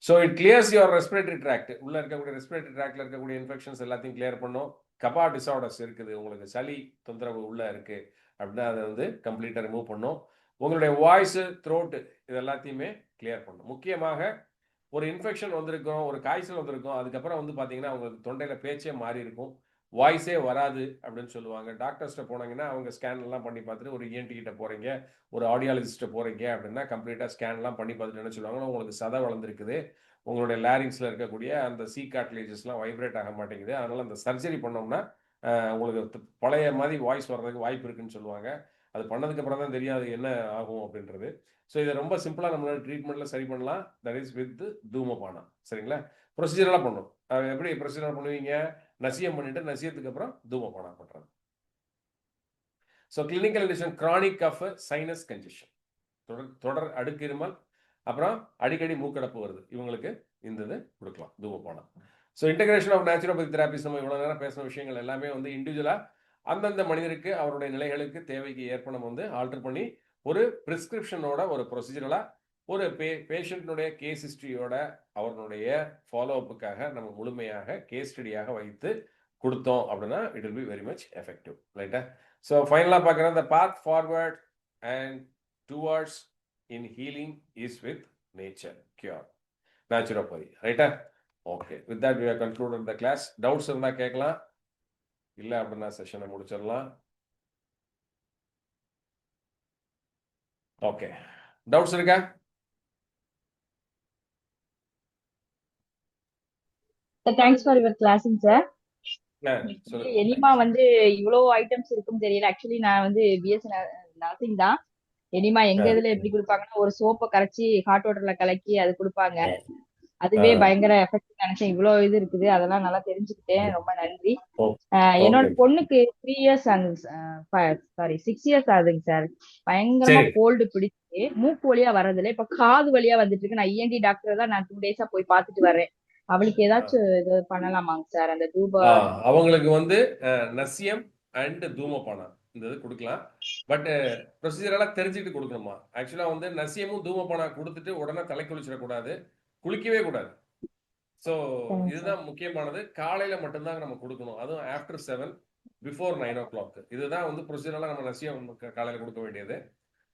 so it clears your respiratory tract. உள்ள இருக்கக்கூடிய ரெஸ்பிரேட்டரி ட்ராக்ட்ல இருக்கக்கூடிய இன்ஃபெக்ஷன்ஸ் எல்லாத்தையும் கிளியர் பண்ணும். கபா டிசார்டர்ஸ் இருக்குது, உங்களுக்கு சளி தொந்தரவு உள்ள இருக்கு அப்படின்னா அதை வந்து கம்ப்ளீட்டாக ரிமூவ் பண்ணும். உங்களுடைய வாய்ஸு, த்ரோட்டு இது எல்லாத்தையுமே கிளியர் பண்ணும். முக்கியமாக ஒரு இன்ஃபெக்ஷன் வந்திருக்கும், ஒரு காய்ச்சல் வந்திருக்கும், அதுக்கப்புறம் வந்து பார்த்தீங்கன்னா அவங்களுக்கு தொண்டையில் பேச்சே மாறி இருக்கும், வாய்ஸே வராது அப்படின்னு சொல்லுவாங்க. டாக்டர்ஸ்ட்ட போனாங்கன்னா அவங்க ஸ்கேன் எல்லாம் பண்ணி பார்த்துட்டு ஒரு ENT கிட்ட போகிறீங்க, ஒரு ஆடியாலஜிஸ்ட்டை போகிறீங்க அப்படின்னா கம்ப்ளீட்டாக ஸ்கேன்லாம் பண்ணி பார்த்துட்டு என்ன சொல்லுவாங்கன்னா உங்களுக்கு சதை வளர்ந்துருக்குது, உங்களுடைய லேரிங்ஸில் இருக்கக்கூடிய அந்த சி கார்ட்லேஜஸ்லாம் வைப்ரேட் ஆக மாட்டேங்குது, அதனால் அந்த சர்ஜரி பண்ணோம்னா உங்களுக்கு பழைய மாதிரி வாய்ஸ் வர்றதுக்கு வாய்ப்பு இருக்குன்னு சொல்லுவாங்க. அது பண்ணதுக்கு அப்புறம் தான் தெரியும் அது என்ன ஆகும் அப்படின்றது. ஸோ இதை ரொம்ப சிம்பிளாக நம்மளால ட்ரீட்மெண்ட்டில் சரி பண்ணலாம். தட் இஸ் வித் தூமபானம். சரிங்களா? ப்ரொசீஜரெலாம் பண்ணணும். எப்படி ப்ரொசீஜர் பண்ணுவீங்க? நசியம் பண்ணிட்டு நசியத்துக்கு அப்புறம் தூமபானம் பண்ணுறது. So clinical condition chronic cough, sinus congestion, தொடர் அடுக்கு இருமல், அப்புறம் அடிக்கடி மூக்கடைப்பு வருது, இவங்களுக்கு இந்த இது கொடுக்கலாம் தூமபானம். ஸோ இன்டகிரேஷன் ஆஃப் நேச்சுரோபதி தெராபிஸ், நம்ம இவ்வளோ நேரம் பேசின விஷயங்கள் எல்லாமே வந்து இண்டிவிஜுவலாக அந்தந்த மனிதருக்கு அவருடைய நிலைகளுக்கு தேவைக்கு ஏற்ப நம்ம வந்து ஆல்டர் பண்ணி ஒரு பிரிஸ்கிரிப்ஷனோட ஒரு ப்ரொசீஜரலாக ஒரு பேஷண்ட்னுடைய கேஸ் ஹிஸ்ட்ரியோட அவர்களுடைய ஃபாலோஅப்புக்காக நம்ம முழுமையாக கேஸ் ஸ்டடியாக வைத்து கொடுத்தோம் அப்படின்னா it will be very much effective. ரைட்டா? ஸோ ஃபைனலாக பார்க்குற the path forward and towards in healing is with nature cure, naturopathy. ரைட்டா? Okay, with that we have concluded the class. Doubts இருந்தால் கேட்கலாம், இல்லை அப்படின்னா செஷனை முடிச்சிடலாம். ஓகே, டவுட்ஸ் இருக்கா? Thanks for your classing sir. சொல்லுங்க. எனிமா வந்து இவ்வளோ ஐட்டம்ஸ் இருக்குன்னு தெரியல. ஆக்சுவலி நான் வந்து பிஎஸ்சி நர்சிங் தான். எனிமா எங்க இதுல எப்படி கொடுப்பாங்கன்னா ஒரு சோப்பை கரைச்சி ஹாட் வாட்டர்ல கலக்கி அது கொடுப்பாங்க. அதுவே பயங்கர எஃபெக்ட் நினைச்சேன். இவ்வளவு இது இருக்குது, அதெல்லாம் நல்லா தெரிஞ்சுக்கிட்டேன். ரொம்ப நன்றி. என்னோட பொண்ணுக்கு 3 இயர்ஸ் சாரி 6 இயர்ஸ் ஆகுதுங்க சார். பயங்கரமா கோல்டு பிடிச்சி மூக்கு வழியா வர்றதுல இப்ப காது வழியா வந்துட்டு இருக்கு. நான் ENT டாக்டர் தான் நான் 2 டேஸா போய் பார்த்துட்டு வர்றேன். அவளுக்கு ஏதாச்சும் இது பண்ணலாமாங்க சார்? அந்த அவங்களுக்கு வந்து நசியம் அண்ட் தூமபானம் இந்த இது கொடுக்கலாம். பட் ப்ரொசீஜரெல்லாம் தெரிஞ்சுட்டு கொடுக்கணுமா? ஆக்சுவலா வந்து நசியமும் தூமபானம் கொடுத்துட்டு உடனே தலை குளிச்சிடக்கூடாது, குளிக்கவே கூடாது. ஸோ இதுதான் முக்கியமானது. காலையில மட்டும்தான் நம்ம கொடுக்கணும், அதுவும் ஆஃப்டர் 7 பிஃபோர் 9 o'clock. இதுதான் வந்து ப்ரொசீஜரெல்லாம் நம்ம நசியம் காலையில கொடுக்க வேண்டியது.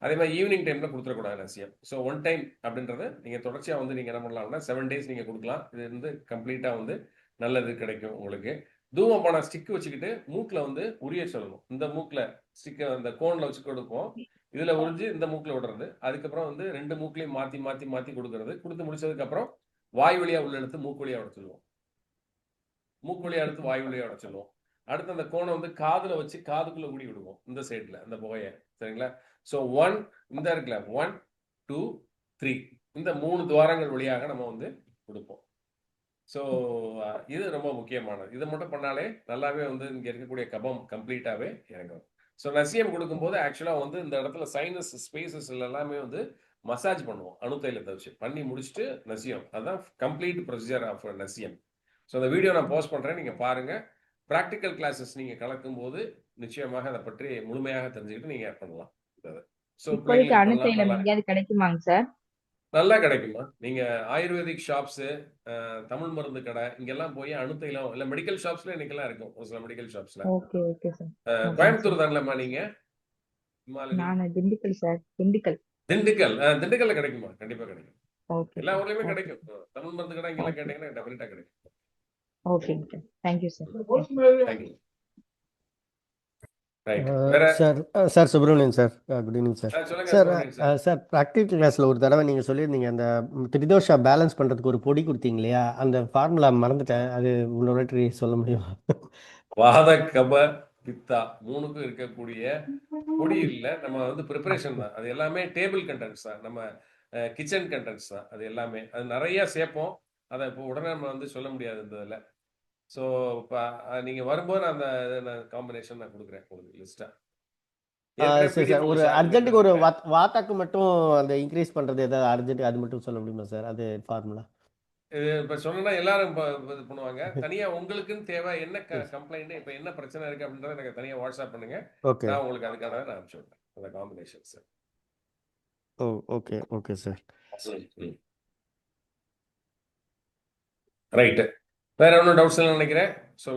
அதே மாதிரி ஈவினிங் டைம்ல கொடுத்துடக்கூடாது நசியம். ஸோ 1 டைம் அப்படின்றது நீங்க தொடர்ச்சியா வந்து நீங்க என்ன பண்ணலாம்னா 7 days நீங்க கொடுக்கலாம். இது வந்து கம்ப்ளீட்டா வந்து நல்லது கிடைக்கும் உங்களுக்கு. தூமபானம் ஸ்டிக் வச்சுக்கிட்டு மூக்குல வந்து உரிய சொல்லணும். இந்த மூக்குல ஸ்டிக் அந்த கோன்ல வச்சு கொடுப்போம், இதுல உறிஞ்சு இந்த மூக்குல விடுறது. அதுக்கப்புறம் வந்து 2 மூக்குலையும் மாத்தி மாத்தி மாத்தி கொடுக்கறது. கொடுத்து முடிச்சதுக்கு அப்புறம் வாய் வழியா உள்ள எடுத்து மூக்கு வழியா விட சொல்லுவோம், மூக்கு வழியா எடுத்து வாய் வழியா விட சொல்லுவோம். அடுத்து அந்த கோனை வந்து காதுல வச்சு காதுக்குள்ள ஊடி விடுவோம், இந்த சைட்ல அந்த புகையை. சரிங்களா? ஸோ 1 இந்த இருக்குல்ல 1 2 3 இந்த 3 துவாரங்கள் வழியாக நம்ம வந்து கொடுப்போம். ஸோ இது ரொம்ப முக்கியமானது. இதை மட்டும் பண்ணாலே நல்லாவே வந்து இங்க இருக்கக்கூடிய கபம் கம்ப்ளீட்டாவே இறங்கும். ஸோ நசியம் கொடுக்கும்போது ஆக்சுவலா வந்து இந்த இடத்துல சைனஸ் ஸ்பேசஸ் எல்லாமே வந்து மசாஜ் பண்ணுவோம், அணுத்தைலத்தை வச்சு பண்ணி முடிச்சுட்டு நசியம். அதுதான் கம்ப்ளீட் ப்ரொசீஜர் ஆஃப் நசியம். ஸோ அந்த வீடியோ நான் போஸ்ட் பண்றேன், நீங்க பாருங்க. ப்ராக்டிக்கல் கிளாஸஸ் நீங்க கலக்கும் போது நிச்சயமாக அதை பற்றி முழுமையாக தெரிஞ்சுக்கிட்டு நீங்க பண்ணலாம். இப்போதைக்கு அணுத்தைலம் எங்கேயாவது கிடைக்குமாங்க சார்? நல்லா கிடைக்குமா? நீங்க ஆயுர்வேதிக் ஷாப்ஸ், தமிழ் மருந்து கடை இங்கெல்லாம் போய் அணுத்தைலம் இல்ல மெடிக்கல் ஷாப்ஸ்ல இன்னைக்கெல்லாம் இருக்கும், ஒரு சில மெடிக்கல் ஷாப்ஸ்ல. Okay okay sir. கோயம்புத்தூர் தானேம்மா நீங்க? நான் திண்டுக்கல் சார். திண்டுக்கல். திண்டுக்கல்ல கிடைக்குமா? கண்டிப்பா கிடைக்கும். ஓகே. எல்லா ஊர்லயுமே கிடைக்கும். தமிழ் மருந்து கடை இங்கெல்லாம் கேட்டீங்கன்னா டெஃபினட்டா கிடைக்கும். Okay sir. Thank you sir. Thank you. Sir Subramanian sir, good evening sir. Sir சொல்லுங்க. சார் ப்ராக்டிக்கல் கிளாஸில் ஒரு தடவை நீங்கள் சொல்லியிருந்தீங்க அந்த திரிதோஷா பேலன்ஸ் பண்ணுறதுக்கு ஒரு பொடி கொடுத்தீங்க இல்லையா? அந்த ஃபார்முலா மறந்துட்டேன், அது இன்னொரு சொல்ல முடியுமா? வாத கப பித்தா 3க்கும் இருக்கக்கூடிய பொடி இல்லை, நம்ம வந்து ப்ரிப்பரேஷன் தான். அது எல்லாமே டேபிள் கண்டென்ட்ஸ் தான், நம்ம கிச்சன் கண்டென்ட்ஸ் தான். அது எல்லாமே அது நிறைய சேர்ப்போம். அதை இப்போ உடனே நம்ம வந்து சொல்ல முடியாது இந்த இதில். ஸோ இப்போ நீங்கள் வரும்போது அந்த காம்பினேஷன் நான் கொடுக்குறேன் உங்களுக்கு லிஸ்ட்டாக. சரி சார், ஒரு அர்ஜென்ட்டுக்கு ஒரு வாத்தாக்கு மட்டும் அந்த இன்க்ரீஸ் பண்ணுறது ஏதாவது அர்ஜென்ட், அது மட்டும் சொல்ல முடியுமா சார்? அது ஃபார்முலா இப்போ சொன்னா எல்லாரும் இது பண்ணுவாங்க. தனியா உங்களுக்குன்னு தேவை என்ன கம்ப்ளைண்ட், இப்போ என்ன பிரச்சனை இருக்கு அப்படின்றத எனக்கு தனியா வாட்ஸ்அப் பண்ணுங்க. ஓகே, நான் உங்களுக்கு அதுக்கான நான் அனுப்பிச்சு விட்றேன் அந்த காம்பினேஷன் சார். ஓ ஓகே ஓகே சார். ரைட்டு. வேற ஒன்றும் டவுட்ஸ் இல்லை நினைக்கிறேன்.